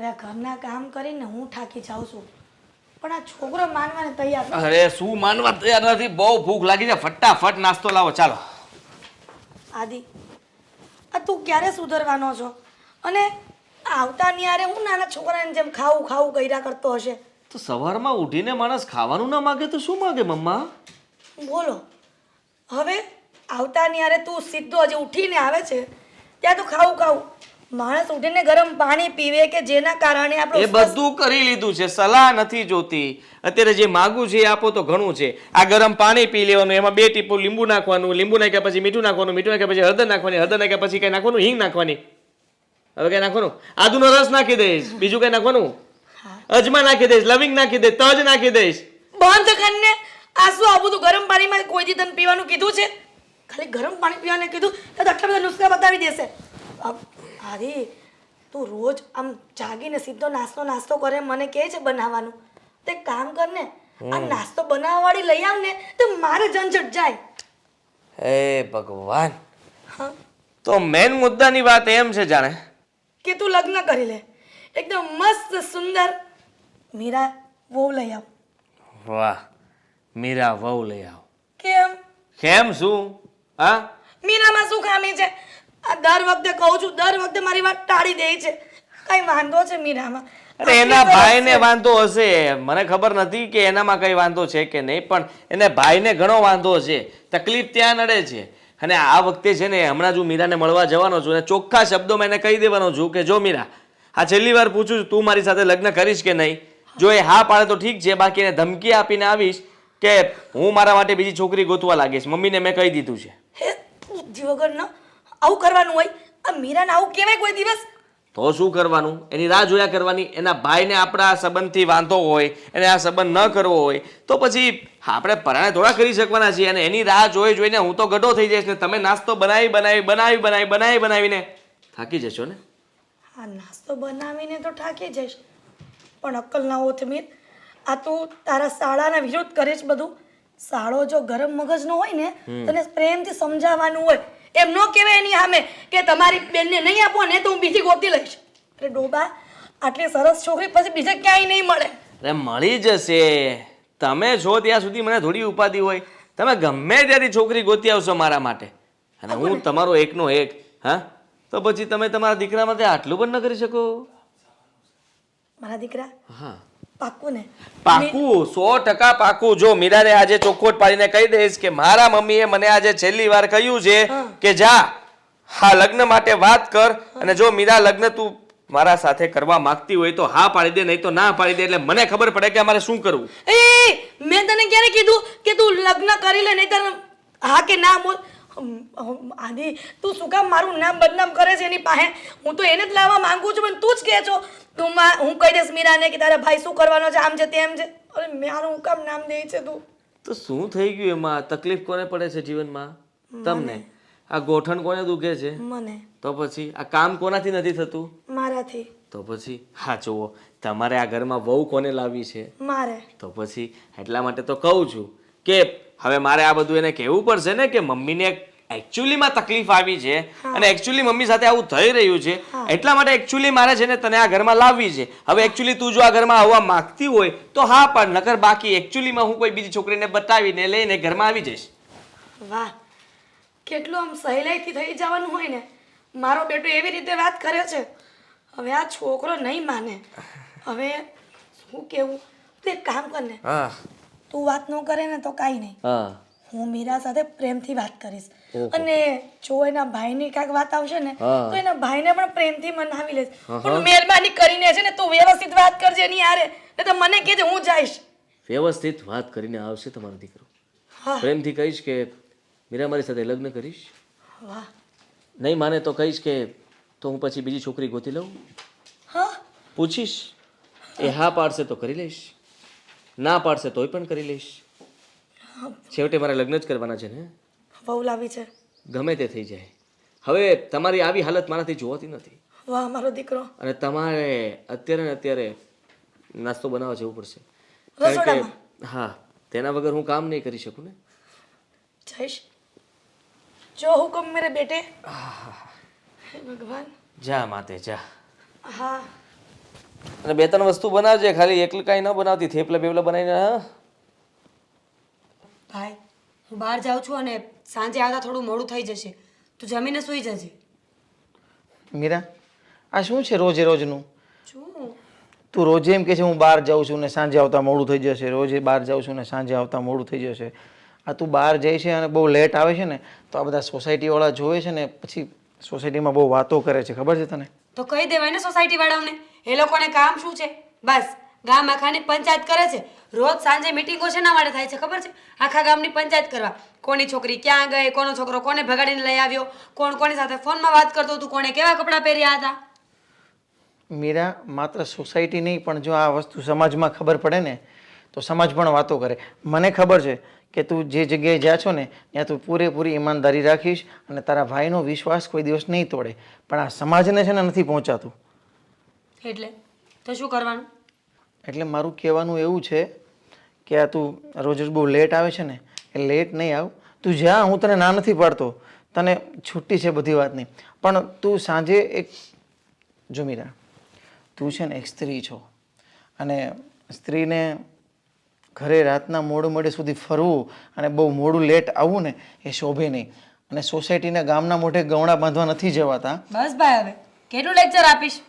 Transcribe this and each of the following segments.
અરે ઘરના કામ કરીને હું થાકી જાઉં છું, પણ આ છોકરો માનવાને તૈયાર નથી. અરે શું માનવા તૈયાર નથી? બહુ ભૂખ લાગી છે, ફટાફટ નાસ્તો લાવો ચાલો. આદિ, આ તું ક્યારે સુધરવાનો છો? અને આવતા નિયારે હું નાના છોકરાને જેમ ખાવું ખાવું કર્યા કરતો હશે. તો સવારમાં ઉઠીને માણસ ખાવાનું ના માગે તો શું માગે મમ્મા? બોલો, હવે આવતા નિયારે તું સીધો હજી ઉઠીને આવે છે ત્યાં તો ખાવું ખાવું. માણસ ઉઠીને ગરમ પાણી પીવે કે જેના કારણે એ આપણે બધું કરી લીધું છે, સલાહ નથી જોતી. અત્યારે જે માગું છે એ આપો તો ઘણું છે. આ ગરમ પાણી પી લેવાનું, એમાં 2 ટીપું લીંબુ નાખવાનું, લીંબુ નાખ્યા પછી મીઠું નાખવાનું, મીઠું નાખ્યા પછી હળદર નાખવાની, હળદર નાખ્યા પછી કઈ નાખવાનું, હિંગ નાખવાની. હવે કઈ નાખવાનું? આદુનો રસ નાખી દઈશ. બીજું કઈ નાખવાનું? અજમા નાખી દઈશ, લવિંગ નાખી દઈશ, તજ નાખી દઈશ. બંધ કરીને આ શું આ બધું ગરમ પાણીમાં કોઈ દી તને પીવાનું કીધું છે? ખાલી ગરમ પાણી પીવાને કીધું તો આટલા બધા નુસ્ખા બતાવી દેશે. અરે તું રોજ આમ જાગીને સીધો નાસ્તો કરે, મને કહે છે બનાવવાનું. તે કામ કર ને, આ નાસ્તો બનાવવાવાળી લઈ આવ ને તો મારે ઝંઝટ જાય. હે ભગવાન! હા, તો મેન મુદ્દાની વાત એમ છે જાણે કે તું લગ્ન કરી લે, એકદમ મસ્ત સુંદર મીરા વહુ લઈ આવ. વાહ, મીરા વહુ લઈ આવ. કેમ? કેમ શું? હા, મીરામાં શું ખામી છે? આ દર વખતે કહું છું, દર વખતે મારી વાત ટાળી દે છે. કઈ વાંધો છે મીરામાં? અરે એના ભાઈને વાંધો હશે, મને ખબર નથી કે એનામાં કઈ વાંધો છે કે નહીં, પણ એને ભાઈને ઘણો વાંધો છે. તકલીફ ત્યાં નડે છે. અને આ વખતે છે ને, હમણાં જો મીરાને મળવા જવાનો છું અને ચોખ્ખા શબ્દોમાં એને કહી દેવાનો છું કે જો મીરા, આ છેલ્લી વાર પૂછું છું, તું મારી સાથે લગ્ન કરીશ કે નહીં? જો એ હા પાડે તો ઠીક છે, બાકી એને ધમકી આપીને આવીશ કે હું મારા માટે બીજી છોકરી ગોતવા લાગીશ. મમ્મીને મેં કહી દીધું છે. હે બુદ્ધિ વગર ન આવું કરવાનું હોય? આ મીરાને આવું કહેવાય કોઈ દિવસ? તો શું કરવાનું? એની રાહ જોયા કરવાની. એના ભાઈને આપણા સંબંધથી વાંધો હોય, એને આ સંબંધ ન કરવો હોય તો પછી આપણે પરાણે થોડા કરી શકવાના છીએ. અને એની રાહ જોઈને હું તો ગઢો થઈ જઈશ ને તમે નાસ્તો બનાવીને થાકી જશો ને. હા, નાસ્તો બનાવીને તો થાકી જઈશ, પણ અક્કલ ના હોત મીર. આ તું તારા શાળાના વિરોધ કરે છે બધું. શાળો જો ગરમ મગજનો હોય ને, તને પ્રેમથી સમજાવવાનું હોય. એમ ન કહેવાય એની સામે કે તમારી બેનને નહીં આપો ને તો હું બીજી ગોતી લઈશ. અરે ડોબા, આટલી સરસ છોકરી પછી બીજે ક્યાંય નહીં મળે. અરે મળી જશે. તમે છો ત્યાં સુધી મને થોડી ઉપાધિ હોય. તમે ગમે ત્યાંથી છોકરી ગોતી આવશો મારા માટે, અને હું તમારો એકનો એક. હા, તો પછી તમે તમારા દીકરા માટે આટલું પણ ન કરી શકો? મારા દીકરા? હા, પાક્કું ને? પાકું, 100% પાકું. જો મીરાને આજે ચોખ્ખોટ પાડીને કહી દઈશ કે મારા મમ્મીએ મને આજે છેલ્લી વાર કહ્યું છે કે જા હા લગ્ન માટે વાત કર, અને જો મીરા લગ્ન તું મારા સાથે કરવા માંગતી હોય તો હા પાડી દે, નહીં તો ના પાડી દે, એટલે મને ખબર પડે કે અમારે શું કરવું. મેં તને ક્યારે કીધું કે તું લગ્ન કરી લે, નહીં હા કે ના બોલ? આદિ, તું શું કામ મારું નામ બદનામ કરે છે એની પાસે? હું તો એને જ લાવવા માંગુ છું, પણ તું જ કહે છો હું કહી દઈશ મીરાને કે તારા ભાઈ શું કરવાનો છે, આમ છે તેમ છે. અરે મારું હું કામ નામ દે છે તું? તો શું થઈ ગયું એમાં? તકલીફ કોને પડે છે જીવનમાં? તમને. આ ગોઠણ કોને દુખે છે? મને. તો પછી આ કામ કોનાથી નથી થતું? મારાથી. તો પછી હા જુઓ, તમારે આ ઘરમાં વહુ કોને લાવવી છે? મારે. તો પછી એટલા માટે તો કહું છું કે હવે મારે આ બધું એને કહેવું પડશે ને કે મમ્મીને એકચ્યુઅલીમાં તકલીફ આવી છે, અને એકચ્યુઅલી મમ્મી સાથે આવું થઈ રહ્યું છે, એટલા માટે એકચ્યુઅલી મારે છે ને તને આ ઘરમાં લાવવી છે. હવે એકચ્યુઅલી તું જો આ ઘરમાં આવવા માંગતી હોય તો હા પણ, નકર બાકી એકચ્યુઅલીમાં હું કોઈ બીજી છોકરીને બતાવીને લઈને ઘરમાં આવી જઈશ. વાહ, કેટલું આમ સહેલાઈથી થઈ જવાનું હોય ને. મારો બેટો એવી રીતે વાત કરે છે. હવે આ છોકરો નહીં માને. હવે શું કેવું? તું એક કામ કર ને, તું વાત ન કરે ને તો કાંઈ નહીં, હું મીરા સાથે પ્રેમથી વાત કરીશ. અને જો એના ભાઈની કાંઈક વાત આવશે ને તો એના ભાઈને પણ પ્રેમથી મનાવી લઈશ. પણ મહેરબાની કરીને છે ને તું વ્યવસ્થિત વાત કરજે એની હારે, નહીં તો મને કહેજે હું જઈશ. વ્યવસ્થિત વાત કરીને આવશે તમારો દીકરો. પ્રેમથી કહીશ કે મીરા મારી સાથે લગ્ન કરીશ. વાહ. નહીં માને તો કહીશ કે તો હું પછી બીજી છોકરી ગોતી લઉં. હા, પૂછીશ, એ હા પાડશે તો કરી લઈશ, ના પાડશે તોય પણ કરી લઈશ. છેવટે મારે લગ્ન જ કરવાના છે ને. બહુ લાવી છે. ગમે તે થઈ જાય, હવે તમારી આવી હાલત મારાથી જોવાતી નથી. વાહ મારો દીકરો. અને તમારે અત્યારે ને અત્યારે નાસ્તો બનાવવા જવું પડશે. રસોડામાં? હા, તેના વગર હું કામ નહીં કરી શકું ને. જઈશ. જો હુકમ મેરે બેટે. હે ભગવાન. જા માતે જા. હા, અને 2-3 વસ્તુ બનાવજે, ખાલી એકલું કાંઈ ન બનાવતી, થેપલા બેપલા બનાવીને. હા ભાઈ હું બહાર જાઉં છું અને સાંજે આવતા થોડું મોડું થઈ જશે. તું જમીને સૂઈ જજે. મીરા, આ શું છે રોજે રોજનું? શું? તું રોજે એમ કહે છે હું બહાર જાઉં છું ને સાંજે આવતા મોડું થઈ જશે, રોજે બહાર જાઉં છું ને સાંજે આવતા મોડું થઈ જશે. આ તું બહાર જાય છે અને બહુ લેટ આવે છે ને તો આ બધા સોસાયટીવાળા જોવે છે ને પછી સોસાયટીમાં બહુ વાતો કરે છે, ખબર છે તને? તો કહી દેવાય ને સોસાયટી વાળાઓને. એ લોકોને કામ શું છે? બસ ગામ આખાની પંચાયત કરે છે. રોજ સાંજે મિટિંગો શેના માટે થાય છે ખબર છે? આખા ગામની પંચાયત કરવા. કોની છોકરી ક્યાં ગઈ, કોનો છોકરો કોને ભગાડીને લઈ આવ્યો, કોણ કોની સાથે ફોનમાં વાત કરતો હતું, કોણે કેવા કપડાં પહેર્યા હતા. મીરા, માત્ર સોસાયટી નહીં પણ જો આ વસ્તુ સમાજમાં ખબર પડે ને તો સમાજ પણ વાતો કરે. મને ખબર છે કે તું જે જગ્યાએ જા છો ને ત્યાં તું પૂરેપૂરી ઈમાનદારી રાખીશ અને તારા ભાઈનો વિશ્વાસ કોઈ દિવસ નહીં તોડે, પણ આ સમાજને છે ને નથી પહોંચાતું. એટલે તો શું કરવાનું? એટલે મારું કહેવાનું એવું છે કે આ તું રોજ રોજ બહુ લેટ આવે છે ને એ લેટ નહીં આવ, તું જા, હું તને ના નથી પાડતો, તને છુટ્ટી છે બધી વાતની, પણ તું સાંજે એક જો મીરા, તું છે ને એક સ્ત્રી છો અને સ્ત્રીને ઘરે રાતના મોડું મોડે સુધી ફરવું અને બહુ મોડું લેટ આવવું ને એ શોભે નહીં. અને સોસાયટીના ગામના મોઢે ગવણા બાંધવા નથી જવાતા. બસ ભાઈ, હવે કેટલું લેક્ચર આપીશ?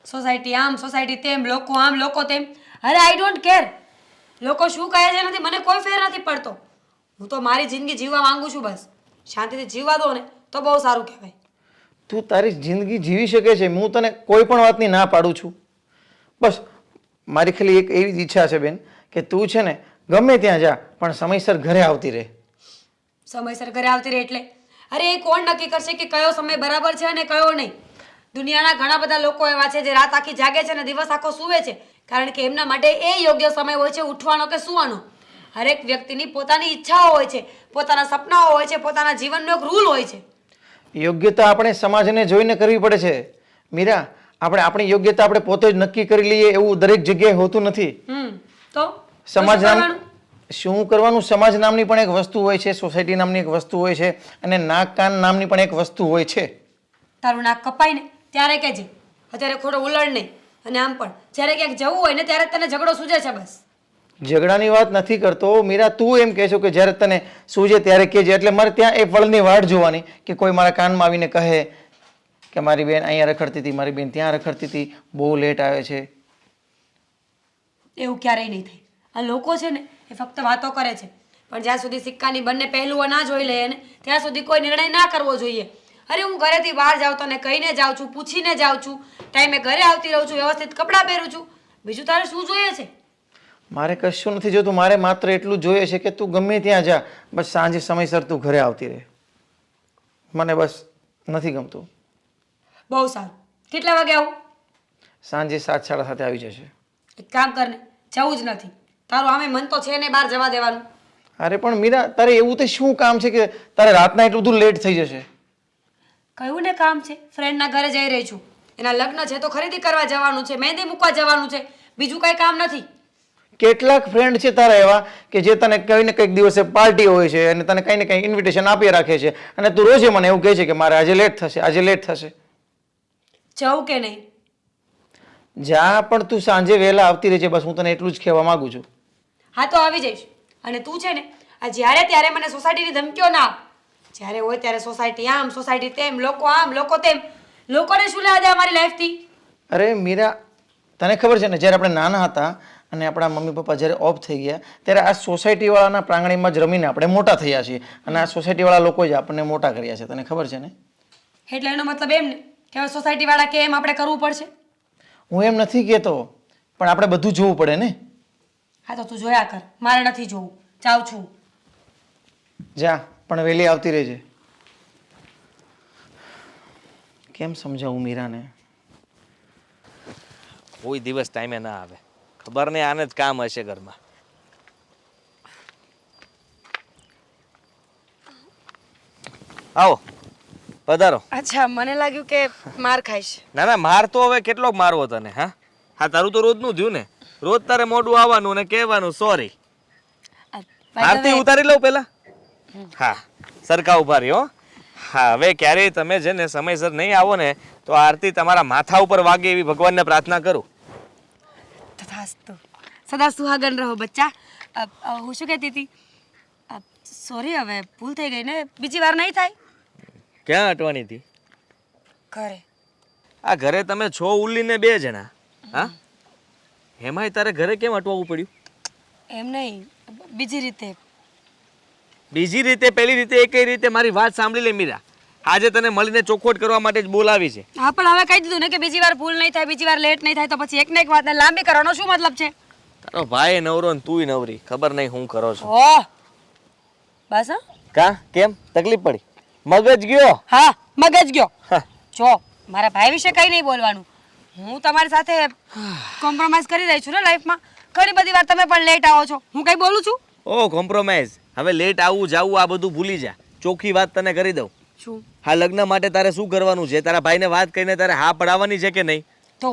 સોસાયટી આમ, સોસાયટી તેમ, લોકો આમ, લોકો તેમ. અરે આઈ ડોન્ટ કેર. લોકો શું કહે છે નથી, મને કોઈ ફેર નથી પડતો. હું તો મારી જિંદગી જીવવા માંગુ છું. બસ શાંતિથી જીવવા દો ને તો બહુ સારું કહેવાય. તું તારી જિંદગી જીવી શકે છે, હું તને કોઈ પણ વાતની ના પાડું છું. બસ મારી ખાલી એક એવી જ ઈચ્છા છે બેન કે તું છે ને ગમે ત્યાં જા પણ સમયસર ઘરે આવતી રહે. સમયસર ઘરે આવતી રહે એટલે? અરે એ કોણ નક્કી કરશે કે કયો સમય બરાબર છે અને કયો નહીં? દુનિયાના ઘણા બધા લોકો એવા છે જે રાત આખી જાગે છે અને દિવસ આખો સૂવે છે, કારણ કે એમના માટે એ યોગ્ય સમય હોય છે ઉઠવાનો કે સૂવાનો. હરેક વ્યક્તિની પોતાની ઈચ્છાઓ હોય છે, પોતાના સપનાઓ હોય છે, પોતાના જીવનનો એક રૂલ હોય છે. યોગ્યતા આપણે સમાજને જોઈને કરવી પડે છે મીરા. આપણે આપણી યોગ્યતા આપણે પોતે જ નક્કી કરી લઈએ એવું દરેક જગ્યાએ હોતું નથી. તો સમાજ નામ શું કરવાનું? સમાજ નામની પણ એક વસ્તુ હોય છે, સોસાયટી નામની એક વસ્તુ હોય છે અને નાક કાન નામની પણ એક વસ્તુ હોય છે. તારું નાક કપાય ને ત્યારે કહેજે, અત્યારે ખોટો ઉલડ નહીં. અને આમ પણ જ્યારે ક્યાંક જવું હોય ને ત્યારે તને ઝઘડો સૂજે છે. બસ ઝઘડાની વાત નથી કરતો મીરા, તું એમ કહેશો કે જ્યારે તને સૂજે ત્યારે કહેજે. એટલે મારે ત્યાં એ પળની વાટ જોવાની કે કોઈ મારા કાનમાં આવીને કહે કે મારી બેન અહીંયા રખડતી હતી, મારી બેન ત્યાં રખડતી હતી, બહુ લેટ આવે છે. એવું ક્યારેય નહીં થાય. આ લોકો છે ને એ ફક્ત વાતો કરે છે, પણ જ્યાં સુધી સિક્કાની બંને પહેલુઓ ના જોઈ લે ને ત્યાં સુધી કોઈ નિર્ણય ના કરવો જોઈએ. અરે હું ઘરેથી બહાર જાઉં તને કહીને જાઉં છું, પૂછીને જાઉં છું, ટાઈમે ઘરે આવતી રહું છું, વ્યવસ્થિત કપડાં પહેરું છું. બીજું તારે શું જોઈએ છે? મારે કશું નથી જોતું, મારે માત્ર એટલું જોઈએ છે કે તું ગમે ત્યાં જા, બસ સાંજે સમયસર તું ઘરે આવતી રહે. મને બસ નથી ગમતું. બહુ સારું. કેટલા વાગે આવું? સાંજે 7-7:30 આવી જશે. એક કામ કરને, જવું જ નથી. તારું આમે મન તો છે ને બહાર જવા દેવાનું. અરે પણ મીરા, તારે એવું તો શું કામ છે કે તારે રાતના એટલું બધું લેટ થઈ જશે? કયું ને કામ છે? ફ્રેન્ડના ઘરે જઈ રહી છું. એના લગ્ન છે તો ખરીદી કરવા જવાનું છે, મહેંદી મૂકવા જવાનું છે, બીજું કાંઈ કામ નથી. કેટલાક ફ્રેન્ડ છે તારા એવા કે જે તને કંઈ ને કંઈક દિવસે પાર્ટી હોય છે અને તને કંઈ ને કંઈ ઇન્વિટેશન આપી રાખે છે અને તું રોજે મને એવું કહે છે કે મારે આજે લેટ થશે, આજે લેટ થશે. જવું કે નહીં? જા, પણ તું સાંજે વહેલા આવતી રહેજે, બસ હું તને એટલું જ કહેવા માંગુ છું. હા તો આવી જઈશ. અને તું છે ને આ જ્યારે ત્યારે મને સોસાયટીની ધમકીઓ ના આપ. જ્યારે હોય ત્યારે સોસાયટી આમ, સોસાયટી તેમ, લોકો આમ, લોકો તેમ. લોકોને શું લેવા દે અમારી લાઈફથી? અરે મીરા, તને ખબર છે ને જ્યારે આપણે નાના હતા અને આપણા મમ્મી પપ્પા જ્યારે ઓફ થઈ ગયા ત્યારે આ સોસાયટીવાળાના પ્રાંગણીમાં જ રમીને આપણે મોટા થયા છીએ અને આ સોસાયટીવાળા લોકો જ આપણને મોટા કર્યા છે. તને ખબર છે ને? એટલે એનો મતલબ એમ ને કે હવે સોસાયટીવાળા કે એમ આપણે કરવું પડશે? હું એમ નથી કહેતો, પણ આપણે બધું જોવું પડે ને. હા તો તું જોયા કર, મારે નથી જોવું. જાઉં છું. જા, પણ વહેલી આવતી રહેજે. કેમ સમજાવું મીરાને? કોઈ દિવસ ટાઈમે ના આવે. ખબર નહીં આને જ કામ હશે ઘરમાં. આવો પધારો. અચ્છા, મને લાગ્યું કે માર ખાઈશ. ના ના, માર તો હવે કેટલોક મારવો તને? હા હા, તારું તો રોજનું થયું ને. રોજ તારે મોઢું આવવાનું ને કહેવાનું સોરી. આરતી ઉતારી લઉં પેલા. હા, સરખા ઉભા રહ્યો. હા, હવે ક્યારેય તમે છે ને સમયસર નહીં આવો ને તો આરતી તમારા માથા ઉપર વાગે એવી ભગવાનને પ્રાર્થના કરું. હાસ તો સદા સુહાગન રહો બચ્ચા. હું શું કહેતી હતી, સોરી હવે ભૂલ થઈ ગઈ ને, બીજી વાર નહીં થાય. ક્યાં અટવાની હતી? ઘરે. આ ઘરે તમે છો ઉલ્લીને 2 જણા, હા? એમાંય તારે ઘરે કેમ અટવાવું પડ્યું? એમ નહીં, બીજી રીતે. બીજી રીતે, પેલી રીતે, એકઈ રીતે મારી વાત સાંભળી લે મીરા. આજે તને મળીને ચોખવટ કરવા માટે જ બોલાવી છે. હા પણ હવે કહી દીધું ને કે બીજી વાર ભૂલ નહીં થાય, બીજી વાર લેટ નહીં થાય, તો પછી એક ને એક વાતને લાંબી કરવાનો શું મતલબ છે? તારો ભાઈ નવરો ને તુંય નવરી, ખબર નહીં હું કરો છો. ઓહ બસ. હા કા કેમ તકલીફ પડી? મગજ ગયો? હા મગજ ગયો. હા. જો મારા ભાઈ વિશે કંઈ નહીં બોલવાનું. હું તમારી સાથે કોમ્પ્રોમાઇઝ કરી રહી છું ને લાઈફમાં. ઘણી બધી વાર તમે પણ લેટ આવો છો, હું કંઈ બોલું છું? ઓ કોમ્પ્રોમાઇઝ. હવે લેટ આવું જાવું આ બધું ભૂલી જા. ચોખ્ખી વાત તને કરી દઉં. શું? હા, લગ્ન માટે તારે શું કરવાનું છે? તારા ભાઈને વાત કરીને તારે હા પડાવવાની છે કે નહીં? તો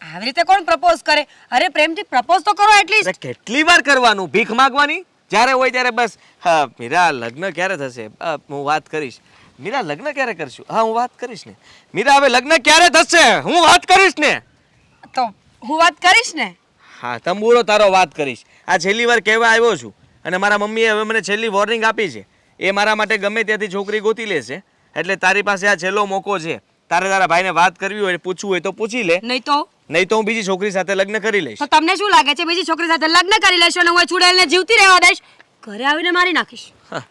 આવી રીતે કોણ પ્રપોઝ કરે? અરે પ્રેમથી પ્રપોઝ તો કરો એટલીસ્ટ. અરે કેટલી વાર કરવાનું? ભીખ માંગવાની? જ્યારે હોય ત્યારે બસ. હા મીરા, લગ્ન ક્યારે થશે? હું વાત કરીશ. મીરા, લગ્ન ક્યારે કરશું? હા હું વાત કરીશ ને. મીરા, હવે લગ્ન ક્યારે થશે? હું વાત કરીશ ને. તો હું વાત કરીશ ને. હા, તંબુરો તારો વાત કરીશ. આ છેલ્લી વાર કહેવા આવ્યો છું અને મારા મમ્મીએ હવે મને છેલ્લી વોર્નિંગ આપી છે. એ મારા માટે ગમે ત્યાંથી છોકરી ગોતી લેશે. એટલે તારી પાસે આ છેલ્લો મોકો છે. તારે તારા ભાઈને વાત કરવી હોય, પૂછવું હોય તો પૂછી લે. નહીં તો હું બીજી છોકરી સાથે લગ્ન કરી લઈશ. તો તમને શું લાગે છે બીજી છોકરી સાથે લગ્ન કરી લેશો અને હું છુડેલને જીવતી રહેવા દઈશ? ઘરે આવીને મારી નાખીશ. હા,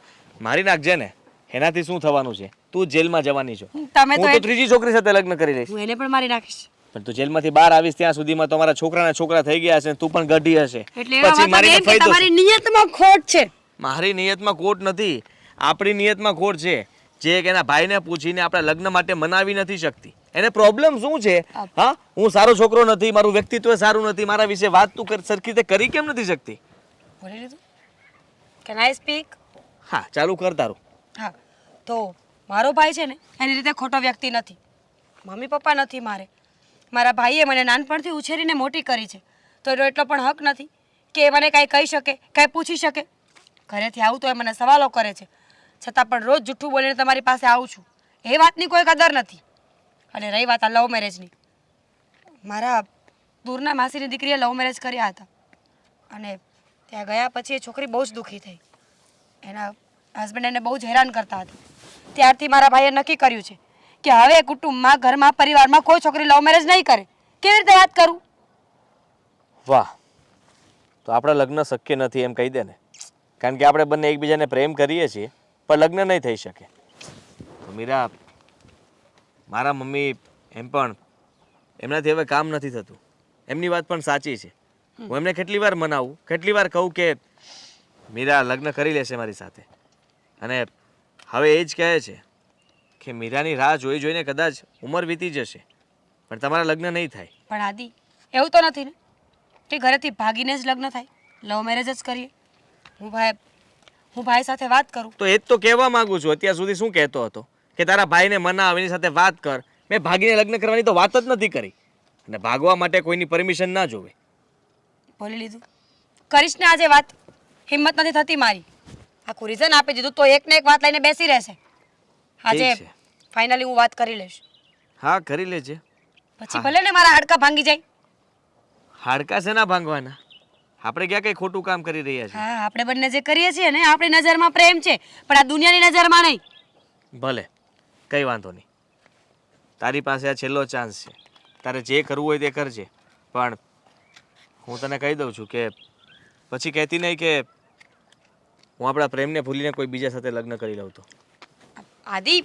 મારી નાખજે ને. એનાથી શું થવાનું છે? તું જેલમાં જવાની છો. તમે હું તો ત્રીજી છોકરી સાથે લગ્ન કરી લઈશ. હું એને પણ મારી નાખીશ. પણ તું જેલમાંથી બહાર આવીશ ત્યાં સુધીમાં તમારા છોકરાના છોકરા થઈ ગયા હશે ને તું પણ ગઢી હશે. એટલે એવા પછી મતલબ મારીને એમ કે ફાયદો તમારી શું? નિયતમાં ખોટ છે. મારી નિયતમાં ખોટ નથી, આપણી નિયતમાં ખોટ છે. જે કે એના ભાઈને પૂછીને આપણા લગ્ન માટે મનાવી નથી શકતી. એને પ્રોબ્લેમ શું છે? હા, હું સારો છોકરો નથી, મારું વ્યક્તિત્વ સારું નથી, મારા વિશે વાત તું સરખી રીતે કરી કેમ નથી શકતી? બોલી લીધું? Can I speak? હા, ચાલુ કર તારું. હા, તો મારો ભાઈ છે ને એની રીતે ખોટો વ્યક્તિ નથી. મમ્મી પપ્પા નથી મારે. મારા ભાઈએ મને નાનપણથી ઉછેરીને મોટી કરી છે, તો એનો એટલો પણ હક નથી કે એ મને કાંઈ કહી શકે, કાંઈ પૂછી શકે. ઘરેથી આવું તો એ મને સવાલો કરે છે, છતાં પણ રોજ જૂઠું બોલીને તમારી પાસે આવું છું. એ વાતની કોઈ કદર નથી. અને રહી વાત આ લવ મેરેજની, મારા દૂરના માસીની દીકરીએ લવ મેરેજ કર્યા હતા અને ત્યાં ગયા પછી એ છોકરી બહુ જ દુઃખી થઈ. એના હસબન્ડ એને બહુ જ હેરાન કરતા હતા. ત્યારથી મારા ભાઈએ નક્કી કર્યું છે કે હવે કુટુંબમાં, ઘરમાં, પરિવારમાં કોઈ છોકરી લવ મેરેજ નહીં કરે. કેવી રીતે વાત કરું? વાહ, તો આપણા લગ્ન શક્ય નથી એમ કહી દે ને. કારણ કે આપણે બંને એકબીજાને પ્રેમ કરીએ છીએ પણ લગ્ન નહીં થઈ શકે. તો મીરા, મારા મમ્મી એમ પણ એમનાથી હવે કામ નથી થતું. એમની વાત પણ સાચી છે. હું એમને કેટલી વાર મનાવું, કેટલી વાર કહું કે મીરા લગ્ન કરી લેશે મારી સાથે. અને હવે એ જ કહે છે કે મીરાની રાહ જોઈ જોઈને કદાચ ઉંમર વીતી જશે પણ તમારા લગ્ન નહીં થાય. પણ આદિ, એવું તો નથી ને કે ઘરેથી ભાગીને જ લગ્ન થાય? લવ મેરેજ જ કરીએ. હું ભાઈ સાથે વાત કરું. તો એ જ તો કહેવા માંગુ છું. અત્યાર સુધી શું કહેતો હતો કે તારા ભાઈને મનાવ, એની સાથે વાત કર. મેં ભાગીને લગ્ન કરવાની તો વાત જ નથી કરી. અને ભાગવા માટે કોઈની પરમિશન ના જોવે. બોલી લીધું? કરીશ ને આજે વાત. હિંમત નથી થતી મારી. આખું રીઝન આપી દીધું તો એક ને એક વાત લઈને બેસી રહેશે. આજે ઠીક છે. ફાઇનલી હું વાત કરી લઈશ. હા, કરી લેજે. પછી ભલે ને મારા હાડકા ભાંગી જાય. હાડકા શેના ભાંગવાના? આપણે ક્યાં કઈ ખોટું કામ કરી રહ્યા છીએ? હા, આપણે બંને જે કરીએ છીએ ને આપણી નજરમાં પ્રેમ છે, પણ આ દુનિયાની નજરમાં નહીં. ભલે, કઈ વાંધો નહીં. તારી પાસે આ છેલ્લો ચાન્સ છે. તારે જે કરવું હોય તે કરજે. પણ હું તને કહી દઉં છું કે પછી કહેતી નહીં કે હું આપણા પ્રેમને ભૂલીને કોઈ બીજા સાથે લગ્ન કરી લઉં તો. આદિ,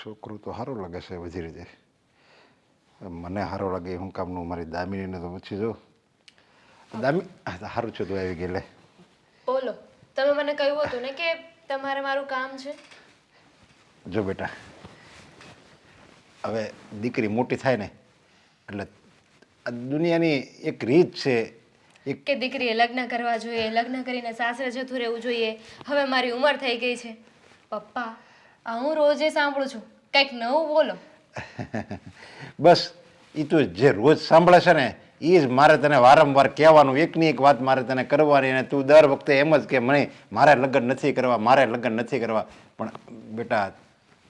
છોકરું તો સારું લાગે છે બધી રીતે. મને સારું લાગે હું કામનું મારી દામિનીને તો પૂછી જો. દામી સારું છે તું આવી ગઈ લે. બોલો, તમે મને કહ્યું હતું ને કે તમારે મારું કામ છે. જો બેટા, હવે દીકરી મોટી થાય ને એટલે આ દુનિયાની એક રીત છે. કે દીકરીએ લગ્ન કરવા જોઈએ, લગ્ન કરીને સાસરે જતું રહેવું જોઈએ. હવે મારી ઉંમર થઈ ગઈ છે. પપ્પા, આ હું રોજે સાંભળું છું, કંઈક નવું બોલો. બસ એ તું જે રોજ સાંભળે છે ને એ જ મારે તને વારંવાર કહેવાનું. એકની એક વાત મારે તને કરવાની અને તું દર વખતે એમ જ કે મને મારે લગ્ન નથી કરવા, મારે લગ્ન નથી કરવા. પણ બેટા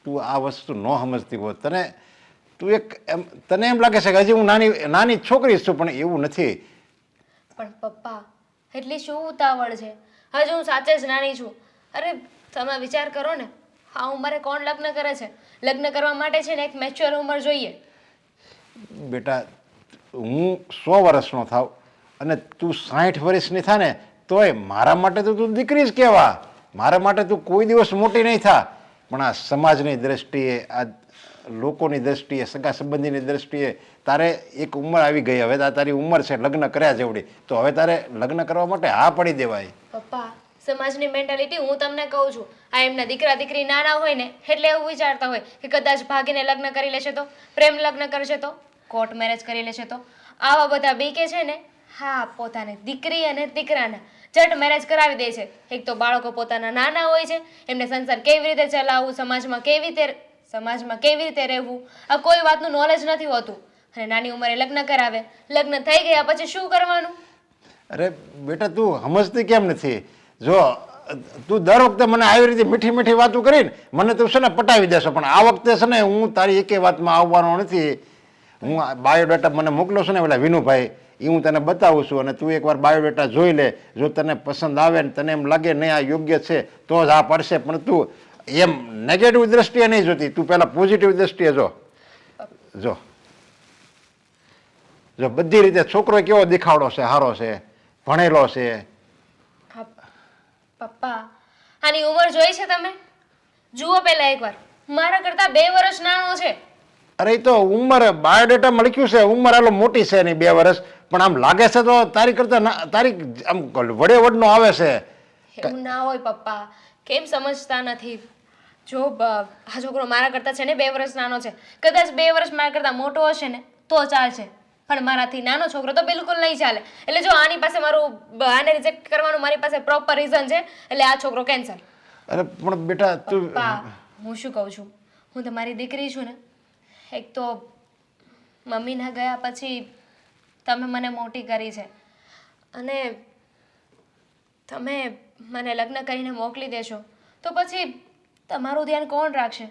તું આ વસ્તુ ન સમજતી હોત. તું તને એમ લાગે છે કે હજી હું નાની છોકરી છું, પણ એવું નથી. પણ પપ્પા એટલી શું ઉતાવળ છે? હજુ હું સાચે જ નાની છું. અરે તમે વિચાર કરો ને, આ ઉંમરે કોણ લગ્ન કરે છે? લગ્ન કરવા માટે છે ને એક મેચ્યોર ઉંમર જોઈએ. બેટા, હું 100 વર્ષનો થાવ અને તું 60 વર્ષની થા ને તોય મારા માટે તો તું દીકરી જ કહેવા. મારા માટે તું કોઈ દિવસ મોટી નહીં થા. પણ આ સમાજની દ્રષ્ટિએ, આ લોકોની દ્રષ્ટિએ, સગા સંબંધીની દ્રષ્ટિએ તારે એક ઉંમર આવી ગઈ. હવે તારી ઉંમર છે લગ્ન કર્યા જેવડી, તો હવે તારે લગ્ન કરવા માટે હા પડી દેવાય. પપ્પા, સમાજની મેન્ટાલિટી હું તમને કહું છું. આ એમના દીકરા દીકરી નાના હોય ને એટલે એવું વિચારતા હોય કે કદાચ ભાગીને લગ્ન કરી લેશે તો, પ્રેમ લગ્ન કરશે તો, કોર્ટ મેરેજ કરી લેશે તો. આવા બધા બીકે છે ને, હા, પોતાની દીકરી અને દીકરાને જટ મેરેજ કરાવી દે છે. એક તો બાળકો પોતાના નાના હોય છે, એમને સંસાર કેવી રીતે ચલાવવું, સમાજમાં કેવી રીતે રહેવું, આ કોઈ વાતનું નોલેજ નથી હોતું. અને નાની ઉંમરે લગ્ન કરાવે. લગ્ન થઈ ગયા પછી શું કરવાનું? અરે બેટા, તું સમજતી કેમ નથી? જો તું દર વખતે મને આવી રીતે મીઠી મીઠી વાતો કરીને મને તું છે ને પટાવી દેશો, પણ આ વખતે છે ને હું તારી એકે વાતમાં આવવાનો નથી. હું બાયોડેટા મને મોકલો છું ને પેલા વિનુભાઈ, એ હું તને બતાવું છું અને તું એકવાર બાયોડેટા જોઈ લે. જો તને પસંદ આવે ને તને એમ લાગે નહીં આ યોગ્ય છે તો જ આ પડશે, પણ તું એમ નેગેટિવ દ્રષ્ટિએ નહીં જોતી, તું પહેલાં પોઝિટિવ દ્રષ્ટિએ જો. જો બધી રીતે છોકરો કેવો દેખાવડો છે, સારો છે, ભણેલો છે. પપ્પા, આની ઉંમર જોઈ છે તમે? જુઓ પહેલા એકવાર, મારા કરતા 2 વર્ષ નાનો છે. અરે એ તો ઉંમર બાયોડેટામાં લખ્યું છે ઉંમર આલો મોટી છે એની 2 વર્ષ, પણ આમ લાગે છે તો તારી કરતા તારી આમ વડે વડનો આવે છે. એવું ના હોય પપ્પા, કેમ સમજતા નથી? જો આ છોકરો મારા કરતા છે ને 2 વર્ષ નાનો છે. કદાચ 2 વર્ષ મારા કરતા મોટો હશે ને તો ચાલશે, પણ મારાથી નાનો છોકરો તો બિલકુલ નહીં ચાલે. એટલે જો આની પાસે આને રિજેક્ટ કરવાનું મારી પાસે પ્રોપર રીઝન છે, એટલે આ છોકરો કેન્સલ. અરે પણ બેટા તું, પપ્પા, હું શું કહું છું, હું તમારી દીકરી છું ને. એક તો મમ્મીના ગયા પછી તમે મને મોટી કરી છે અને તમે મને લગ્ન કરીને મોકલી દેશો તો પછી તમારું ધ્યાન કોણ રાખશે?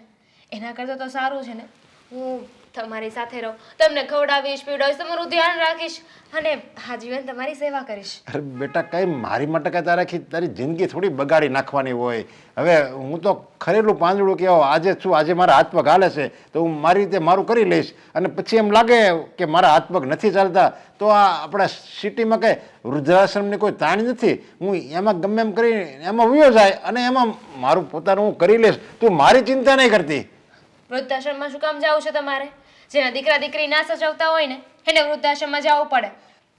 એના કરતાં તો સારું છે ને હું તમારી સાથે રહું, તમને ખવડાવીશ, પીવડાવીશ, તમારું ધ્યાન રાખીશ અને આજીવન તમારી સેવા કરીશ. અરે બેટા, કઈ મારી માટે કઈ તારી જિંદગી થોડી બગાડી નાખવાની હોય. હવે હું તો ખરેલું પાંદડું કહેવાય. આજે છું, આજે મારા હાથ પગ હાલે છે તો હું મારી રીતે મારું કરી લઈશ, અને પછી એમ લાગે કે મારા હાથ પગ નથી ચાલતા તો આ આપણા સિટીમાં કંઈ વૃદ્ધાશ્રમની કોઈ તાણ નથી. હું એમાં ગમે એમ કરી એમાં વયો જાય અને એમાં મારું પોતાનું હું કરી લઈશ. તું મારી ચિંતા નહીં કરતી. વૃદ્ધાશ્રમમાં શું કામ જવું છે તમારે? જેના દીકરા દીકરી ના સચવતા હોય ને એને વૃદ્ધાશ્રમમાં જવું પડે,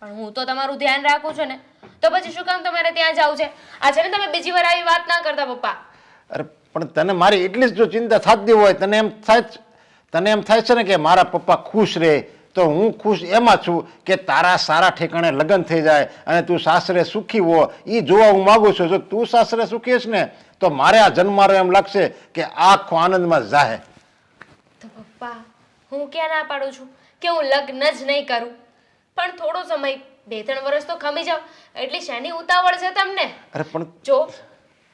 પણ હું તો તમારું ધ્યાન રાખું છું ને, તો પછી શું કામ તમારે ત્યાં જવું છે? આ છે ને તમે બીજી વાર આવી વાત ના કરતા પપ્પા. અરે પણ તને મારી એટલી જ જો ચિંતા થતી હોય, તને એમ થાય છે ને કે મારા પપ્પા ખુશ રહે, તો હું ખુશ એમાં છું કે તારા સારા ઠેકાણે લગ્ન થઈ જાય અને તું સાસરે સુખી હો, એ જોવા હું માગું છું. જો તું સાસરે સુખી છે ને તો મારે આ જન્મારો એમ લાગશે કે આખો આનંદમાં જાહે. તો પપ્પા, હું ક્યાં ના પાડું છું કે હું લગ્ન જ નહીં કરું, પણ થોડો સમય 2-3 વર્ષ તો ખમી જાવ. એટલી શાની ઉતાવળ છે તમને? અરે પણ જો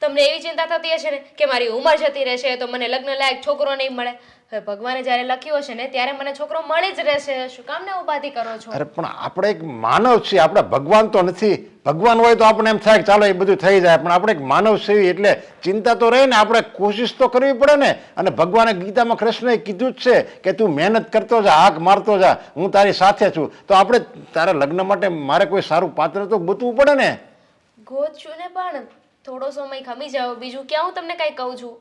તમને એવી ચિંતા થતી હશે ને કે મારી ઉંમર જતી રહેશે તો મને લગ્ન લાયક છોકરો નહીં મળે. હવે ભગવાને જ્યારે લખ્યું હશે ને ત્યારે મને છોકરો મળી જ રહેશે. શું કામ ને ઉપાધિ કરો છો? અરે પણ આપણે એક માનવ છીએ, આપણે ભગવાન તો નથી. ભગવાન હોય તો આપણે એમ થાય કે ચાલો એ બધું થઈ જાય, પણ આપણે એક માનવ છીએ એટલે ચિંતા તો રહે ને, આપણે કોશિશ તો કરવી પડે ને. અને ભગવાને ગીતામાં કૃષ્ણએ કીધું જ છે કે તું મહેનત કરતો જા, હાક મારતો જા, હું તારી સાથે છું. તો આપણે તારા લગ્ન માટે મારે કોઈ સારું પાત્ર તો ગોતવું પડે ને. ગોતશું ને, પણ થોડો સમય ખમી જાઓ. બીજું ક્યાં હું તમને કંઈ કહું છું.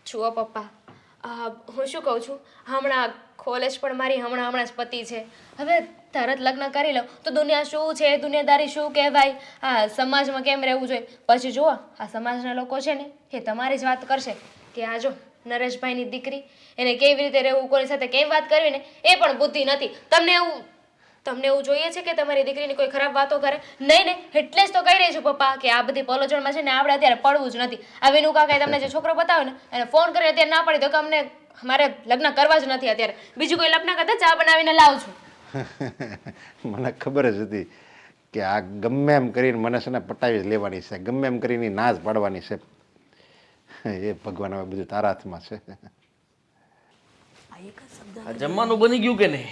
જુઓ પપ્પા, હું શું કહું છું, હમણાં કોલેજ પણ મારી હમણાં જ પતી છે. હવે તરત લગ્ન કરી લઉં તો દુનિયા શું છે, દુનિયાદારી શું કહેવાય, આ સમાજમાં કેમ રહેવું જોઈએ. પછી જુઓ આ સમાજના લોકો છે ને એ તમારી જ વાત કરશે કે આ જો નરેશભાઈની દીકરી, એને કેવી રીતે રહેવું, કોની સાથે કેમ વાત કરવી ને એ પણ બુદ્ધિ નથી. તમને એવું જોઈએ છે કે તમારી દીકરીની કોઈ ખરાબ વાતો કરે? નહીં ને, એટલે જ તો કહી રહી છું પપ્પા કે આ બધી પલોજણમાં છે ને આપણે અત્યારે પડવું જ નથી. આ વિનુ કાકાએ તમને જે છોકરો બતાવ્યો ને એને ફોન કરીને અત્યારે ના પડી તો કે અમને મારે લગ્ન કરવા જ નથી અત્યારે, બીજું કોઈ લગ્ન કરતા ચા બનાવીને લાવું છું. મને ખબર જ હતી કે આ ગમે એમ કરીને મને છે ને પટાવી જ લેવાની છે, ગમે એમ કરીને ના જ પાડવાની છે. એ ભગવાન હવે બધું તારા હાથમાં છે. આ એક જ શબ્દ આ જમવાનું બની ગયું કે નહીં?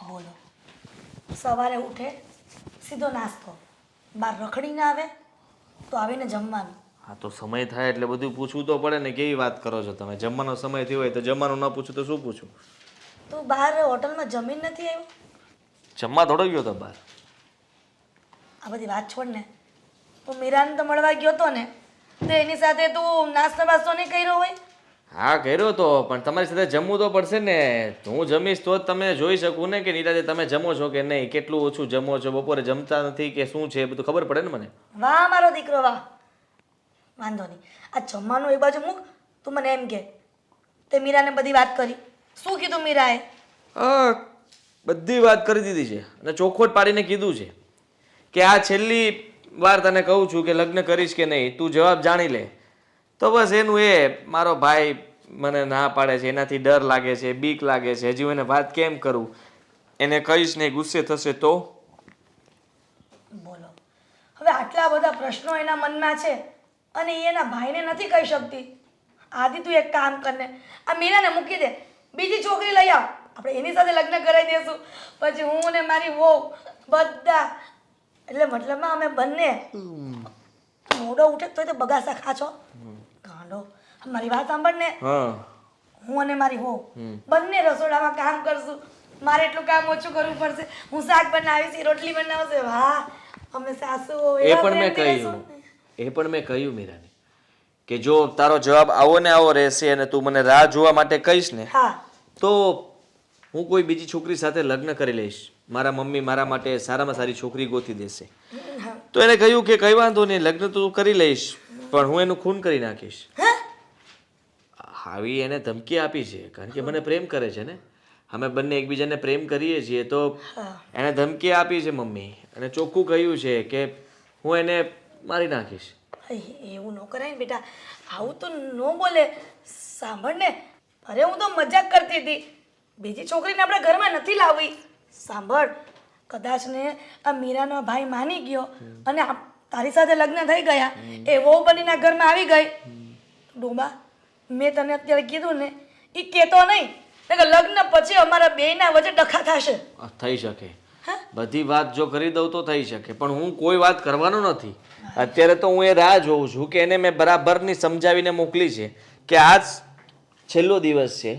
બોલો. સવારે ઉઠે સીધો નાસ્તો, બહાર રખડીને આવે તો આવીને જમવાનું. હા તો સમય થાય એટલે બધું પૂછવું તો પડે ને. કેવી વાત કરો છો તમે? જમવાનો સમય થયો હોય તો જમવાનું ન પૂછું તો શું પૂછું? તું બહાર હોટલમાં જમીન નથી આવ્યો? જમવા થોડો ગયો તો બહાર. આ બધી વાત છોડ ને. તું મીરાને તો મળવા ગયો તો ને, તો એની સાથે તું નાસ્તો બાસ્તો નહીં કર્યો હોય? હા કર્યો તો, પણ તમારી સાથે જમવું તો પડશે ને. હું જમીશ તો જ તમે જોઈ શકું ને કે નિરાતે તમે જમો છો કે નહીં, કેટલું ઓછું જમો છો, બપોરે જમતા નથી કે શું છે, એ બધું ખબર પડે ને મને. વાહ મારો દીકરો વાહ. વાંધો નહીં, આ જમવાનું એક બાજુ મૂક. તું મને એમ કે તે મીરાને બધી વાત કરી. શું કીધું મીરાએ? બધી વાત કરી દીધી છે અને ચોખવટ પાડીને કીધું છે કે આ છેલ્લી વાર તને કહું છું કે લગ્ન કરીશ કે નહીં, તું જવાબ જાણી લે. તો બસ એનું એ મારો ભાઈ મને ના પાડે છે, એનાથી ડર લાગે છે, બીક લાગે છે. હજી હું એને વાત કેમ કરું? એને કહીશ નહીં, ગુસ્સે થશે તો? બોલો, હવે આટલા બધા પ્રશ્નો એના મનમાં છે અને એ એના ભાઈને નથી કહી શકતી. આદિ તું એક કામ કરને, આ મીરાને મૂકી દે, બીજી છોકરી લઈ આવ, આપણે એની સાથે લગ્ન કરાવી દઈશું. પછી હું ને મારી વહુ બધા, એટલે મતલબમાં અમે બંને મોડો ઉઠે તોય તો બગાસા ખાચો ગાંડો. મારી વાત સાંભળ ને, હા હું અને મારી વહુ બંને રસોડામાં કામ કરશું. મારે એટલું કામ ઓછું કરવું પડશે. હું શાક બનાવીશ, રોટલી બનાવશે. વાહ, અમે સાસુ એ પણ મેં કહ્યું, એ પણ મેં કહ્યું મીરાને કે જો તારો જવાબ આવો ને આવો રહેશે અને તું મને રાહ જોવા માટે કહીશ ને, હા તો હું કોઈ બીજી છોકરી સાથે લગ્ન કરી લઈશ. મારા મમ્મી મારા માટે સારામાં સારી છોકરી ગોતી દેશે. તો એને કહ્યું કે કઈ વાંધો નહીં, લગ્ન તું કરી લઈશ, પણ હું એનું ખૂન કરી નાખીશ. આવી એને ધમકી આપી છે, કારણ કે મને પ્રેમ કરે છે ને. અમે બંને એકબીજાને પ્રેમ કરીએ છીએ, તો એને ધમકી આપી છે મમ્મી, અને ચોખ્ખું કહ્યું છે કે હું એને મારી નાખીશ. એવું ન કરાય ને બેટા, આવું તો ન બોલે. સાંભળ ને, અરે હું તો મજાક કરતી હતી. બીજી છોકરીને આપણે ઘરમાં નથી લાવવી. સાંભળ, કદાચ ને આ મીરાનો ભાઈ માની ગયો અને તારી સાથે લગ્ન થઈ ગયા, એ વહુ બનીને આ ઘરમાં આવી ગઈ. ડોબા, મેં તને અત્યારે કીધું ને, એ કહેતો નહીં, કે લગ્ન પછી અમારા બેયના વચ્ચે ડખા થશે. થઈ શકે, બધી વાત જો કરી દઉં તો થઈ શકે, પણ હું કોઈ વાત કરવાનો નથી. અત્યારે તો હું એ રાહ જોઉં છું કે એને મેં બરાબરની સમજાવીને મોકલી છે કે આજ છેલ્લો દિવસ છે,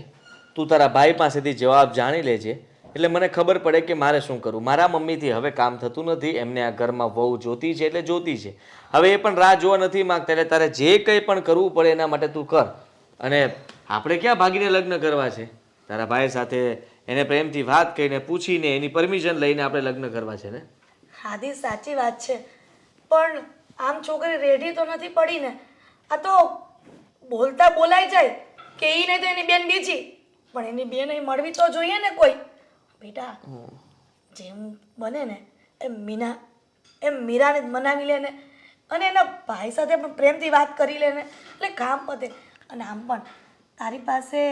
તું તારા ભાઈ પાસેથી જવાબ જાણી લેજે, એટલે મને ખબર પડે કે મારે શું કરવું. મારા મમ્મીથી હવે કામ થતું નથી, એમને આ ઘરમાં વહુ જોતી છે એટલે જોતી છે. હવે એ પણ રાહ જોવા નથી માંગતા, એટલે તારે જે કંઈ પણ કરવું પડે એના માટે તું કર. અને આપણે ક્યાં ભાગીને લગ્ન કરવા છે? તારા ભાઈ સાથે એને પ્રેમથી વાત કરીને પૂછીને એની પરમિશન લઈને આપણે લગ્ન કરવા છે ને. હાદી સાચી વાત છે, પણ આમ છોકરી રેડી તો નથી પડી ને. આ તો બોલતા બોલાઈ જાય કે એ નહીં તો એની બેન બીજી, પણ એની બેન અહીં મળવી તો જોઈએ ને કોઈ. બેટા, જેમ બને ને એમ મીરાને જ મનાવી લે ને, અને એના ભાઈ સાથે પણ પ્રેમથી વાત કરી લે ને, એટલે કામ પતે. અને આમ પણ તારી પાસે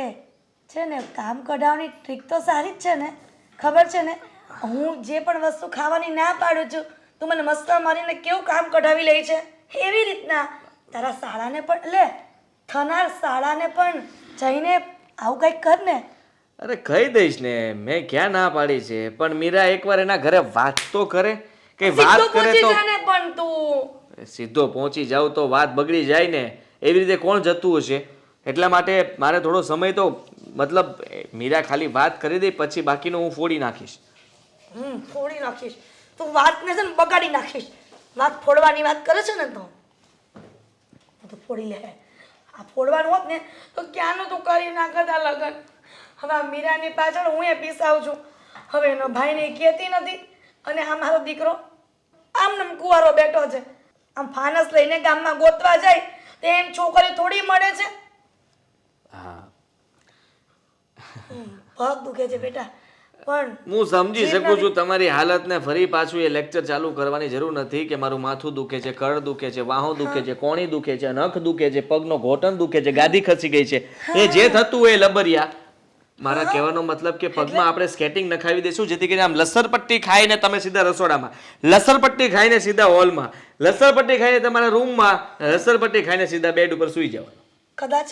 છે ને કામ કઢાવવાની ટ્રીક તો સારી જ છે ને, ખબર છે ને. હું જે પણ વસ્તુ ખાવાની ના પાડું છું, તું મને મસ્કા મારીને કેવું કામ કઢાવી લે છે. એવી રીતના તારા શાળાને પણ લે, થનાર શાળાને પણ જઈને આવું કંઈક કર ને. અરે કહી દઈશ ને, મેં ક્યાં ના પાડી છે, પણ મીરા એકવાર એના ઘરે વાત તો કરે. કઈ વાત કરે તો પણ તું સીધો પહોંચી જાવ તો વાત બગડી જાય ને. એવી રીતે કોણ જતું હશે? એટલા માટે મારે થોડો સમય તો, મતલબ મીરા ખાલી વાત કરી દે, પછી બાકીનું હું ફોડી નાખીશ. ફોડી નાખીશ? તું વાતને છે ને બગાડી નાખીશ. વાત ફોડવાની વાત કરે છે ને, તો ફોડી લે. આ ફોડવાનું હોત ને તો ક્યાંનું તું કરી નાખતા લગન. હવે આ મીરાની પાછળ હું એ પીસાવું છું. હવે એનો ભાઈને કહેતી નથી, અને આ મારો દીકરો આમ કુંવારો બેઠો છે. આમ ફાનસ લઈને ગામમાં ગોતવા જાય તો એમ છોકરી થોડી મળે છે. હા, પગ દુખે છે બેટા, પણ હું સમજી શકું છું તમારી હાલતને. ફરી પાછું એ લેક્ચર ચાલુ કરવાની જરૂર નથી કે મારું માથું દુખે છે, કળ દુખે છે, વાહો દુખે છે, કોણી દુખે છે, નખ દુખે છે, પગનો ઘોટણ દુખે છે, ગાદી ખસી ગઈ છે. એ જે થતું હોય લબરિયા. મારા કહેવાનો મતલબ કે પગમાં આપણે સ્કેટિંગ નખાવી દઈશું, જેથી કરીને આમ લસરપટ્ટી ખાઈને તમે સીધા રસોડામાં, લસરપટ્ટી ખાઈને સીધા હોલમાં, લસરપટ્ટી ખાઈને તમારા રૂમમાં, લસરપટ્ટી ખાઈને સીધા બેડ ઉપર સૂઈ જવાનું. કદાચ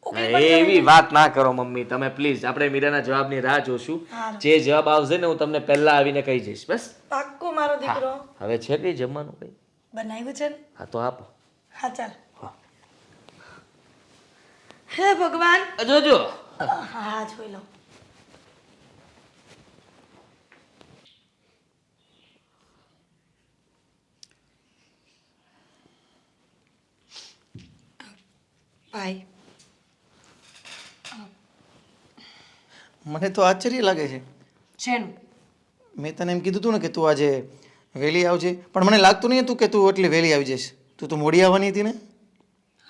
એવી વાત ના કરો મમ્મી તમે પ્લીઝ. આપણે મીરાના જવાબની રાહ જોશું. જે જવાબ આવશે ને હું તમને પહેલા આવીને કહી જઈશ. બસ પાક્કો મારો દીકરો. હવે છે કઈ જમવાનું કઈ? બનાવ્યું છે ને? હા તો આપો. હા ચાલ. હે ભગવાન. જોજો. હા જોઈ લો. ભાઈ મને તો આશ્ચર્ય લાગે છે. શેનું? મેં તને એમ કીધું હતું ને કે તું આજે વહેલી આવજે, પણ મને લાગતું નહીં હતું કે તું એટલી વહેલી આવી જઈશ. તું તો મોડી આવવાની હતી ને?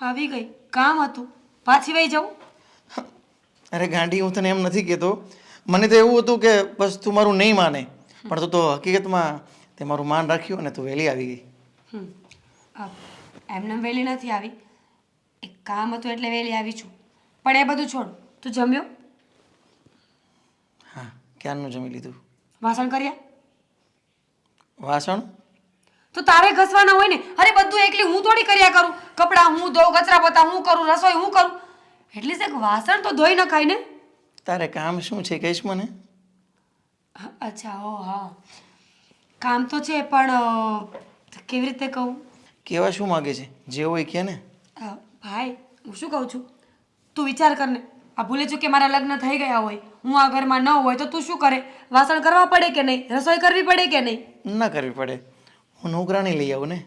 આવી ગઈ, કામ હતું, પાછી વહી જાઉં? અરે ગાંડી, હું તને એમ નથી કહેતો. મને તો એવું હતું કે બસ તું મારું નહીં માને, પણ તું તો હકીકતમાં તે મારું માન રાખ્યું અને તું વહેલી આવી ગઈ. એમને વહેલી નથી આવી, એક કામ હતું એટલે વહેલી આવી છું. પણ એ બધું છોડ, તું જમ્યો? હા, ક્યારનું જમી લીધું. વાસણ કર્યા? વાસણ તો તારે ઘસવાના હોય ને. અરે બધું એકલી હું થોડી કર્યા કરું. કપડાં હું ધોઉં, કચરા પોતા હું કરું, રસોઈ હું કરું. એટલીસ્ટ એક વાસણ તો ધોઈ નખાય ને. તારે કામ શું છે કહીશ મને? અચ્છા, ઓ હા, કામ તો છે પણ કેવી રીતે કહું? કહેવા શું માગે છે? જે હોય કે ને. ભાઈ હું શું કહું છું, તું વિચાર કર ને. આ ભૂલે છું કે મારા લગ્ન થઈ ગયા હોય, હું આ ઘરમાં ન હોય તો તું શું કરે? વાસણ કરવા પડે કે નહીં? રસોઈ કરવી પડે કે નહીં? ના કરવી પડે. હું નોકરાણી લઈ આવું ને.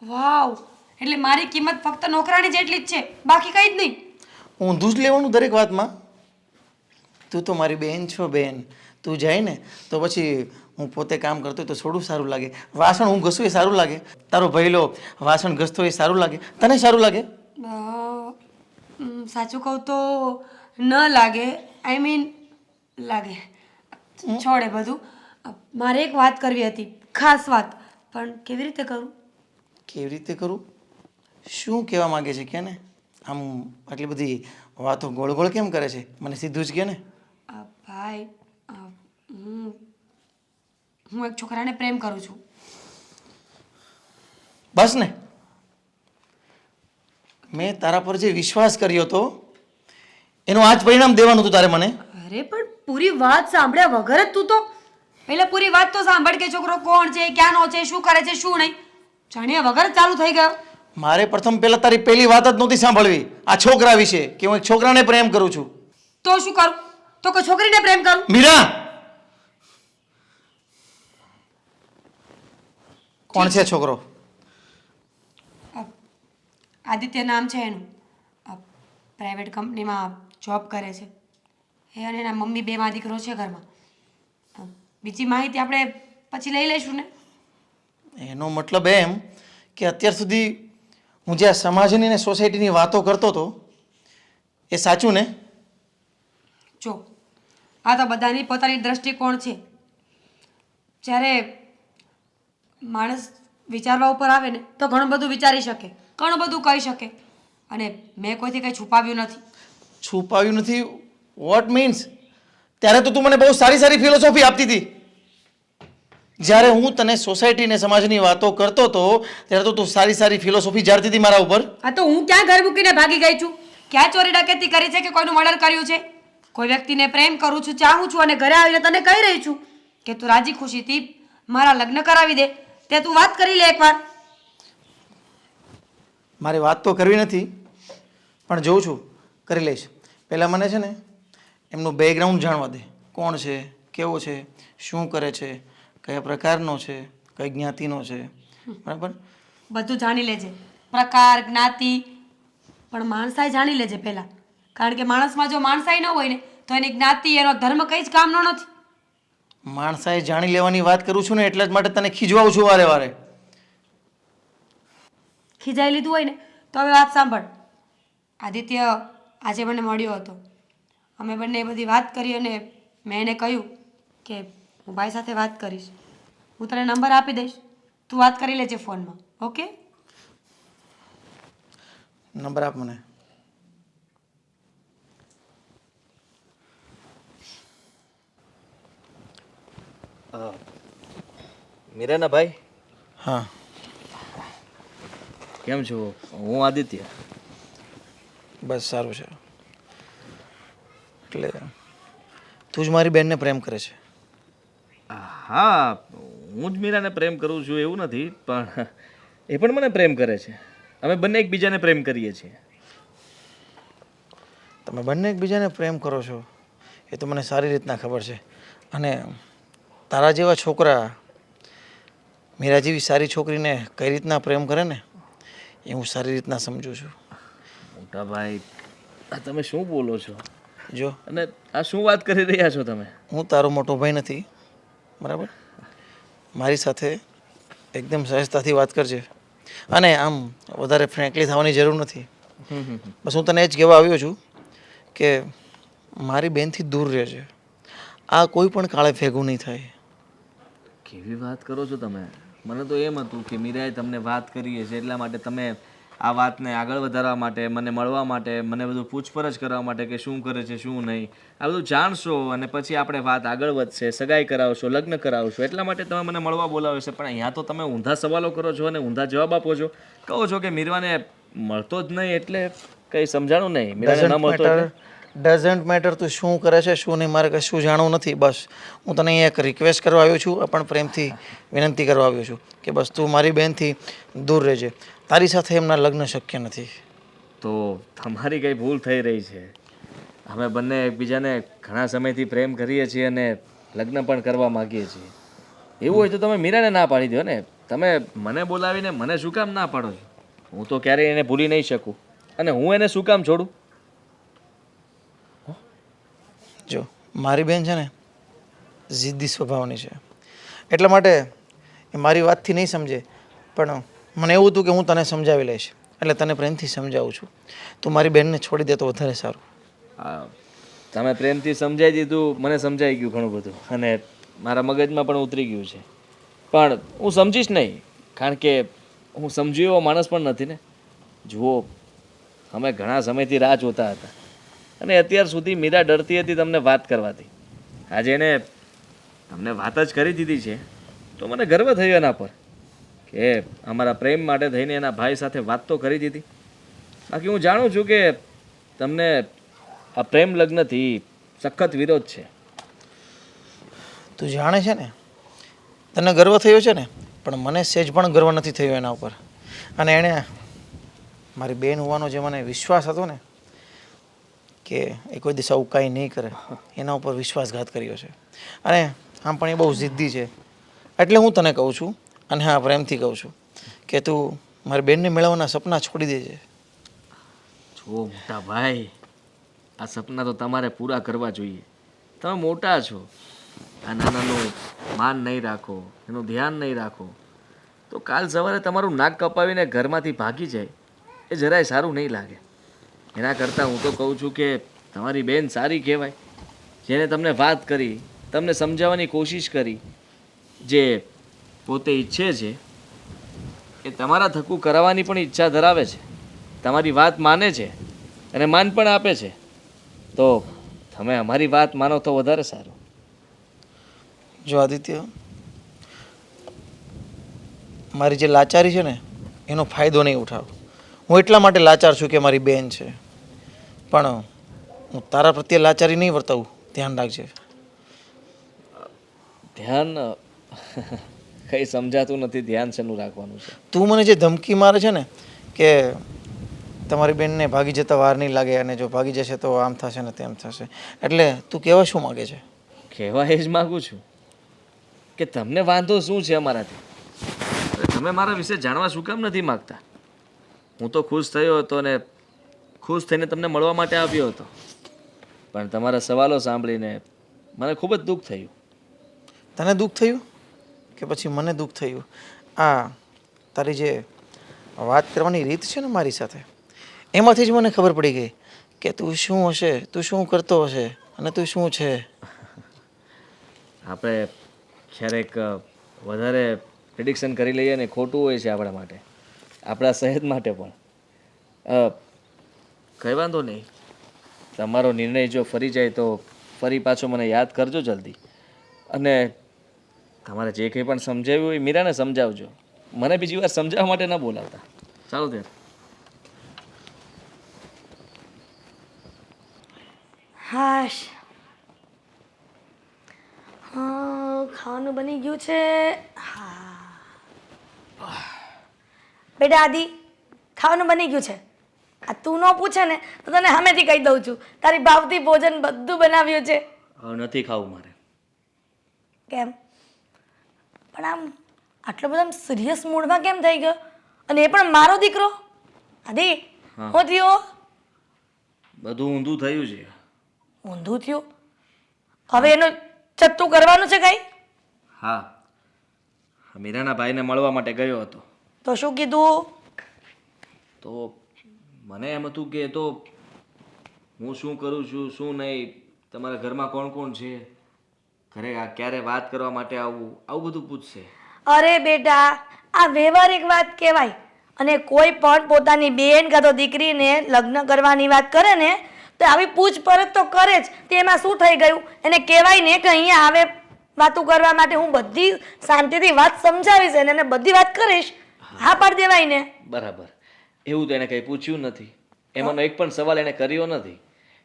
વાવ, એટલે મારી કિંમત ફક્ત નોકરાણી જેટલી જ છે, બાકી કંઈ જ નહીં. હું દૂધ લેવાનું દરેક વાતમાં. તું તો મારી બહેન છો બેન. તું જાય ને તો પછી હું પોતે કામ કરતો હોય તો થોડું સારું લાગે. વાસણ હું ઘસું એ સારું લાગે. તારો ભઈલો વાસણ ઘસતો એ સારું લાગે. તને સારું લાગે? સાચું કહું તો ન લાગે, આઈ મીન લાગે. છોડે બધું. મારે એક વાત કરવી હતી, ખાસ વાત, પણ કેવી રીતે કરું? કેવી રીતે કરું? શું કહેવા માંગે છે કે ને? આમ આટલી બધી વાતો ગોળ ગોળ કેમ કરે છે? મને સીધું જ કે ને. ભાઈ હું એક છોકરાને પ્રેમ કરું છું. બસ ને, મેં તારા પર જે વિશ્વાસ કર્યો હતો એનું આજ પરિણામ દેવાનું હતું તારે મને. અરે પણ પૂરી વાત સાંભળ્યા વગર જ તું તો પહેલા પૂરી વાત તો સાંભળ કે છોકરો કોણ છે, ક્યાંનો છે, શું કરે છે, શું નહીં. જાણ્યા વગર જ ચાલુ થઈ ગયો. મારે પ્રથમ પહેલા તારી પહેલી વાત જ નહોતી સાંભળવી આ છોકરા વિશે, કે હું એક છોકરાને પ્રેમ કરું છું. તો શું કરું? તો કોઈ છોકરીને પ્રેમ કરું? મીરા, કોણ છે છોકરો? આદિત્ય નામ છે એનું. પ્રાઇવેટ કંપનીમાં જોબ કરે છે એ, અને એના મમ્મી બેમાં દીકરો છે ઘરમાં. બીજી માહિતી આપણે પછી લઈ લઈશું ને. એનો મતલબ એમ કે અત્યાર સુધી હું જે આ સમાજની ને સોસાયટીની વાતો કરતો હતો એ સાચું ને? જો, આ તો બધાની પોતાની દ્રષ્ટિકોણ છે. જ્યારે માણસ વિચારવા ઉપર આવે ને તો ઘણું બધું વિચારી શકે, ઘણું બધું કહી શકે. અને મેં કોઈથી કંઈ છુપાવ્યું નથી. છુપાવ્યું નથી? What means? ત્યારે તો તું મને બહુ સારી સારી ફિલોસોફી આપતી હતી. જ્યારે હું તને સોસાયટી ને સમાજની વાતો કરતો હતો ત્યારે તો તું સારી સારી ફિલોસોફી ઝાડતી હતી મારા ઉપર. આ તો હું ક્યાં ઘર મૂકીને ભાગી ગઈ છું? ક્યાં ચોરી ડકેતી કરી છે કે કોઈનું મર્ડર કર્યું છે? કોઈ વ્યક્તિને પ્રેમ કરું છું, ચાહું છું, અને ઘરે આવીને તને કહી રહી છું કે તું રાજી ખુશીથી મારા લગ્ન કરાવી દે. તે તું વાત કરી લે એકવાર. મારે વાત તો કરવી નથી, પણ જોઉં છું, કરી લઈશ. પહેલાં મને છે ને એમનું બેકગ્રાઉન્ડ જાણવા દે. કોણ છે, કેવો છે, શું કરે છે, કયા પ્રકારનો છે, કઈ જ્ઞાતિનો છે, બરાબર? બધું જાણી લેજે, પ્રકાર, જ્ઞાતિ, પણ માણસાઈ જાણી લેજે પહેલાં. કારણ કે માણસમાં જો માણસાઈ ન હોય ને તો એની જ્ઞાતિ, એનો ધર્મ કંઈ જ કામનો નથી. માણસાએ જાણી લેવાની વાત કરું છું ને એટલે જ માટે તને ખીજવાઉં છું વારે વારે. ખીજાઈ લીધું હોય ને તો હવે વાત સાંભળ. આદિત્ય આજે મને મળ્યો હતો. અમે બંને એ બધી વાત કરી અને મેં એને કહ્યું કે હું ભાઈ સાથે વાત કરીશ. હું તને નંબર આપી દઈશ, તું વાત કરી લેજે ફોનમાં. ઓકે? નંબર આપ મને. મીરાના ભાઈ હા, કેમ છો? હું આદિત્ય. બસ સારું છે. એટલે તું જ મારી બેનને પ્રેમ કરે છે? હા, હું જ મીરાને પ્રેમ કરું છું એવું નથી, પણ એ પણ મને પ્રેમ કરે છે. અમે બંને એકબીજાને પ્રેમ કરીએ છીએ. તમે બંને એકબીજાને પ્રેમ કરો છો એ તો મને સારી રીતના ખબર છે. અને તારા જેવા છોકરા મીરા જેવી સારી છોકરીને કઈ રીતના પ્રેમ કરે ને એ હું સારી રીતના સમજું છું. મોટા ભાઈ, આ તમે શું બોલો છો? જો અને આ શું વાત કરી રહ્યા છો તમે? હું તારો મોટો ભાઈ નથી, બરાબર? મારી સાથે એકદમ સહજતાથી વાત કરજે. અને આમ વધારે ફ્રેન્કલી થવાની જરૂર નથી. બસ હું તને એ જ કહેવા આવ્યો છું કે મારી બેનથી દૂર રહેજે. આ કોઈ પણ કાળે ભેગું નહીં થાય. કેવી વાત કરો છો તમે? મને તો એમ હતું કે મીરાએ તમને વાત કરી છે એટલા માટે તમે આ વાતને આગળ વધારવા માટે, મને મળવા માટે, મને બધું પૂછપરછ કરવા માટે કે શું કરે છે શું નહીં, આ બધું જાણશો અને પછી આપણે વાત આગળ વધશે, સગાઈ કરાવશો, લગ્ન કરાવશો, એટલા માટે તમે મને મળવા બોલાવ્યો છે. પણ અહીંયા તો તમે ઊંધા સવાલો કરો છો અને ઊંધા જવાબ આપો છો. કહો છો કે મીરવાને મળતો જ નહીં એટલે કંઈ સમજાણું નહીં. મીરાને ન મળતો એટલે ડઝન્ટ મેટર તું શું કરે છે શું નહીં, મારે કશું જાણવું નથી. બસ હું તને અહીંયા એક રિક્વેસ્ટ કરવા આવ્યો છું, પણ પ્રેમથી વિનંતી કરવા આવ્યો છું કે બસ તું મારી બહેનથી દૂર રહેજે. તારી સાથે એમના લગ્ન શક્ય નથી. તો તમારી કંઈ ભૂલ થઈ રહી છે. અમે બંને એકબીજાને ઘણા સમયથી પ્રેમ કરીએ છીએ અને લગ્ન પણ કરવા માગીએ છીએ. એવું હોય તો તમે મીરાને ના પાડી દો ને. તમે મને બોલાવીને મને શું કામ ના પાડો છો? હું તો ક્યારેય એને ભૂલી નહીં શકું અને હું એને શું કામ છોડું? જો મારી બેન છે ને જિદ્દી સ્વભાવની છે, એટલા માટે એ મારી વાતથી નહીં સમજે. પણ મને એવું હતું કે હું તને સમજાવી લઈશ, એટલે તને પ્રેમથી સમજાવું છું. તું મારી બેનને છોડી દે તો વધારે સારું. હા, તમે પ્રેમથી સમજાવી દીધું, મને સમજાઈ ગયું ઘણું બધું અને મારા મગજમાં પણ ઉતરી ગયું છે. પણ હું સમજીશ નહીં, કારણ કે હું સમજ્યો એવો માણસ પણ નથી ને. જુઓ, અમે ઘણા સમયથી રાહ જોતા હતા અને અત્યાર સુધી મીરા ડરતી હતી તમને વાત કરવાથી. આજે એને તમને વાત જ કરી દીધી છે તો મને ગર્વ થયો એના પર કે અમારા પ્રેમ માટે થઈને એના ભાઈ સાથે વાત તો કરી દીધી. બાકી હું જાણું છું કે તમને આ પ્રેમ લગ્નથી સખત વિરોધ છે. તું જાણે છે ને તને ગર્વ થયો છે ને, પણ મને સહેજ પણ ગર્વ નથી થયો એના ઉપર. અને એણે મારી બેન હોવાનો જે મને વિશ્વાસ હતો ને કે એ કોઈ દિવસ આવું કાંઈ નહીં કરે, એના ઉપર વિશ્વાસઘાત કર્યો છે. અને આમ પણ એ બહુ જિદ્દી છે. એટલે હું તને કહું છું, અને હા પ્રેમથી કહું છું કે તું મારી બેનને મેળવવાના સપના છોડી દેજે. જુઓ મોટા ભાઈ, આ સપના તો તમારે પૂરા કરવા જોઈએ. તમે મોટા છો, આ નાનાનું માન નહીં રાખો, એનું ધ્યાન નહીં રાખો તો કાલ સવારે તમારું નાક કપાવીને ઘરમાંથી ભાગી જાય એ જરાય સારું નહીં લાગે. એના કરતાં હું તો કહું છું કે તમારી બેન સારી કહેવાય, જેને તમને વાત કરી, તમને સમજાવવાની કોશિશ કરી, જે પોતે ઈચ્છે છે એ તમારા થકું કરાવવાની પણ ઈચ્છા ધરાવે છે, તમારી વાત માને છે અને માન પણ આપે છે. તો તમે અમારી વાત માનો તો વધારે સારું. જો આદિત્ય, મારી જે લાચારી છે ને એનો ફાયદો નહીં ઉઠાવ. હું એટલા માટે લાચાર છું કે મારી બેન છે, પણ હું તારા પ્રત્યે લાચારી નહીં વર્તાવું, ધ્યાન રાખજે. ધ્યાન કંઈ સમજાતું નથી. ધ્યાન શેનું રાખવાનું છે? તું મને જે ધમકી મારે છે ને કે તમારી બેનને ભાગી જતા વાર નહીં લાગે અને જો ભાગી જશે તો આમ થશે ને તેમ થશે, એટલે તું કહેવા શું માગે છે? કહેવા એ જ માગું છું કે તમને વાંધો શું છે અમારાથી? તમે મારા વિશે જાણવા શું કામ નથી માગતા? હું તો ખુશ થયો હતો ને ખુશ થઈને તમને મળવા માટે આવ્યો હતો, પણ તમારા સવાલો સાંભળીને મને ખૂબ જ દુઃખ થયું. તને દુઃખ થયું કે પછી મને દુઃખ થયું? આ તારી જે વાત કરવાની રીત છે ને મારી સાથે, એમાંથી જ મને ખબર પડી ગઈ કે તું શું હશે, તું શું કરતો હશે અને તું શું છે. આપણે ક્યારેક વધારે પ્રિડિક્શન કરી લઈએ ને ખોટું હોય છે આપણા માટે, આપણા સહેજ માટે પણ. કંઈ વાંધો નહીં, તમારો નિર્ણય જો ફરી જાય તો ફરી પાછો મને યાદ કરજો જલ્દી. અને તમારે જે કંઈ પણ સમજાવ્યું હોય મીરાને સમજાવજો, મને બીજી વાર સમજાવવા માટે ન બોલાવતા. ચાલો ત્યારે. હાશ. હા, ખાવાનું બની ગયું છે. હા બેટા આદિ, ખાવાનું બની ગયું છે. આ તું ન પૂછે ને તો તને સામેથી કહી દઉં છું, તારી ભાવતી ભોજન બધું બનાવ્યું છે. હવે નથી ખાવું મારે. કેમ? પણ આમ આટલો બધો સિરિયસ મૂડમાં કેમ થઈ ગયો? અને એ પણ મારો દીકરો. આદિ, હા. હું થયો? બધું ઊંધું થયું છે. ઊંધું થયું? હવે એનું ચત્તું કરવાનું છે કઈ? હા, મીરાના ભાઈને મળવા માટે ગયો હતો. તો શું કીધું? તો મને એમ હતું કે તો હું શું કરું છું શું નહીં, તમારા ઘરમાં કોણ કોણ છે, ઘરે ક્યારે વાત કરવા માટે આવવું, આવું બધું પૂછશે. અરે બેટા, આ વ્યવહારિક વાત કહેવાય. અને કોઈ પણ પોતાની બેન કાં તો દીકરીને લગ્ન કરવાની વાત કરે ને તો આવી પૂછપરછ તો કરે જ. તેમાં શું થઈ ગયું? એને કહેવાય ને કે અહીંયા આવે વાતું કરવા માટે, હું બધી શાંતિથી વાત સમજાવીશ એને અને બધી વાત કરીશ. હા પાડી દેવાય ને. બરાબર, એવું તો એને કંઈ પૂછ્યું નથી. એમાંનો એક પણ સવાલ એને કર્યો નથી.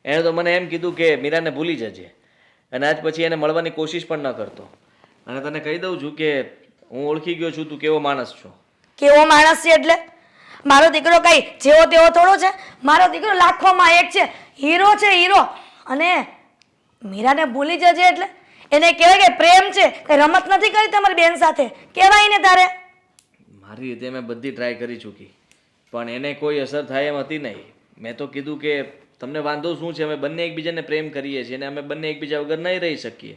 એણે તો મને એમ કીધું કે મીરાને ભૂલી જજે, અને આજ પછી એને મળવાની કોશિશ પણ ન કરતો. અને તને કહી દઉં છું કે હું ઓળખી ગયો છું તું કેવો માણસ છો. કેવો માણસ છે એટલે? મારો દીકરો કઈ જેવો તેવો થોડો છે. મારો દીકરો લાખોમાં એક છે, હીરો છે, હીરો. અને મીરાને ભૂલી જજે એટલે એને કહેવાય કે પ્રેમ છે, કઈ રમત નથી કરી તમારી બેન સાથે, કહેવાય ને તારે. મારી રીતે મેં બધી ટ્રાય કરી ચૂકી, પણ એને કોઈ અસર થાય એમ હતી નહીં. મેં તો કીધું કે તમને વાંધો શું છે, અમે બંને એકબીજાને પ્રેમ કરીએ છીએ અને અમે બંને એકબીજા વગર નહીં રહી શકીએ.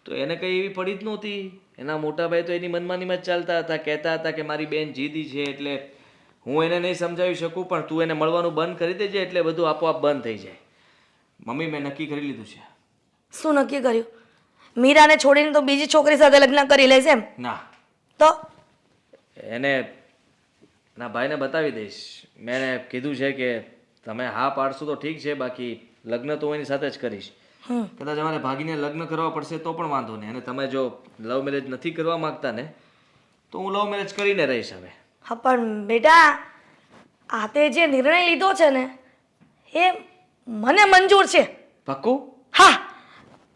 તો એને કંઈ એવી પડી જ નહોતી. એના મોટા ભાઈ તો એની મનમાનીમાં જ ચાલતા હતા, કહેતા હતા કે મારી બેન જીદી છે એટલે હું એને નહીં સમજાવી શકું, પણ તું એને મળવાનું બંધ કરી દેજે એટલે બધું આપોઆપ બંધ થઈ જાય. મમ્મી, મેં નક્કી કરી લીધું છે. શું નક્કી કર્યું? મીરાને છોડીને તો બીજી છોકરી સાથે લગ્ન કરી લેશે એમ? ના, તો એને એના ભાઈને બતાવી દઈશ. મેં એને કીધું છે કે તમે હા પાડશો તો ઠીક છે, બાકી લગ્ન તો હું એની સાથે જ કરીશ. કદાચ અમારે ભાગીને લગ્ન કરવા પડશે તો પણ વાંધો નહીં. અને તમે જો લવ મેરેજ નથી કરવા માંગતા ને તો હું લવ મેરેજ કરીને રહીશ. હવે હા પણ બેટા, આ તે જે નિર્ણય લીધો છે ને એ મને મંજૂર છે. પાક્કું? હા,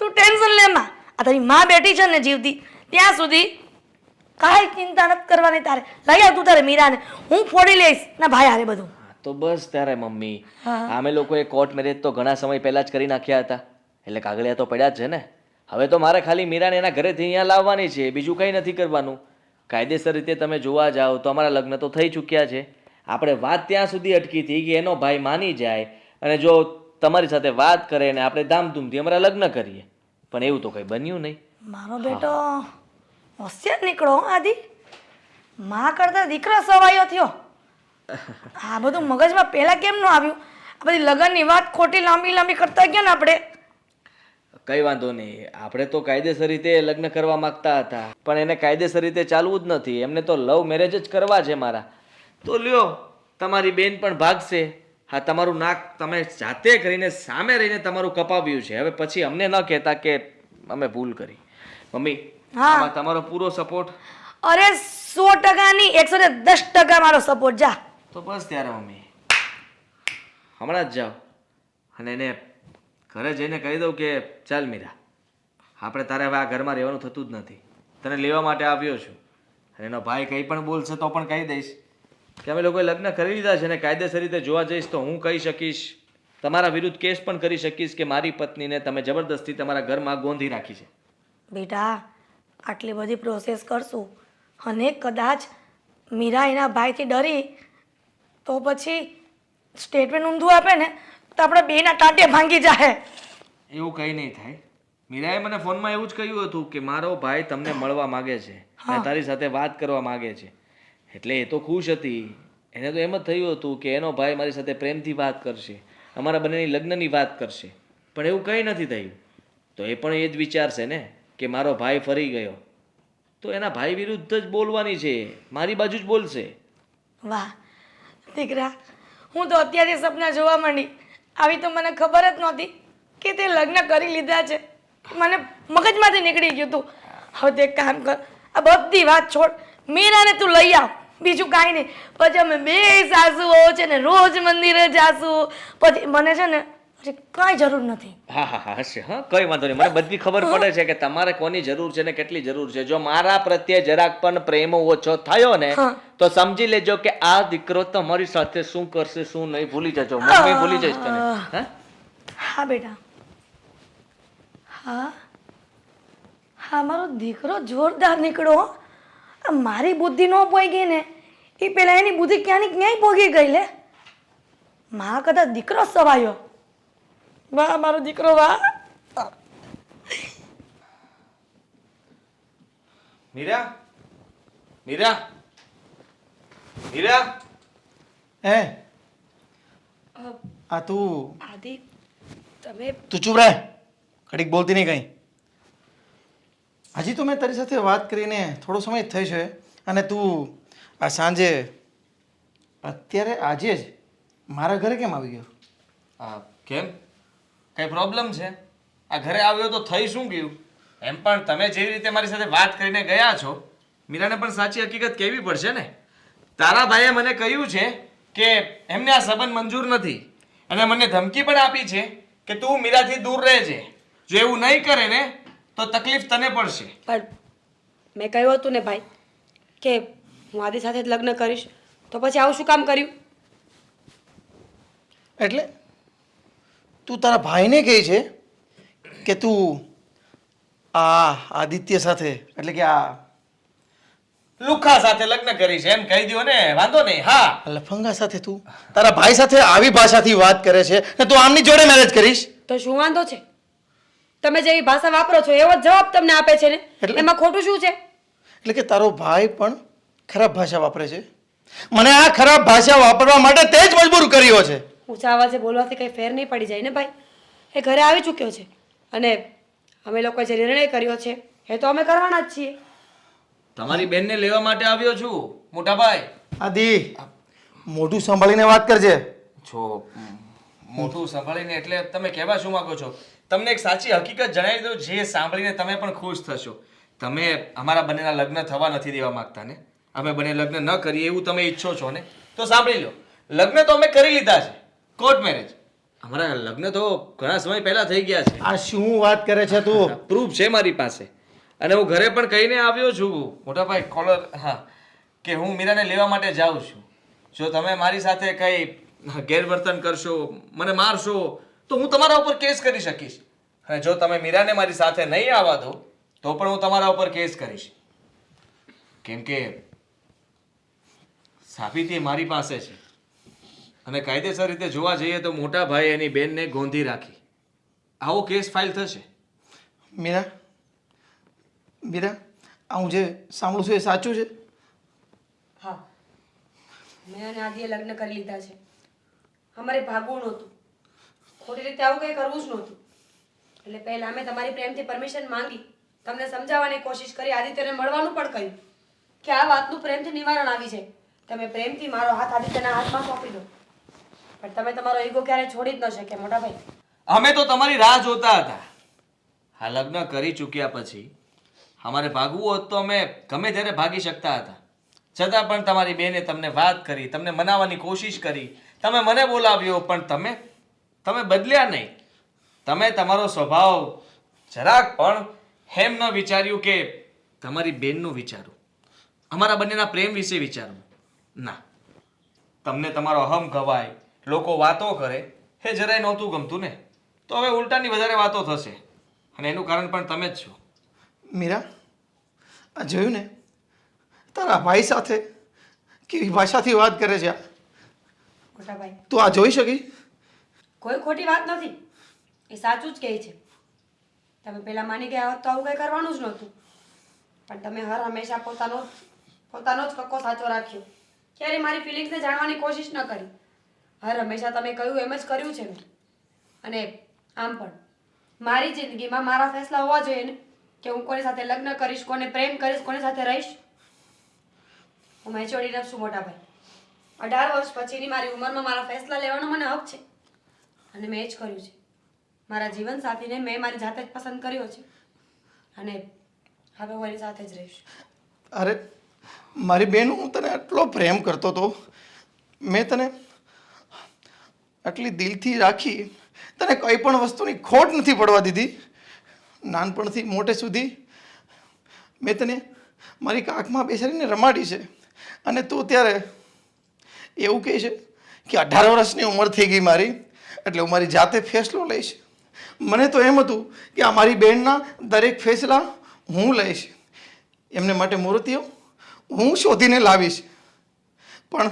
તું ટેન્શન લે માં. આ તારી માં બેઠી છે ને જીવતી ત્યાં સુધી કાંઈ ચિંતા નથી કરવાની તારે. લઈ આવ તું તારે મીરાને, હું ફોડી લઈશ ના ભાઈ હારે બધું. હા, તો બસ ત્યારે મમ્મી, હા. અમે લોકોએ કોર્ટ મેરેજ તો ઘણા સમય પહેલા જ કરી નાખ્યા હતા, એટલે કાગળિયા તો પડ્યા જ છે ને. હવે તો મારે ખાલી મીરાને એના ઘરેથી અહીંયા લાવવાની છે, બીજું કંઈ નથી કરવાનું. કાયદેસર રીતે તમે જોવા જાઓ તો અમારા લગ્ન તો થઈ ચૂક્યા છે. આપણે વાત ત્યાં સુધી અટકી હતી કે એનો ભાઈ માની જાય અને જો તમારી સાથે વાત કરે ને આપણે ધામધૂમથી અમારા લગ્ન કરીએ, પણ એવું તો કંઈ બન્યું નહીં. મારો બેટો હોશિયાર નીકળો હો આદિ. માં કરતા દીકરો સવાયો થયો. આ બધું મગજમાં પહેલા કેમ ન આવ્યું? આ બધી લગ્નની વાત ખોટી લાંબી લાંબી કરતા ગયા ને આપણે. કંઈ વાંધો નહીં, આપણે તો કાયદેસર રીતે લગ્ન કરવા માંગતા હતા, પણ એને કાયદેસર રીતે ચાલવું જ નથી. એમને તો લવ મેરેજ જ કરવા છે મારા. તો લ્યો, તમારી બેન પણ ભાગશે. હા, તમારું નાક તમે જાતે કરીને સામે રહીને તમારું કપાવ્યું છે. હવે પછી અમને ન કહેતા કે અમે ભૂલ કરી. મમ્મી, હા. આમાં તમારો પૂરો સપોર્ટ. અરે 100% ની 110% મારો સપોર્ટ. જા. તો બસ ત્યારે મમ્મી, હમણાં જ જાઓ અને એને ઘરે જઈને કહી દઉં કે ચાલ મીરા, આપણે તારે હવે આ ઘરમાં રહેવાનું થતું જ નથી, તને લેવા માટે આવ્યો છું. અને એનો ભાઈ કંઈ પણ બોલશે તો પણ કહી દઈશ કે અમે લોકોએ લગ્ન કરી લીધા છે. અને કાયદેસર રીતે જોવા જઈશ તો હું કહી શકીશ, તમારા વિરુદ્ધ કેસ પણ કરી શકીશ કે મારી પત્નીને તમે જબરદસ્તી તમારા ઘરમાં ગોંધી રાખી છે. બેટા, આટલી બધી પ્રોસેસ કરશું અને કદાચ મીરા એના ભાઈથી ડરી તો પછી સ્ટેટમેન્ટ ઊંધું આપે ને તો આપણે બેના ટાંટે ભાંગી જાય. એવું કંઈ નહીં થાય. મીરાએ મને ફોનમાં એવું જ કહ્યું હતું કે મારો ભાઈ તમને મળવા માગે છે અને તારી સાથે વાત કરવા માગે છે. એટલે એ તો ખુશ હતી. એને તો એમ જ થયું હતું કે એનો ભાઈ મારી સાથે પ્રેમથી વાત કરશે, અમારા બંનેની લગ્નની વાત કરશે, પણ એવું કંઈ નથી થયું. તો એ પણ એ જ વિચારશે ને કે મારો ભાઈ ફરી ગયો, તો એના ભાઈ વિરુદ્ધ જ બોલવાની છે, મારી બાજુ જ બોલશે. વાહ દીકરા, હું તો અત્યારથી સપના જોવા માંડી. આવી તો મને ખબર જ નહોતી કે તે લગ્ન કરી લીધા છે. મને મગજમાંથી નીકળી ગયું તું. હવે તે કામ કર, આ બધી વાત છોડ, મીરાને તું લઈ આવ, બીજું કાંઈ નહીં. પછી અમે બે સાસુઓ છે ને રોજ મંદિરે જાશું. પછી મને છે ને પછી કાંઈ જરૂર નથી. હા હા હા હશે હા કઈ વાંધો નહીં મને બધી ખબર પડે છે કે તમારે કોની જરૂર છે ને કેટલી જરૂર છે જો મારા પ્રત્યે જરાક પણ પ્રેમ ઓછો થયો ને હા. તો સમજી લેજો કે આ દીકરો તમારી સાથે શું કરશે શું નહીં ભૂલી જજો મમ્મી ભૂલી જઈશ તને હા હા બેટા, હા હા, મારો દીકરો જોરદાર નીકળ્યો હો. આ મારી બુદ્ધિ ન પોઈ ગઈ ને એ પેલા એની બુદ્ધિ ક્યાંની ક્યાંય પોગી ગઈ લે. માં કદાચ દીકરો સવાયો. વાહ મારો દીકરો વાહ. મીરા મીરા મીરા હે આ તું આદિ તમે તું ચૂપ રહે, ઘડીક બોલતી નહીં કંઈ. હજી તો મેં તારી સાથે વાત કરીને થોડો સમય જ થઈ છે અને તું આ સાંજે અત્યારે આજે જ મારા ઘરે કેમ આવી ગયો? કેમ કઈ પ્રોબ્લેમ છે આ ઘરે આવ્યો તો થઈ શું ગયું એમ પણ તમે જેવી રીતે મારી સાથે વાત કરીને ગયા છો મીરાને પણ સાચી હકીકત કહેવી પડશે ને તારા ભાઈએ મને કહ્યું છે કે એમને આ સંબંધ મંજૂર નથી અને મને ધમકી પણ આપી છે કે તું મીરાથી દૂર રહેજે જો એવું નહીં કરે ને તો તકલીફ તને પડશે પણ મેં કહ્યું હતું ને ભાઈ કે હું આદિ સાથે જ લગ્ન કરીશ, તો પછી આવું શું કામ કર્યું? એટલે તું તારા ભાઈને કહે છે કે તું આ આદિત્ય સાથે એટલે કે આ લુખા સાથે લગ્ન કરીશ એમ કહી દો ને વાંધો નહીં હા લફંગા સાથે તું તારા ભાઈ સાથે આવી ભાષાથી વાત કરે છે ને તું આમની જોડે મેરેજ કરીશ? તો શું વાંધો છે? તમે જેવી ભાષા વાપરો છો એવો જ જવાબ તમને આપે છે ને, એટલે? એમાં ખોટું શું છે? એટલે કે તારો ભાઈ પણ ખરાબ ભાષા વાપરે છે. મને આ ખરાબ ભાષા વાપરવા માટે તે જ મજબૂર કર્યો છે. ઊંચા અવાજે બોલવાથી કંઈ ફેર નહીં પડી જાય ને ભાઈ. એ ઘરે આવી ચૂક્યો છે અને અમે લોકોએ જે નિર્ણય કર્યો છે એ તો અમે કરવાના જ છીએ. તમારી બેનને લેવા માટે આવ્યો છું મોટા ભાઈ આદિ મોઢું સંભાળીને વાત કરજે. છો મોટું સંભાળીને એટલે તમે કહેવા શું માંગો છો તમને એક સાચી હકીકત જણાવી દઉં જે સાંભળીને તમે પણ ખુશ થશો તમે અમારા બંનેના લગ્ન થવા નથી દેવા માંગતા ને અમે બંને લગ્ન ન કરીએ એવું તમે ઈચ્છો છો ને તો સાંભળી લો લગ્ન તો અમે કરી લીધા છે કોર્ટ મેરેજ અમારા લગ્ન તો ઘણા સમય પહેલા થઈ ગયા છે આ શું વાત કરે છે તું? પ્રૂફ છે મારી પાસે અને હું ઘરે પણ કહીને આવ્યો છું મોટા ભાઈ કોલર હા કે હું મીરાને લેવા માટે જાઉં છું જો તમે મારી સાથે કંઈ ગેરવર્તન કરશો મને મારશો તો હું તમારા ઉપર કેસ કરી શકીશ અને જો તમે મીરાને મારી સાથે નહીં આવવા દો તો પણ હું તમારા ઉપર કેસ કરીશ કેમ કે સાબિતી મારી પાસે છે અને કાયદેસર રીતે જોવા જઈએ તો મોટા ભાઈ એની બેનને ગોંધી રાખી આવો કેસ ફાઇલ થશે મીરા મીરા આ હું જે સાંભળું છું એ સાચું છે? હા, મેં અને આદિએ લગ્ન કરી લીધા છે. અમારે ભાગવું નહોતું, ખોટી રીતે આવું કંઈ કરવું જ નહોતું. એટલે પહેલાં અમે તમારી પ્રેમથી પરમિશન માંગી, તમને સમજાવવાની કોશિશ કરી, આદિત્યને મળવાનું પણ કહ્યું કે આ વાતનું પ્રેમથી નિવારણ આવી જાય. તમે પ્રેમથી મારો હાથ આદિત્યના હાથમાં સોંપી દો. પણ તમે તમારો ઈગો ક્યારે છોડી જ ન શકે મોટા ભાઈ. અમે તો તમારી રાહ જોતા હતા આ લગ્ન કરી ચૂક્યા પછી અમારે ભાગવું હોત તો અમે ગમે ત્યારે ભાગી શકતા હતા છતાં પણ તમારી બેને તમને વાત કરી તમને મનાવવાની કોશિશ કરી તમે મને બોલાવ્યો પણ તમે બદલ્યા નહીં તમે તમારો સ્વભાવ જરાક પણ હેમ ન વિચાર્યું કે તમારી બેનનું વિચારું અમારા બંનેના પ્રેમ વિશે વિચારું ના તમને તમારો અહમ ગવાય લોકો વાતો કરે એ જરાય નહોતું ગમતું ને તો હવે ઉલટાની વધારે વાતો થશે અને એનું કારણ પણ તમે જ છો મીરા આ જોયું ને તારા ભાઈ સાથે કેવી ભાષાથી વાત કરે છે? મોટા ભાઈ, તું આ જોઈ શકી? કોઈ ખોટી વાત નથી, એ સાચું જ કહે છે. તમે પહેલાં માની ગયા હોત તો આવું કંઈ કરવાનું જ નહોતું. પણ તમે હર હંમેશા પોતાનો જ કક્કો સાચો રાખ્યો. ક્યારે મારી ફિલિંગ્સને જાણવાની કોશિશ ન કરી. હર હંમેશા તમે કહ્યું એમ જ કર્યું છે મેં. અને આમ પણ મારી જિંદગીમાં મારા ફેસલા હોવા જોઈએ ને કે હું કોની સાથે લગ્ન કરીશ, કોને પ્રેમ કરીશ, કોની સાથે રહીશ. હું મેચ્યોર ઇનફ છું મોટા ભાઈ. 18 વર્ષ પછીની મારી ઉંમરમાં મારા ફેસલા લેવાનો મને હક છે અને મેં જ કર્યું છે. મારા જીવનસાથીને મેં મારી જાતે જ પસંદ કર્યો છે અને હવે હું એની સાથે જ રહીશ. અરે મારી બેન, હું તને આટલો પ્રેમ કરતો હતો. મેં તને આટલી દિલથી રાખી તને કંઈ પણ વસ્તુની ખોટ નથી પડવા દીધી. નાનપણથી મોટે સુધી મેં તને મારી કાખમાં બેસાડીને રમાડી છે અને તું ત્યારે એવું કહે છે કે 18 વર્ષની ઉંમર થઈ ગઈ મારી એટલે હું મારી જાતે ફેસલો લઈશ. મને તો એમ હતું કે આ મારી બહેનના દરેક ફેસલા હું લઈશ, એમને માટે મૂર્તિઓ હું શોધીને લાવીશ. પણ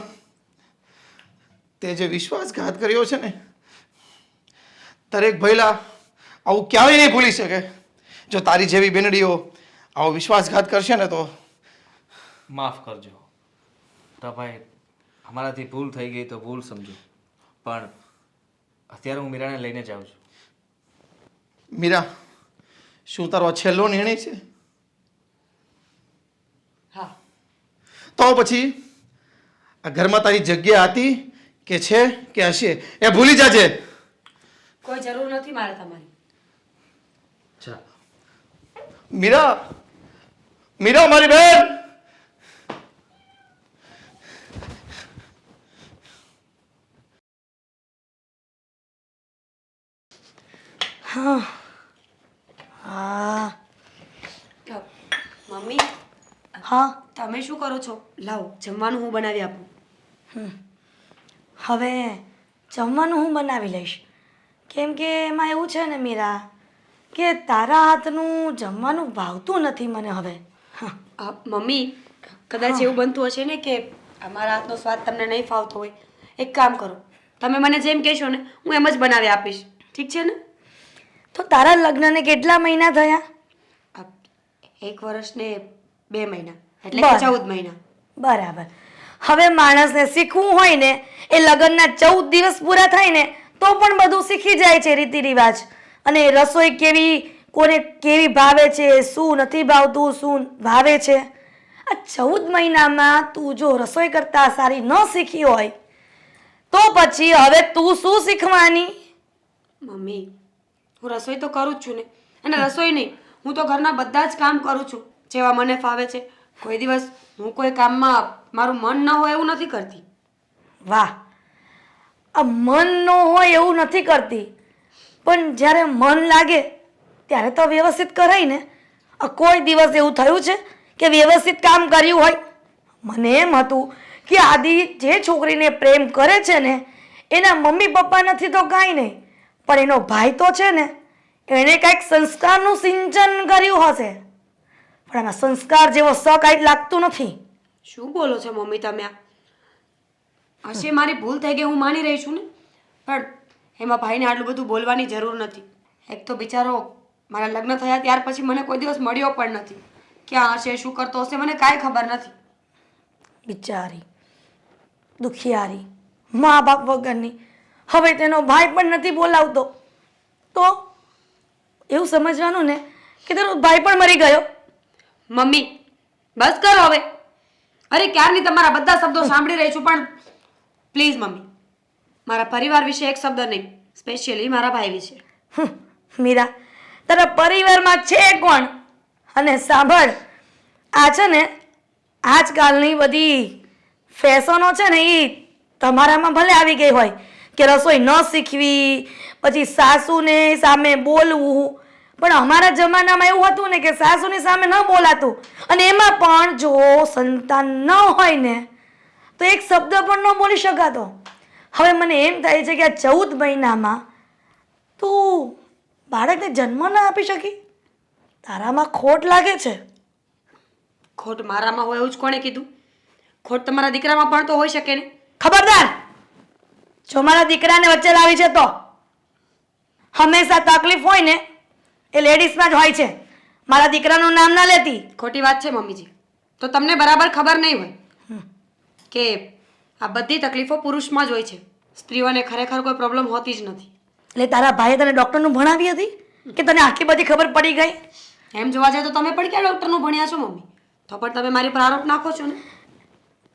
તે જે વિશ્વાસઘાત કર્યો છે ને, દરેક ભઈલા આવું ક્યારેય નહીં ભૂલી શકે. જો તારી જેવી બેનડીઓ આવો વિશ્વાસઘાત કરશે ને તો માફ કરજો તો ભાઈ, અમારાથી ભૂલ થઈ ગઈ તો ભૂલ સમજો, પણ અત્યારે હું મીરાને લઈને જાઉં છું. મીરા, શું તારો આ છેલ્લો નિર્ણય છે? હા. તો પછી આ ઘરમાં તારી જગ્યા હતી કે છે કે હશે એ ભૂલી જાજે. કોઈ જરૂર નથી મારે તમારી. ચાલ. મીરા, મીરા મારી બેન. હા મમ્મી, હા તમે શું કરો છો? લાવો જમવાનું હું બનાવી આપું. હવે જમવાનું હું બનાવી લઈશ, કેમ કે એમાં એવું છે ને મીરા કે તારા હાથનું જમવાનું ભાવતું નથી મને હવે. હા મમ્મી, કદાચ એવું બનતું હશે ને કે અમારા હાથનો સ્વાદ તમને નહીં ફાવતો હોય. એક કામ કરો, તમે મને જેમ કહેશો ને હું એમ જ બનાવી આપીશ. ઠીક છે ને? તો તારા લગ્નને કેટલા મહિના થયા? 1 વર્ષ ને 2 મહિના, એટલે બરાબર. 14 મહિના. બરાબર. હવે માણસને શીખવું હોય ને એ લગ્નના 14 દિવસ પૂરા થાય ને તો પણ બધું શીખી જાય છે, રીતિ રિવાજ. અને રસોઈ કેવી, કોને કેવી ભાવે છે, શું નથી ભાવતું, શું ભાવે છે. આ 14 મહિનામાં તું જો રસોઈ કરતા સારી ન શીખી હોય તો પછી હવે તું શું શીખવાની? મમ્મી, હું રસોઈ તો કરું જ છું ને. અને રસોઈ નહીં, હું તો ઘરના બધા જ કામ કરું છું જેવા મને ફાવે છે. કોઈ દિવસ હું કોઈ કામમાં મારું મન ન હોય એવું નથી કરતી. વાહ, આ મન ન હોય એવું નથી કરતી, પણ જ્યારે મન લાગે ત્યારે તો વ્યવસ્થિત કરાય ને. આ કોઈ દિવસ એવું થયું છે કે વ્યવસ્થિત કામ કર્યું હોય? મને એમ હતું કે આદિ જે છોકરીને પ્રેમ કરે છે ને એના મમ્મી પપ્પા નથી તો કાંઈ નહીં, પણ એનો ભાઈ તો છે ને, એણે કાંઈક સંસ્કારનું સિંચન કર્યું હશે. પણ આમાં સંસ્કાર જેવો સ કાંઈ લાગતું નથી. શું બોલો છો મમ્મી તમે? આ હશે મારી ભૂલ થઈ ગઈ, હું માની રહી છું ને, પણ એમાં ભાઈને આટલું બધું બોલવાની જરૂર નથી. એક તો બિચારો મારા લગ્ન થયા ત્યાર પછી મને કોઈ દિવસ મળ્યો પણ નથી. ક્યાં હશે, શું કરતો હશે, મને કાંઈ ખબર નથી. બિચારી દુખિયારી, મા બાપ વગરની, હવે તેનો ભાઈ પણ નથી બોલાવતો તો એવું સમજવાનું ને કે તેનો ભાઈ પણ મરી ગયો. મમ્મી બસ કરો હવે. અરે ક્યારની તમારા બધા શબ્દો સાંભળી રહી છું, પણ પ્લીઝ મમ્મી, મારા પરિવાર વિશે એક શબ્દ નહીં, સ્પેશિયલી મારા ભાઈ વિશે. મીરા, તારા પરિવારમાં છે કોણ? અને સાંભળ, આ છે ને આજકાલની બધી ફેશનો છે ને એ તમારામાં ભલે આવી ગઈ હોય કે રસોઈ ન શીખવી, પછી સાસુને સામે બોલવું, પણ અમારા જમાનામાં એવું હતું ને કે સાસુની સામે ન બોલાતું, અને એમાં પણ જો સંતાન ન હોય ને તો એક શબ્દ પણ ન બોલી શકાતો. હવે મને એમ થાય છે કે આ 14 મહિનામાં તું બાળકને જન્મ ના આપી શકી? તારામાં ખોટ લાગે છે. ખોટ મારામાં હોય એવું જ કોણે કીધું? ખોટ તમારા દીકરામાં પણ તો હોઈ શકે ને. ખબરદાર, જો મારા દીકરાને વચ્ચે લાવી છે તો હંમેશા તકલીફ હોય ને એ લેડીઝમાં જ હોય છે. મારા દીકરાનું નામ ના લેતી. ખોટી વાત છે મમ્મીજી. તો તમને બરાબર ખબર નહીં હોય કે આ બધી તકલીફો પુરુષમાં જ હોય છે. સ્ત્રીઓને ખરેખર કોઈ પ્રોબ્લેમ હોતી જ નથી. એટલે તારા ભાઈએ તને ડૉક્ટરનું ભણાવી હતી કે તને આખી બધી ખબર પડી ગઈ? એમ જોવા જાય તો તમે પણ ક્યાં ડૉક્ટરનું ભણ્યા છો મમ્મી? તો પણ તમે મારી પર આરોપ નાખો છો ને.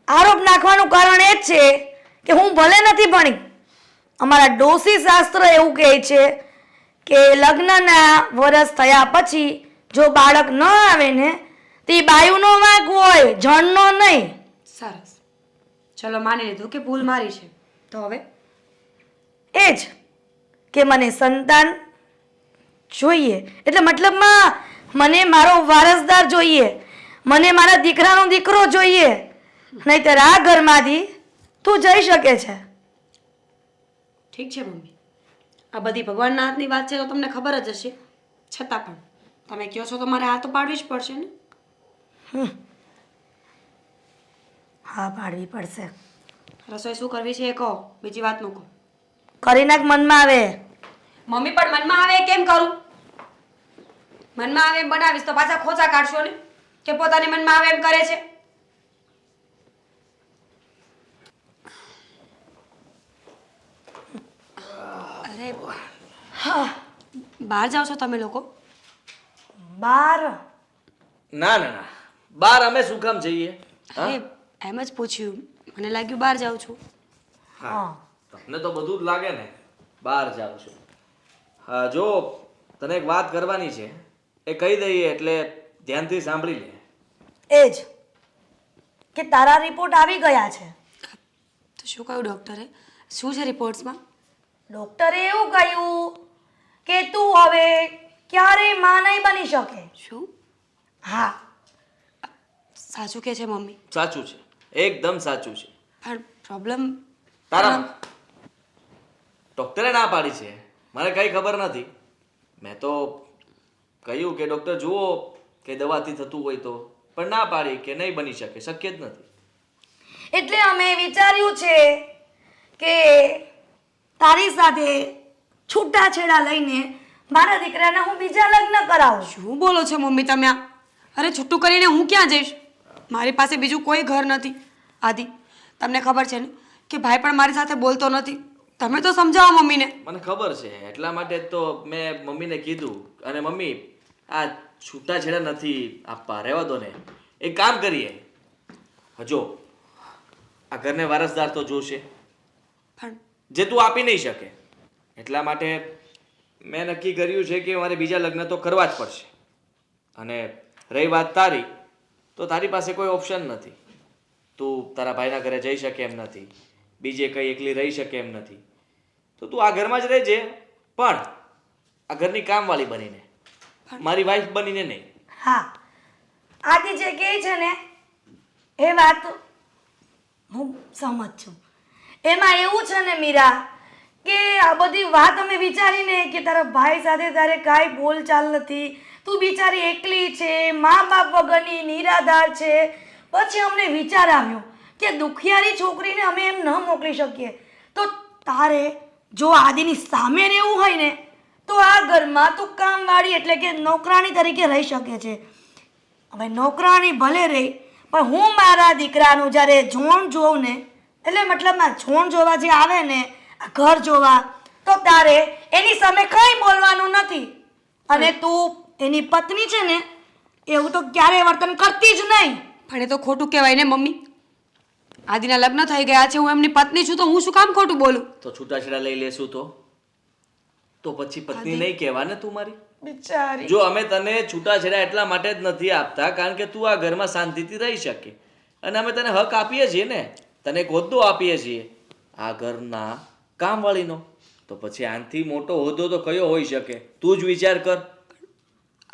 આરોપ નાખવાનું કારણ એ જ છે કે હું ભલે નથી ભણી. અમારા ડોસી શાસ્ત્ર એવું કહે છે કે લગ્નના વર્ષ થયા પછી જો બાળક ન આવે ને તે બાયુનો વાંક હોય, જણનો નહીં. સરસ, ચલો માની લીધું કે ભૂલ મારી છે. તો હવે એ જ કે મને સંતાન જોઈએ, એટલે મતલબમાં મને મારો વારસદાર જોઈએ, મને મારા દીકરાનો દીકરો જોઈએ, નહીંતર આ ઘરમાંથી તું જઈ શકે છે. ઠીક છે મમ્મી, આ બધી ભગવાનના હાથની વાત છે તો તમને ખબર જ હશે. છતાં પણ તમે કહો છો તો મારે હા તો પાડવી જ પડશે ને. હા, પાડવી પડશે. રસોઈ શું કરવી છે એ કહો, બીજી વાત ન કહો. કરી નાખ મનમાં આવે. મમ્મી પણ મનમાં આવે એ કેમ કરું? મનમાં આવે એમ બનાવીશ તો પાછા ખોચા કાઢશો ને કે પોતાને મનમાં આવે એમ કરે છે. અરે બહાર જાઓ છો તમે લોકો? બાર ના ના ના, બાર અમે શું કામ જઈએ? હા? અરે એમ જ પૂછ્યું, મને લાગ્યું બહાર જાઉં છું. હા, તમને તો બધું જ લાગે ને બહાર જાઉં છું. હા, જો તને એક વાત કરવાની છે, એ કહી દઈએ એટલે ધ્યાનથી સાંભળી લે. એ જ કે તારા રિપોર્ટ આવી ગયા છે. તો શું કહ્યું ડૉક્ટરે? શું છે રિપોર્ટ્સમાં? ડોક્ટરે એવું કહ્યું કે તું હવે ક્યારેય માં નહીં બની શકે. શું હા, સાચું કે છે મમ્મી? સાચું છે, એકદમ સાચું છે. પણ પ્રોબ્લેમ તારા ડોક્ટરે ના પાડી છે, મને કઈ ખબર નથી. મેં તો કહ્યું કે ડોક્ટર જુઓ કે દવાથી થતું હોય તો, પણ ના પાડી કે નહીં બની શકે, શક્ય જ નથી. એટલે અમે વિચાર્યું છે કે તારી સાથે છૂટાછેડા લઈને મારા દીકરાના હું બીજા લગ્ન કરાવું. શું બોલો છો મમ્મી તમે આ? અરે છૂટું કરીને હું ક્યાં જઈશ? મારી પાસે બીજું કોઈ ઘર નથી. આદિ, તમને ખબર છે ને કે ભાઈ પણ મારી સાથે બોલતો નથી. તમે તો સમજાવો મમ્મીને. મને ખબર છે, એટલા માટે જ તો મેં મમ્મીને કીધું. અને મમ્મી, આ છૂટાછેડા નથી આપવા, રહેવા દો ને. એક કામ કરીએ, જો આ ઘરને વારસદાર તો જોશે પણ જે તું આપી નહીં શકે, એટલા માટે મેં નક્કી કર્યું છે કે મારે બીજા લગ્ન તો કરવા જ પડશે. અને રહી વાત તારી, તો તારી પાસે કોઈ ઓપ્શન નથી. તું તારા ભાઈના ઘરે જઈ શકે એમ નથી, બીજે કંઈ એકલી રહી શકે એમ નથી. તો તું આ ઘરમાં જ રહેજે, પણ આ ઘરની કામવાળી બનીને, મારી વાઈફ બનીને નહીં. હા, આદિ જે કહે છે ને એ વાત હું સમજ છું. એમાં એવું છે ને મીરા કે આ બધી વાત અમે વિચારીને કે તારા ભાઈ સાથે તારે કાંઈ બોલચાલ નથી, તું બિચારી એકલી છે, મા બાપ વગરની નિરાધાર છે. પછી અમને વિચાર આવ્યો કે દુખિયારી છોકરીને અમે એમ ન મોકલી શકીએ. તો તારે જો આદિની સામે રહેવું હોય ને તો આ ઘરમાં તું કામવાળી એટલે કે નોકરાણી તરીકે રહી શકે છે. હવે નોકરાણી ભલે રહી, પણ હું મારા દીકરાનું જ્યારે જોણ જોઉં ને, એટલે મતલબમાં જોણ જોવા જે આવે ને આ ઘર જોવા, તો તારે એની સામે કંઈ બોલવાનું નથી. અને તું એની પત્ની છે ને એવું તો ક્યારેય વર્તન કરતી જ નહીં. પણ એ તો ખોટું કહેવાય ને મમ્મી. આદિના લગ્ન થઈ ગયા છે, હું એમની પત્ની છું, તો હું શું કામ ખોટું બોલું? તો છૂટાછેડા લઈ લેશું તો પછી પત્ની નહીં કહેવા ને તું મારી? બિચારી જો અમે તને છૂટાછેડા એટલા માટે જ નથી આપતા કારણ કે તું આ ઘરમાં શાંતિથી રહી શકે. અને અમે તને હક આપીએ છીએ ને, તને એક હોદ્દો આપીએ છીએ આ ઘરના કામવાળીનો. તો પછી આનાથી મોટો હોદ્દો તો કયો હોઈ શકે? તું જ વિચાર કર.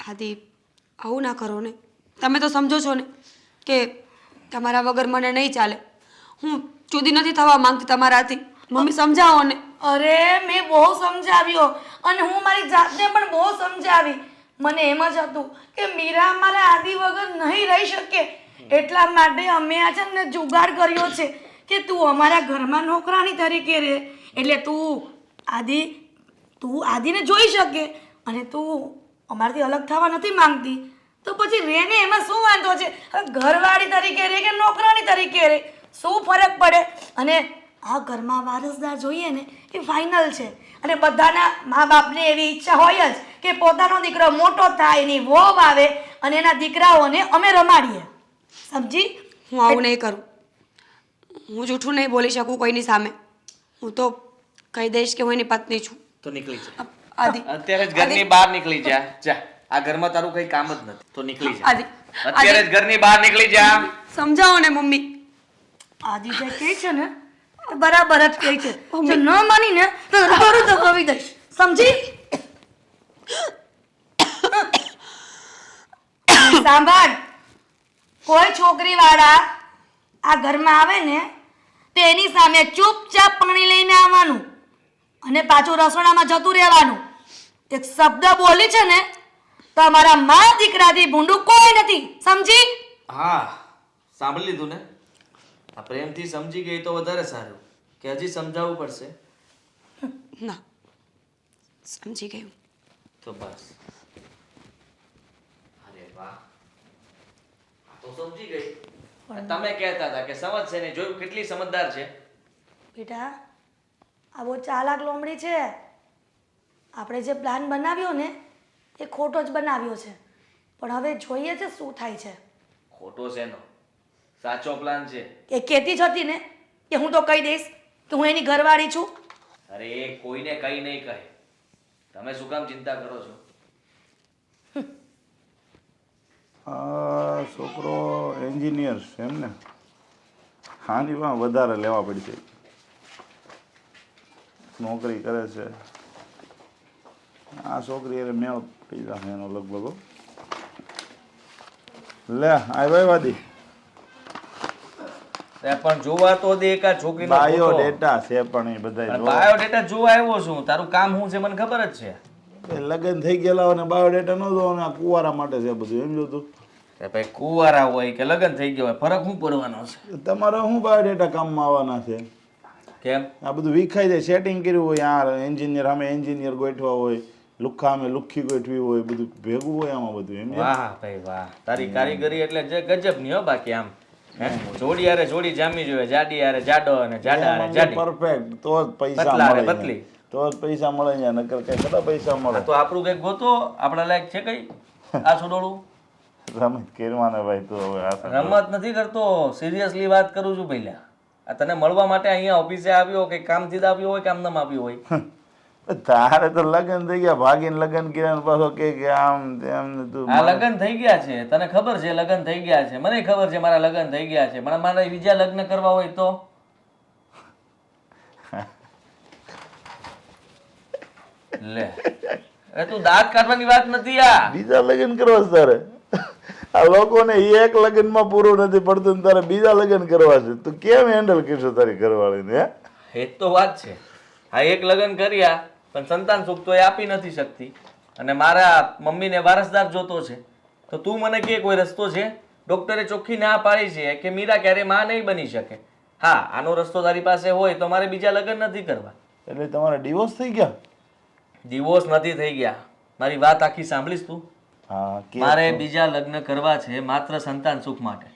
આદિ, આવું ના કરો ને. તમે તો સમજો છો ને કે તમારા વગર મને નહીં ચાલે. હું જુદી નથી થવા માંગતી તમારાથી. મમ્મી સમજાવો ને. અરે મેં બહુ સમજાવ્યો અને હું મારી જાતને પણ બહુ સમજાવી. મને એમ જ હતું કે મીરા મારા આદિ વગર નહીં રહી શકે, એટલા માટે અમે આ છે ને જુગાડ કર્યો છે કે તું અમારા ઘરમાં નોકરાણી તરીકે રહે, એટલે તું આદિને જોઈ શકે અને તું અમારાથી અલગ થવા નથી માંગતી. તો પછી રહે ને, એમાં શું વાંધો છે? ઘરવાળી તરીકે રહે કે નોકરાણી તરીકે રહે, શું ફરક પડે? અને આ ઘરમાં વારસદાર જોઈએ ને એ ફાઇનલ છે. અને બધાના મા બાપને એવી ઈચ્છા હોય જ કે પોતાનો દીકરો મોટો થાય, એની વહુ આવે અને એના દીકરાઓને અમે રમાડીએ. સમજી? હું આવું નહીં કરું. હું જૂઠું નહીં બોલી શકું કોઈની સામે. હું તો કહી દઈશ કે હું એની પત્ની છું. તો નીકળી જા આદિ, અત્યારે જ ઘરની બહાર નીકળી જા. જા, આ ઘરમાં તારું કઈ કામ જ નથી, તો નીકળી જા આદિ, અત્યારે જ ઘરની બહાર નીકળી જા. સમજાવો ને મમ્મી. આદિ જે કહે છે ને બરાબર જ કહે છે જો ન માની ને તો રૂબરૂ તો કહી દઈશ સમજી સાંભળ કોઈ છોકરી વાળા આ ઘરમાં આવે ને તો એની સામે ચૂપચાપ પાણી લઈને આવવાનું અને પાછું રસોડામાં જતું રહેવાનું એક શબ્દ બોલી છે ને તો અમારા મા દીકરાથી ભૂંડું કોઈ નથી સમજી હા સાંભળી લીધું ને આ પ્રેમથી સમજી ગઈ તો વધારે સારું કે હજી સમજાવવું પડશે ના સમજી ગયું તો બસ અરે વાહ આ તો સમજી ગઈ તમે કહેતા હતા કે સમજશે ને જોયું કેટલી સમજદાર છે બેટા આ બહુ ચાલાક લોમડી છે આપણે જે પ્લાન બનાવ્યો ને એ ખોટો જ બનાવ્યો છે પણ હવે જોઈએ છે શું થાય છે ખોટો છે નો સાચો પ્લાન છે એ કહેતી જ હતી ને કે હું તો કહી દઈશ કે હું એની ઘરવાળી છું અરે એ કોઈને કઈ નહીં કહે તમે શું કામ ચિંતા કરો છો આ છોકરો એન્જિનિયર છે એમ ને હાની માં વધારે લેવા પડશે નોકરી કરે છે આ છોકરી એને મેળ પડી જશે એનો લગભગ લે આય ભાઈ વાદી પણ જોવા તો દે એક આ છોકરીનો બાયો ફોટો. ડેટા છે પણ એ બધા બાયોડેટા જોવા આવ્યો છું તારું કામ શું છે મને ખબર જ છે લગ્ન થઈ ગયેલા અને બાયોડેટા ન દો અને આ કુંવારા માટે છે બધું એમ જોતું કે ભાઈ કુંવારા હોય કે લગ્ન થઈ ગયો હોય ફરક શું પડવાનો છે તમારે શું બાયોડેટા કામમાં આવવાના છે કેમ આ બધું વિખાઈ જાય સેટિંગ કર્યું હોય યાર એન્જિનિયર સામે એન્જિનિયર ગોઠવા હોય લુખ્ખા સામે લુખ્ખી ગોઠવી હોય બધું ભેગું હોય આમાં બધું એમ વાહ ભાઈ વાહ તારી કારીગરી એટલે જે ગજબ ની હો બાકી આમ હે જોડી હારે જોડી જામી જોઈએ જાડી હારે જાડો અને જાડા હારે જાડી પરફેક્ટ તો જ પૈસા પતલા હારે મળે પતલી. તો જ પૈસા મળે છે નકર કઈ ખરા પૈસા મળે આ તો આપણું કઈક ગોતો આપણા લાયક છે કઈ આ છોડોળું રમત કરવાને ભાઈ તું હવે આ રમત નથી કરતો સિરિયસલી વાત કરું છું પહેલા આ તને મળવા માટે અહીંયા ઓફિસે આવ્યો કે કામથી જ આવ્યો હોય કે આમ નામ આવ્યો હોય તારે તો લગ્ન થઈ ગયા ભાગીને લગ્ન કર્યા ને પાછો કે આમ તેમ ને તું આ લગ્ન થઈ ગયા છે તને ખબર છે લગ્ન થઈ ગયા છે મને ખબર છે મારા લગ્ન થઈ ગયા છે પણ મારે બીજા લગ્ન કરવા હોય તો લે એ તું દાંત કાઢવાની વાત નથી આ બીજા લગ્ન કરવા છે તારે આ લોકોને એક લગ્નમાં પૂરું નથી પડતું ને તારે બીજા લગ્ન કરવા છે તું કેમ હેન્ડલ કરશો તારી ઘરવાળીને હે એ જ તો વાત છે આ એક લગ્ન કર્યા પણ સંતાન સુખ તો એ આપી નથી શકતી અને મારા મમ્મીને વારસદાર જોતો છે તો તું મને કે કોઈ રસ્તો છે ડોક્ટરે ચોખ્ખી ના પાડી છે કે મીરા ક્યારે માં નહીં બની શકે હા આનો રસ્તો તારી પાસે હોય તો મારે બીજા લગ્ન નથી કરવા એટલે તમારા ડિવોર્સ થઈ ગયા ડિવોર્સ નથી થઈ ગયા મારી વાત આખી સાંભળીશ તું હા કે મારે બીજા લગ્ન કરવા છે માત્ર સંતાન સુખ માટે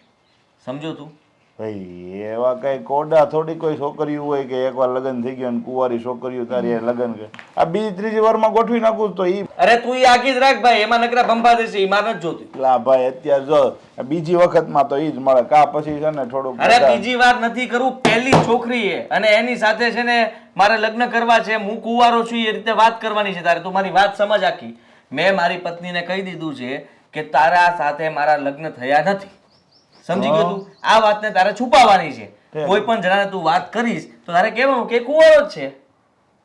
સમજો તું ભાઈ એવા કઈ કોડા થોડી કોઈ છોકરીઓ હોય કે એકવાર લગ્ન થઈ ગયું અને કુંવારી છોકરીઓ તારી હારે લગ્ન કરે આ બીજી ત્રીજી વારમાં ગોઠવી નાખું તો ઈ અરે તું એ આખી જ રાખ ભાઈ એમાં નકરા બંબા દેશે ઈ માર નથી જોતી લા ભાઈ અત્યારે જો આ બીજી વખતમાં તો ઈ જ મળે કા પછી છે ને થોડુંક અરે બીજી વાર નથી કરું પહેલી છોકરી છે અને એની સાથે છે ને મારે લગ્ન કરવા છે હું કુંવારો છું એ રીતે વાત કરવાની છે તારે તું મારી વાત સમજ આખી મેં મારી પત્નીને કહી દીધું છે કે તારા સાથે મારા લગ્ન થયા નથી સમજી ગયો તું આ વાતને તારે છુપાવવાની છે કોઈ પણ જણાને તું વાત કરીશ તો તારે કહેવાનું કે કુંવારો જ છે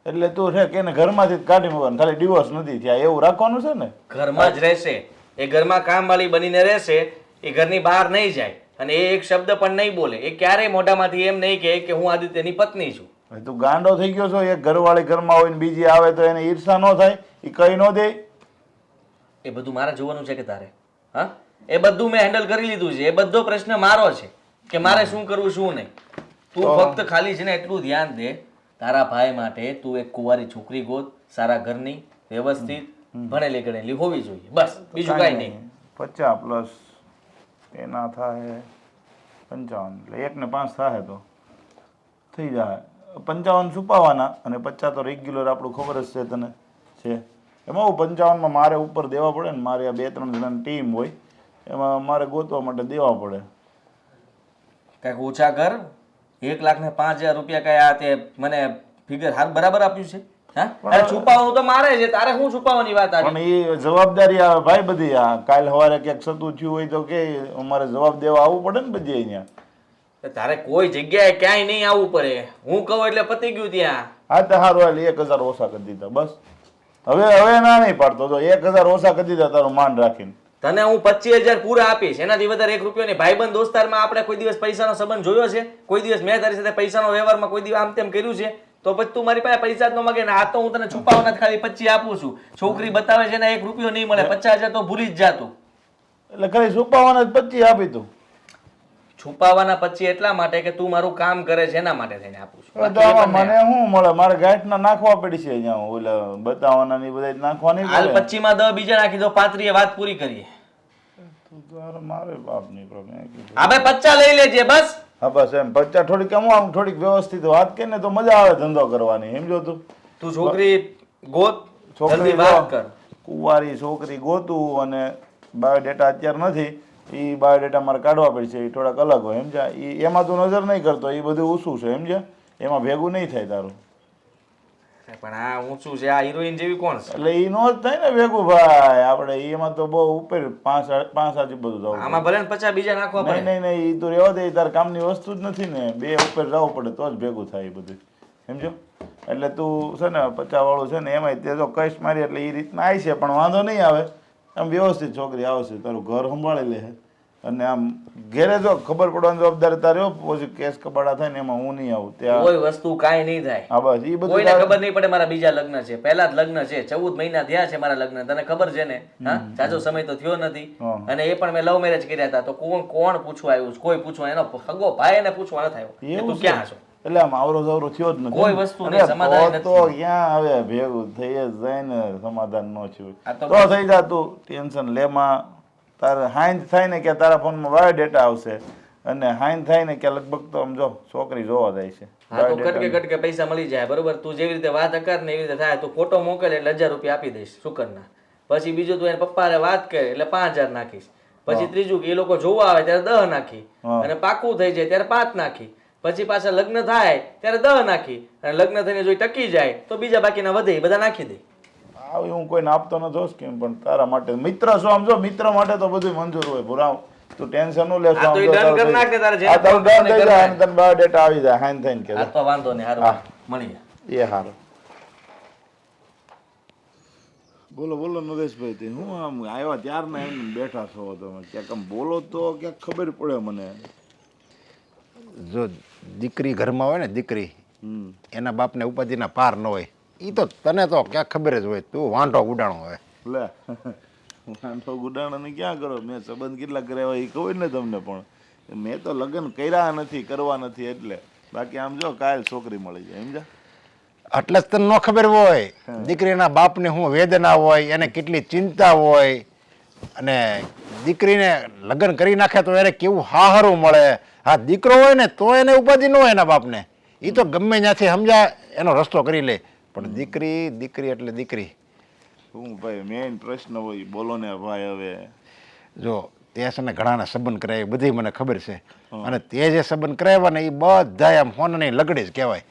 એટલે તું છે કે એને ઘરમાંથી જ કાઢી મૂકવાનું ખાલી ડિવોર્સ નથી થયા એવું રાખવાનું છે ને ઘરમાં જ રહેશે એ ઘરમાં કામવાળી બનીને રહેશે એ ઘરની બહાર નહીં જાય અને એ એક શબ્દ પણ નહીં બોલે એ ક્યારેય મોઢામાંથી એમ નહીં કહે કે હું આદિત્યની પત્ની છું ભાઈ તું ગાંડો થઈ ગયો છો એક ઘરવાળી ઘરમાં હોય ને બીજી આવે તો એને ઈર્ષા ન થાય એ કઈ ન દે એ બધું મારે જોવાનું છે કે તારે હા એ બધું મેં હેન્ડલ કરી લીધું છે એ બધો પ્રશ્ન મારો છે કે મારે શું કરવું શું નહીં તું ફક્ત ખાલી છે ને એટલું ધ્યાન દે તારા ભાઈ માટે તું એક કુંવારી છોકરી ગોત સારા ઘરની વ્યવસ્થિત ભણેલી ગણેલી હોવી જોઈએ બસ બીજું કાંઈ નહીં 50 પ્લસ એના થાય 55 એટલે 1 ને 5 થાય તો થઈ જાય 55 છુપાવવાના અને 50 તો રેગ્યુલર આપણું ખબર જ છે તને છે એમાં 55 માં મારે ઉપર દેવા પડે ને મારે આ 2-3 જણાની ટીમ હોય એમાં મારે ગોતવા માટે દેવા પડે કાંઈક ઓછા કર 1,05,000 રૂપિયા કઈ આ તે મને ફિગર હાલ બરાબર આપ્યું છે હા અરે છુપાવવાનું તો મારે છે તારે શું છુપાવવાની વાત આવી પણ એ જવાબદારી આવે ભાઈ બધી આ કાલ સવારે ક્યાંક સતું થયું હોય તો કે અમારે જવાબ દેવા આવવું પડે ને બધી અહીંયા તારે કોઈ જગ્યાએ ક્યાંય નહીં આવવું પડે. હું કહું એટલે પતી ગયું ત્યાં. હા તો સારું હાલ 1000 ઓછા કરી દીધા બસ. હવે ના નહીં પાડતો તો 1000 ઓછા કરી દીધા તારું માન રાખીને. તને હું 25,000 પૂરા આપીશ, એનાથી વધારે 1 રૂપિયો નહીં. ભાઈબંધ દોસ્તારમાં આપણે કોઈ દિવસ પૈસાનો સંબંધ જોયો છે? કોઈ દિવસ મેં તારી સાથે પૈસાનો વ્યવહારમાં કોઈ દિવસ આમ તેમ કર્યું છે? તો પછી તું મારી પાસે પૈસા જ ન માંગે ને આ તો હું તને છુપાવવાના ખાલી 25 આપું છું. છોકરી બતાવે છે ને 1 રૂપિયો નહીં મળે, 50,000 તો ભૂલી જ જાતું. એટલે ખાલી છુપાવાના જ 25 આપી તું. છુપાવવાના 25 એટલા માટે કે તું મારું કામ કરે છે એના માટે થઈને આપું છું. હવે તો આમાં મને શું મળે? મારે ગાંઠના નાખવા પડી છે અહીંયા ઓલા બતાવવાના ની બધા નાખવાની હાલ 25 માં 10 બીજા નાખી દો, 35 વાત પૂરી કરીએ. મારે બાપ ની પ્રમે હા ભાઈ 50 લઈ લેજે બસ. હા બસ એમ 50 થોડીક આમ થોડીક વ્યવસ્થિત વાત કરીને તો મજા આવે ધંધો કરવાની. સમજો તું છોકરી ગોત, છોકરી જલ્દી વાત કર. કુંવારી છોકરી ગોતું અને બાયોડેટા અત્યારે નથી, એ બાયોડેટા મારે કાઢવા પડશે. એ થોડાક અલગ હોય સમજ્યા. એમાં તું નજર નહીં કરતો, એ બધું ઊંચું છે સમજ્યા, એમાં ભેગું નહીં થાય તારું. પણ આ ઊંચું છે, આ હિરોઈન જેવી કોણ છે? એટલે એ નો જ થાય ને ભેગું ભાઈ. આપણે એમાં તો બહુ ઉપર 5 બધું જવું. આમાં ભલે ને 50 બીજા નાખવા પડે. નહીં નહીં નહીં, એ તો રહેવા દે, તાર કામની વસ્તુ જ નથી ને. 2 ઉપર જવું પડે તો જ ભેગું થાય એ બધું સમજો. એટલે તું છે ને 50 વાળું છે ને એમાં તે જો કઈશ મારી એટલે એ રીતના આવી છે, પણ વાંધો નહીં આવે. આમ વ્યવસ્થિત છોકરી આવશે, તારું ઘર સંભાળી લે. અને આમ ઘેરે જો ખબર પડવાની જવાબદારી તારી હો. પછી કેસ કબાડા થાય ને એમાં હું નહીં આવું ત્યાં. કોઈ વસ્તુ કાંઈ નહીં થાય. હા બસ એ બધું કોઈને ખબર નહીં પડે મારા બીજા લગ્ન છે. પહેલા જ લગ્ન છે, 14 મહિના થયા છે મારા લગ્ન. તને ખબર છે ને? હા, જાજો સમય તો થયો નથી. અને એ પણ મેં લવ મેરેજ કર્યા હતા. તો કોણ પૂછવા આવ્યું? કોઈ પૂછવા, એનો સગો ભાઈ એને પૂછવા ન થયો કે તું ક્યાં છો. એટલે આમ આવરો જવરો થયો જ નથી. કોઈ વસ્તુ નહીં, સમાધાન નથી. તો ક્યાં હવે ભેગું થઈ જ જાય ને, સમાધાન ન થયું તો થઈ જા. તું ટેન્શન લેમાં તારે હાઈન થાય ને કે તારા ફોનમાં બાયોડેટા આવશે, અને હાઈન થાય ને કે લગભગ તો આમ જો છોકરી જોવા જાય છે. હા તો કટકે પૈસા મળી જાય બરોબર. તું જેવી રીતે વાત કર ને એવી રીતે થાય. તું ફોટો મોકલે એટલે 1000 રૂપિયા આપી દઈશ શુકરના. પછી બીજું તું એને પપ્પાને વાત કરે એટલે 5000 નાખીશ. પછી ત્રીજું કે એ લોકો જોવા આવે ત્યારે 10 નાખી, અને પાકું થઈ જાય ત્યારે 5 નાખી. પછી પાછા લગ્ન થાય ત્યારે 10 નાખી, અને લગ્ન થઈને જો ટકી જાય તો બીજા બાકીના વધે એ બધા નાખી દે. આવી હું કોઈને આપતો નથી સ્કીમ, પણ તારા માટે મિત્ર છો. આમ જો મિત્ર માટે તો બધું મંજૂર હોય. ભૂરા તું ટેન્શન ન લેશો. આ તો ઈ ડન કર નાખ ને તારે જે ડન થઈ જાય અને તને બાયોડેટા આવી જાય હાઈન થઈને કે આ તો વાંધો નહીં. હારું મળીએ. એ હારું. બોલો બોલો નરેશભાઈ, તે હું આમ આવ્યા ત્યારના એમ બેઠા છો તમે? ક્યાંક આમ બોલો તો ક્યાંક ખબર પડે મને. જો દીકરી ઘરમાં હોય ને, દીકરી એના બાપને ઉપાધિના પાર ન હોય. એ તો તને તો ક્યાં ખબર જ હોય. તું વાંઢો ગુડાણો હોય. લે વાંઢો ગુડાણાને ક્યાં કરો? મેં સંબંધ કેટલા કર્યા એ ખબર ને તમને, પણ મેં તો લગ્ન કર્યા નથી, કરવા નથી. એટલે બાકી આમ જો કાલ છોકરી મળી જાય સમજા. એટલે જ તને ન ખબર હોય દીકરીના બાપને શું વેદના હોય, એને કેટલી ચિંતા હોય. અને દીકરીને લગ્ન કરી નાખે તો એને કેવું હાહારું મળે. હા, દીકરો હોય ને તો એને ઉપાધિ ન હોય એના બાપને. એ તો ગમે ત્યાંથી સમજા એનો રસ્તો કરી લે. પણ દીકરી એટલે દીકરી. શું ભાઈ મેઇન પ્રશ્ન હોય, બોલો ને ભાઈ. હવે જો તે છે ને ઘણાના સંબંધ કરાય બધી મને ખબર છે. અને તે જે સંબંધ કરાવ્યા ને એ બધા આમ હોનાની લગડી જ કહેવાય.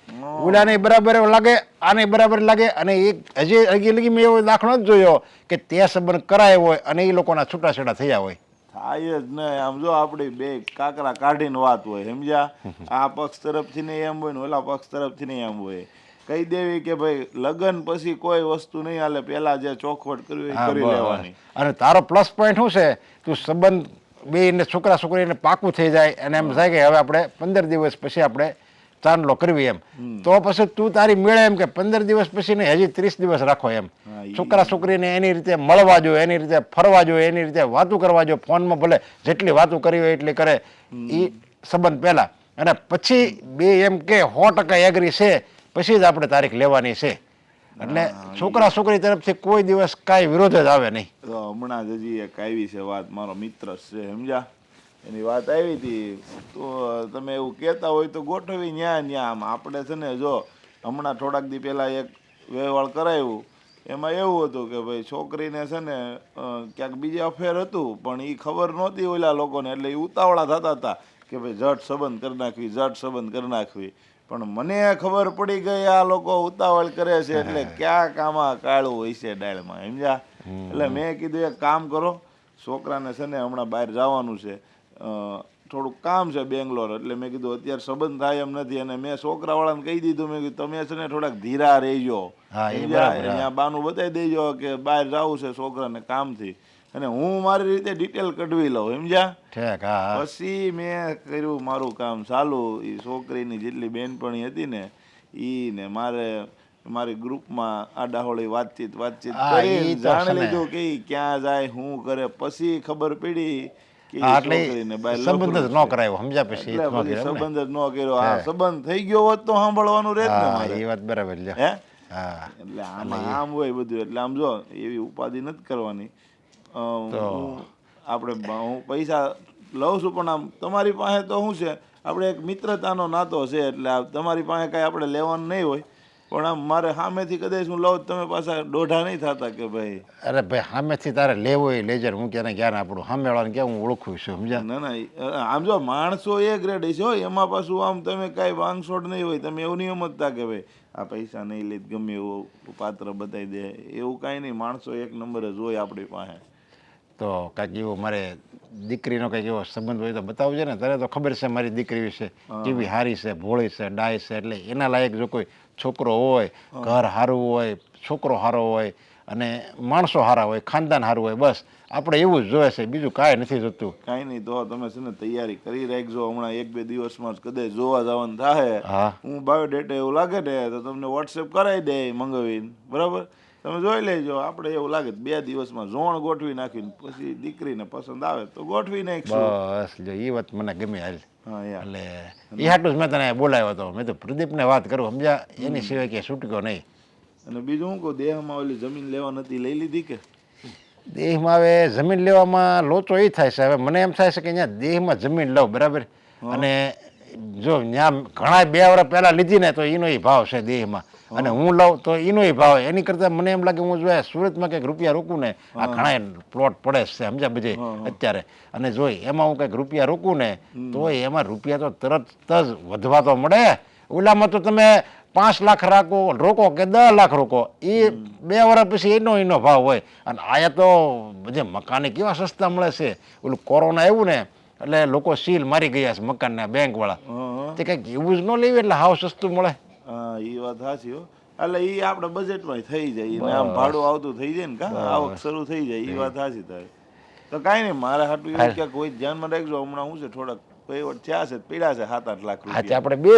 ઓલાને બરાબર લાગે, આને બરાબર લાગે. અને એક હજી લગી મેં એવો દાખલો જ જોયો કે તે સંબંધ કરાયો હોય અને એ લોકોના છૂટાછેડા થયા હોય. થાય જ ને. આમ જો આપડી બે કાકરા કાઢીને વાત હોય સમજ્યા. આ પક્ષ તરફથી નહીં એમ હોય ને ઓલા પક્ષ તરફથી નહીં એમ હોય. કહી દેવી કે ભાઈ લગ્ન પછી કોઈ વસ્તુ નહીં હાલે, પેલા જે ચોખવટ કરવી એ કરી લેવાની. અને તારો પ્લસ પોઈન્ટ શું છે? તું સંબંધ બે છોકરા છોકરીને પાકું થઈ જાય અને એમ થાય કે હવે આપણે 15 દિવસ પછી આપણે ચાંદલો કરવી એમ. તો પછી તું તારી મેળે એમ કે 15 દિવસ પછી ને હજી 30 દિવસ રાખો એમ. છોકરા છોકરીને એની રીતે મળવા જોઈએ, એની રીતે ફરવા જોઈએ, એની રીતે વાતો કરવા જોઈએ. ફોનમાં ભલે જેટલી વાતો કરી હોય એટલી કરે એ સંબંધ પહેલા. અને પછી બે એમ કે 100% એગ્રી છે પછી જ આપણે તારીખ લેવાની છે. એટલે છોકરા છોકરી તરફથી કોઈ દિવસ કાંઈ વિરોધ જ આવે નહીં. તો હમણાં જ હજી એક આવી છે વાત, મારો મિત્ર છે સમજ્યા, એની વાત આવી હતી. તો તમે એવું કહેતા હોય તો ગોઠવી ન્યા આમ આપણે છે ને. જો હમણાં થોડાક દી પહેલાં એક વેવાળ કરાવ્યું, એમાં એવું હતું કે ભાઈ છોકરીને છે ને ક્યાંક બીજી અફેર હતું, પણ એ ખબર નહોતી ઓલા લોકોને. એટલે એ ઉતાવળા થતા હતા કે ભાઈ ઝટ સંબંધ કરી નાખવી, ઝટ સંબંધ કરી નાખવી. પણ મને ખબર પડી ગઈ આ લોકો ઉતાવળ કરે છે એટલે ક્યાંક આમાં કાળું હોય છે ડાળમાં સમજ્યા. એટલે મેં કીધું એક કામ કરો, છોકરાને છે ને હમણાં બહાર જવાનું છે, થોડુંક કામ છે બેંગ્લોર, એટલે મેં કીધું અત્યારે સંબંધ થાય એમ નથી, અને મેં છોકરાવાળાને કહી દીધું, મેં કીધું તમે છે ને થોડાક ધીરા રહેજો, હા, એ સમજ્યા? બરાબર, હા. અહીંયા બાનું બતાવી દેજો કે બહાર જવું છે છોકરાને કામથી, અને હું મારી રીતે ડિટેલ કઢવી લઉં, સમજ્યા? ઠેક, હા હા પછી મેં કર્યું મારું કામ ચાલુ. એ છોકરીની જેટલી બેનપણી હતી ને ઈ ને મારી ગ્રુપમાં આડાહોળી વાતચીત હા, ઈ કરી તો જાણી છે ને. લીધું કે ઈ ક્યાં જાય શું કરે. પછી ખબર પડી કે ઈ હા, એટલે છોકરીને બહાર સંબંધ જ લફડું ન છે. કરાયો, સમજ્યા? પછી એટલે ન પછી કર્યો એમ ને? સંબંધ જ ન કર્યો. હા, સંબંધ થઈ ગયો હોત તો સાંભળવાનું રહેત ને હા, મારે, એ વાત બરાબર લ્યો. હે? હા, એટલે આમાં આમ હોય બધું. એટલે આમ જો એવી ઉપાધિ નથી કરવાની. હું પૈસા લઉં છું, પણ આમ તમારી પાસે તો શું છે, આપણે એક મિત્રતાનો નાતો છે, એટલે આ તમારી પાસે કાંઈ આપણે લેવાનું નહીં હોય, પણ આમ મારે સામેથી કદાચ હું લઉં તમે પાછા દોઢા નહીં થતા કે ભાઈ અરે ભાઈ સામેથી તારે લેવો એ લેજર, હું ક્યારે જ્ઞાન આપણું સામેવાળાને ક્યાં હું ઓળખું છું, સમજ્યા? ના ના, આમ જો માણસો એ ગ્રેડ છે હો, એમાં પાછું આમ તમે કાંઈ વાંગછોડ નહીં હોય, તમે એવું નહીં સમજતા કે ભાઈ આ પૈસા નહીં લઈ ગમે એવું પાત્ર બતાવી દે, એવું કાંઈ નહીં. માણસો એક નંબર જ હોય આપણી પાસે. તો કાંઈક એવો મારે દીકરીનો કંઈક એવો સંબંધ હોય તો બતાવજો ને. તને તો ખબર છે મારી દીકરી વિશે કેવી હારી છે, ભોળી છે, ડાય છે, એટલે એના લાયક જો કોઈ છોકરો હોય, ઘર સારું હોય, છોકરો સારો હોય, અને માણસો સારા હોય, ખાનદાન સારું હોય, બસ આપણે એવું જ જોઈએ છે, બીજું કાંઈ નથી જોતું. કાંઈ નહીં, તો તમે છે ને તૈયારી કરી રાખજો. હમણાં 1-2 દિવસમાં જ કદાચ જોવા જવાનું થાય. હા, હું બાયોડેટા એવું લાગે ને તો તમને વોટ્સએપ કરાવી દે મંગાવીને, બરાબર? તમે જોઈ લેજો. આપણે એવું લાગે 2 દિવસમાં જોણ ગોઠવી નાખીને પછી દીકરીને પસંદ આવે તો ગોઠવી નાખીશું. બસ જો એ વાત મને ગમી હાલ. હા યાર, એટલે એ હાટું જ મેં તને બોલાવ્યો હતો. મેં તો પ્રદીપને વાત કરું, સમજ્યા? એની સિવાય કે છૂટક્યો નહીં. અને બીજું શું કહું, દેહમાં ઓલી જમીન લેવા નથી, લઈ લીધી કે? દેહમાં હવે જમીન લેવામાં લોચો એ થાય છે. હવે મને એમ થાય છે કે અહીંયા દેહમાં જમીન લઉં, બરાબર? અને જો ત્યાં ઘણા 2 વર્ષ પહેલાં લીધી ને તો એનો ભાવ છે દેહમાં, અને હું લઉં તો એનો ભાવ. એની કરતાં મને એમ લાગે હું જો સુરતમાં કંઈક રૂપિયા રોકું ને, આ ઘણા પ્લોટ પડે છે, સમજ્યા, બધે અત્યારે, અને જોઈ એમાં હું કંઈક રૂપિયા રોકું ને તો એમાં રૂપિયા તો તરત જ વધવા તો મળે. ઓલામાં તો તમે 5 લાખ રોકો કે 10 લાખ રોકો, એ 2 વર્ષ પછી એનો ભાવ હોય. અને આયા તો બધે મકાને કેવા સસ્તા મળે છે. ઓલું કોરોના આવ્યું ને એટલે લોકો સીલ મારી ગયા છે મકાનના, બેંકવાળા. તે કંઈક એવું જ ન લેવી એટલે હાવ સસ્તું મળે. હા, એ વાત સાચી હો. એટલે એ આપણે બજેટમાં થઈ જાય ને, આમ ભાડું આવતું થઈ જાય ને, કા આવક શરૂ થઈ જાય. એ વાત સાચી થાય. તો કાંઈ નહીં, મારે હાટું એવું ક્યાંક કોઈ ધ્યાનમાં રાખજો. હમણાં હું છે થોડાક વહીવટ થયા છે, પીડા છે 7-8 લાખ હા, રૂપિયા. આપણે બે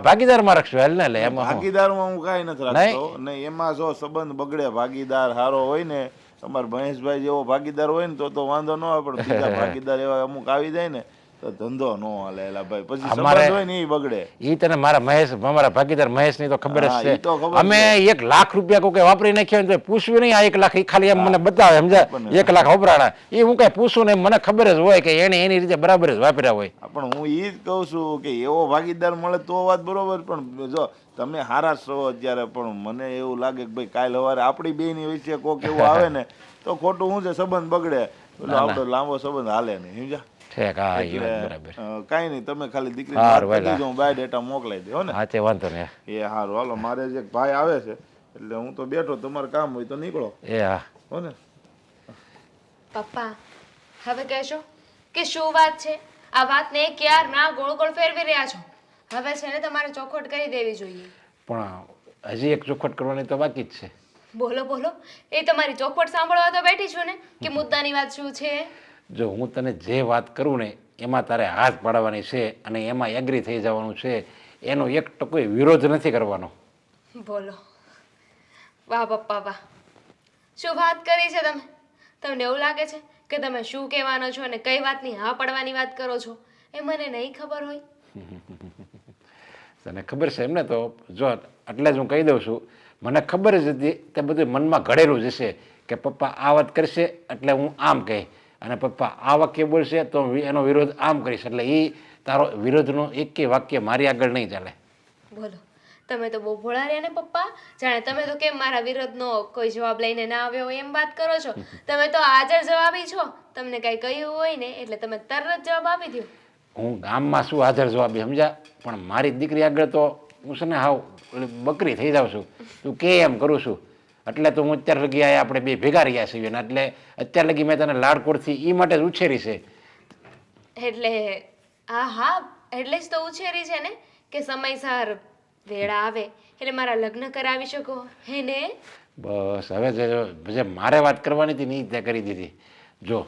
ભાગીદારમાં રાખશું હાલ ને. એટલે એમાં શું? ભાગીદારમાં હું કાંઈ નથી રાખતો. ને એમાં જો સંબંધ બગડે, ભાગીદાર સારો હોય ને, અમારા મહેશભાઈ જેવો ભાગીદાર હોય ને તો વાંધો ન આવે, પણ બીજા ભાગીદાર એવા અમુક આવી જાય ને તો ધંધો ન હાલે. એલા ભાઈ પછી સંબંધ હોય ને એ બગડે. ઈ તને મારા ભાગીદાર મહેશની તો ખબર હા, જ ઈ તો છે. ખબર અમે 1 લાખ રૂપિયા કોઈ વાપરી નાખ્યો ને તો પૂછવું નહીં. આ 1 લાખ ઈ ખાલી એમ મને બતાવે, સમજ્યા? 1 લાખ વપરાણા એ હું કઈ પૂછું ને, મને ખબર જ હોય કે એને એની રીતે બરાબર જ વાપર્યા હોય. પણ હું એ જ કહું છું કે એવો ભાગીદાર મળે તો વાત બરોબર. પણ જો તમે હારા છો અત્યારે, પણ મને એવું લાગે કે ભાઈ કાલ સવારે આપણી બેની વચ્ચે કોક એવું આવે ને તો ખોટું શું છે, સંબંધ બગડે. એટલે આપણો લાંબો સંબંધ હાલે નહીં, સમજ્યા? ઠીક, હા, એ વાત બરાબર. કાંઈ નહીં, તમે ખાલી દીકરી હારું, વેલા. હું બાયોડેટા મોકલાઈ દો ને. હા, તે વાંધો નહીં. એ સારું, હાલો. મારે જે એક ભાઈ આવે છે એટલે હું તો બેઠો, તમારે કામ હોય તો નીકળો, એ હા, હો ને? પપ્પા હવે કહેશો કે શું વાત છે? આ વાતને ક્યાર ના ગોળ ગોળ ફેરવી રહ્યા છો. હવે છે ને તમારે ચોખવટ કરી દેવી જોઈએ. પણ હજી એક ચોખવટ કરવાની તો બાકી જ છે. બોલો બોલો, એ તમારી ચોખવટ સાંભળવા તો બેઠી છું ને, કે મુદ્દાની વાત શું છે? જો હું તને જે વાત કરું ને એમાં તારે હાથ પાડવાની છે અને એમાં એગ્રી થઈ જવાનું છે. એનો 1% વિરોધ નથી કરવાનો. બોલો. વાહ પપ્પા વાહ, શું વાત કરી છે તમે? તમને એવું લાગે છે કે તમે શું કહેવાનો છો અને કઈ વાતની હા પડવાની વાત કરો છો એ મને નહીં ખબર હોય? તને ખબર છે એમને? તો જો એટલે જ હું કહી દઉં છું, મને ખબર જ હતી તે બધું મનમાં ઘડેલું જ હશે કે પપ્પા આ વાત કરશે એટલે હું આમ કહે, અને પપ્પા આ વાક્ય બોલશે તો એનો વિરોધ આમ કરીશ, એટલે એ તારો વિરોધનો એકેય વાક્ય મારી આગળ નહીં ચાલે. બોલો, તમે તો બહુ ભોળા રહ્યા ને પપ્પા. જાણે તમે તો કેમ મારા વિરોધનો કોઈ જવાબ લઈને ના આવ્યો હોય એમ વાત કરો છો. તમે તો હાજર જવાબી છો. તમને કઈ કહ્યું હોય ને એટલે તમે તરત જવાબ આપી દો. હું ગામમાં શું હાજર જવાબી, સમજ્યા? પણ મારી દીકરી આગળ તો હું છે ને હાવ બકરી થઈ જાઉં છું. તું કે એમ કરું છું એટલે તો હું અત્યાર લગી આયા, આપણે બે ભેગા રહ્યા છીએ ને એટલે અત્યાર લગી મેં તને લાડકોડથી એ માટે જ ઉછેરી છે. એટલે હા એટલે જ તો ઉછેરી છે ને કે સમયસર વેળા આવે એટલે મારા લગ્ન કરાવી શકો હે ને? બસ હવે જે મારે વાત કરવાની હતી ને એ ત્યાં કરી દીધી. જો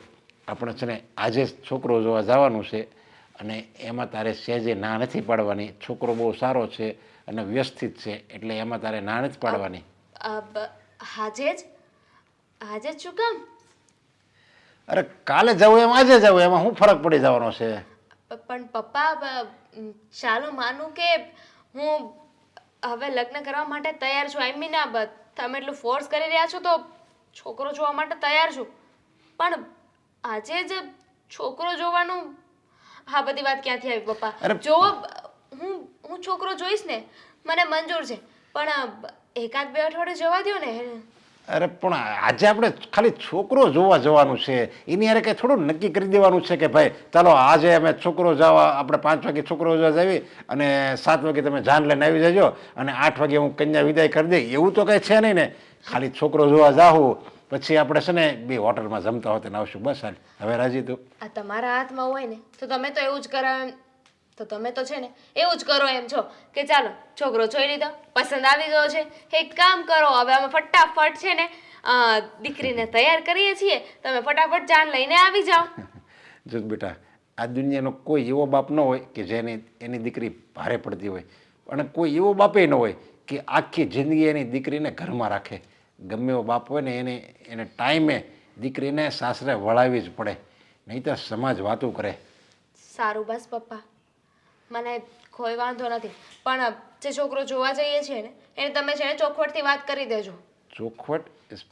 આપણે છે ને આજે જ છોકરો જોવા જવાનું છે અને એમાં તારે સહેજે ના નથી પાડવાની. છોકરો બહુ સારો છે અને વ્યવસ્થિત છે એટલે એમાં તારે ના નથી પાડવાની. આજે જ શું કામ? અરે કાલે જવું એમ આજે જવું એમાં શું ફરક પડી જવાનો છે? પણ પપ્પા ચાલો માનું કે હું હવે લગ્ન કરવા માટે તૈયાર છું. આઈ મીન તમે એટલું ફોર્સ કરી રહ્યા છો તો છોકરો જોવા માટે તૈયાર છું, પણ આજે જ છોકરો જોવાનું આ બધી વાત ક્યાંથી આવી પપ્પા? જો હું છોકરો જોઈશ ને મને મંજૂર છે, પણ એકાદ બે અઠવાડિયે જવા દો ને. અરે પણ આજે આપણે ખાલી છોકરો જોવા જવાનું છે, એની હારે કંઈ થોડું નક્કી કરી દેવાનું છે કે ભાઈ ચાલો આજે અમે છોકરો જવા આપણે 5 વાગે છોકરો જોવા જઈએ અને 7 વાગે તમે જાન લઈને આવી જજો અને 8 વાગે હું કન્યા વિદાય કરી દઈ. એવું તો કંઈ છે નહીં ને. ખાલી છોકરો જોવા જાવું પછી આપણે છે ને બે હોટલમાં જમતા હોતે ને આવશું. બસ હાલ હવે રાજી તું. આ તમારા હાથમાં હોય ને તો તમે તો એવું જ કરાવો એમ, તો તમે તો છે ને એવું જ કરો એમ છો કે ચાલો છોકરો જોઈ લીધો, પસંદ આવી ગયો છે, એક કામ કરો હવે અમે ફટાફટ છે ને દીકરીને તૈયાર કરીએ છીએ, તમે ફટાફટ જાન લઈને આવી જાઓ. જો બેટા આ દુનિયાનો કોઈ એવો બાપ ન હોય કે જેને એની દીકરી ભારે પડતી હોય, અને કોઈ એવો બાપે ન હોય કે આખી જિંદગી એની દીકરીને ઘરમાં રાખે. ગમે એવો બાપ હોય ને એને ટાઈમે દીકરીને સાસરે વળાવી જ પડે, નહીં તો સમાજ વાતું કરે. સારું બસ પપ્પા, મને કોઈ વાંધો નથી, પણ જે છોકરો જોવા જઈએ છીએ ને એને તમે છે ને ચોખવટથી વાત કરી દેજો. ચોખવટ?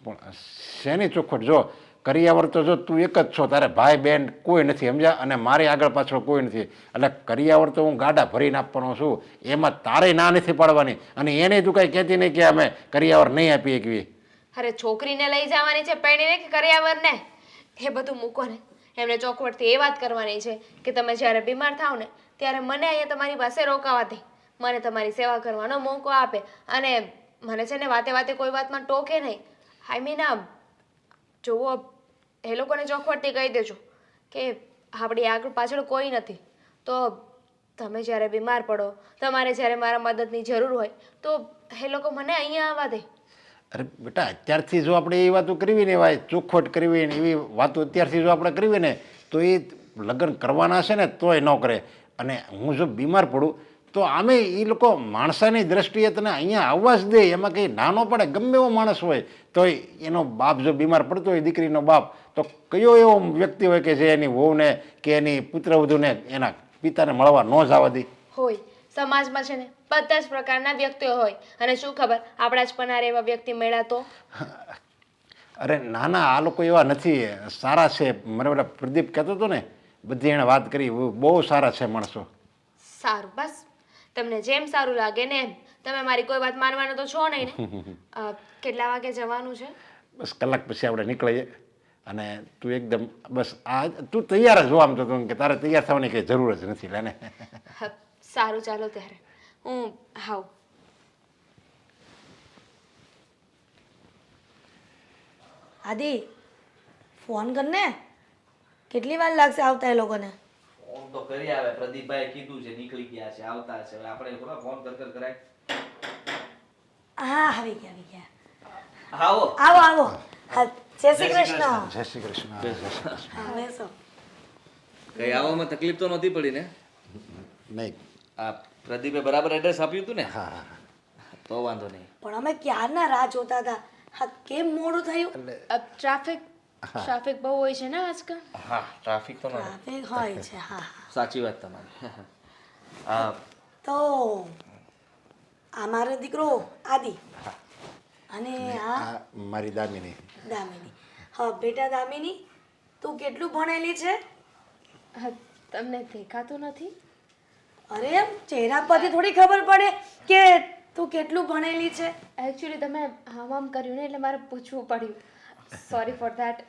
પણ શેની ચોખવટ? જો કરિયાવર તો જો તું એક જ છો, તારે ભાઈ બહેન કોઈ નથી સમજ્યા, અને મારી આગળ પાછળ કોઈ નથી, એટલે કરિયાવર તો હું ગાડા ભરીને આપવાનો છું, એમાં તારે ના નથી પાડવાની. અને એને તું કાંઈ કહેતી નહીં કે અમે કરિયાવર નહીં આપી શકીએ. અરે છોકરીને લઈ જવાની છે પરણીને કે કરિયાવરને, એ બધું મૂકો ને. એમને ચોખવટથી એ વાત કરવાની છે કે તમે જ્યારે બીમાર થાવ ને ત્યારે મને અહીંયા તમારી પાસે રોકાવા દે, મને તમારી સેવા કરવાનો મોકો આપે, અને મને છે ને વાતે વાતે કોઈ વાતમાં ટોકે નહીં. આઈ મીન જુઓ એ લોકોને ચોખવટથી કહી દેજો કે આપણી આગળ પાછળ કોઈ નથી, તો તમે જ્યારે બીમાર પડો, તમારે જ્યારે મારા મદદની જરૂર હોય તો એ લોકો મને અહીંયા આવવા દે. અરે બેટા અત્યારથી જો આપણે એ વાતો કરવી ને એવા ચોખવટ કરવી ને એવી વાતો અત્યારથી જો આપણે કરવી ને તો એ લગ્ન કરવાના છે ને તોય ન કરે. અને હું જો બીમાર પડું તો આમે એ લોકો માણસાની દ્રષ્ટિએ તને અહીંયા આવવા જ દે, એમાં કંઈ નાનો પડે. ગમે એવો માણસ હોય તો એનો બાપ જો બીમાર પડતો હોય, દીકરીનો બાપ, તો કયો એવો વ્યક્તિ હોય કે જે એની વહુને કે એની પુત્રવધૂને એના પિતાને મળવા ન જવા દે? હોય સમાજમાં છે ને બધા જ પ્રકારના વ્યક્તિઓ હોય, અને શું ખબર આપણા જ પનારે એવા વ્યક્તિ મળ્યા તો? અરે ના ના, આ લોકો એવા નથી, સારા છે. મને પેલા પ્રદીપ કહેતો હતો ને, બધી એણે વાત કરી, બહુ સારા છે માણસો. સારું બસ, તમને જેમ સારું લાગે ને એમ. તમે મારી કોઈ વાત માનવાનો તો છો નહીં ને? કેટલા વાગે જવાનું છે? બસ કલાક પછી આપણે નીકળીએ. અને તું એકદમ બસ તું તૈયાર જ હો. આમ તો કે તારે તૈયાર થવાની કંઈ જરૂર જ નથી. લેને સારું ચાલો ત્યારે હું આવું. આદિ ફોન કરને, કેટલી વાર લાગશે આવતા એ લોકોને? ફોન તો કરી આવે, પ્રદીપભાઈ કીધું છે નીકળી ગયા છે, આવતા છે. હવે આપણે થોડા ફોન કરાય. હા આવી ગયા. આવો આવો આવો. હા જય શ્રી કૃષ્ણ. જય શ્રી કૃષ્ણ. હા બેસો. કઈ આવવામાં તકલીફ તો નહોતી પડી ને? નહીં. આ પ્રદીપે બરાબર એડ્રેસ આપ્યું હતું ને? હા હા. તો વાંધો નહીં. પણ અમે ક્યારના રાહ જોતા હતા. હા કેમ મોડું થયું? ટ્રાફિક બહુ હોય છે ને આજકાલ. હા ટ્રાફિક તો ટ્રાફિક હોય છે. હા સાચી વાત તમારી. તો આ મારો દીકરો આદિ અને આ આ મારી દામિની. દામિની. હા બેટા દામિની, તું કેટલું ભણેલી છે? તમને દેખાતું નથી? અરે એમ ચહેરા પરથી થોડી ખબર પડે કે તું કેટલું ભણેલી છે? એકચ્યુઅલી તમે આમ કર્યું ને એટલે મારે પૂછવું પડ્યું. Sorry for that.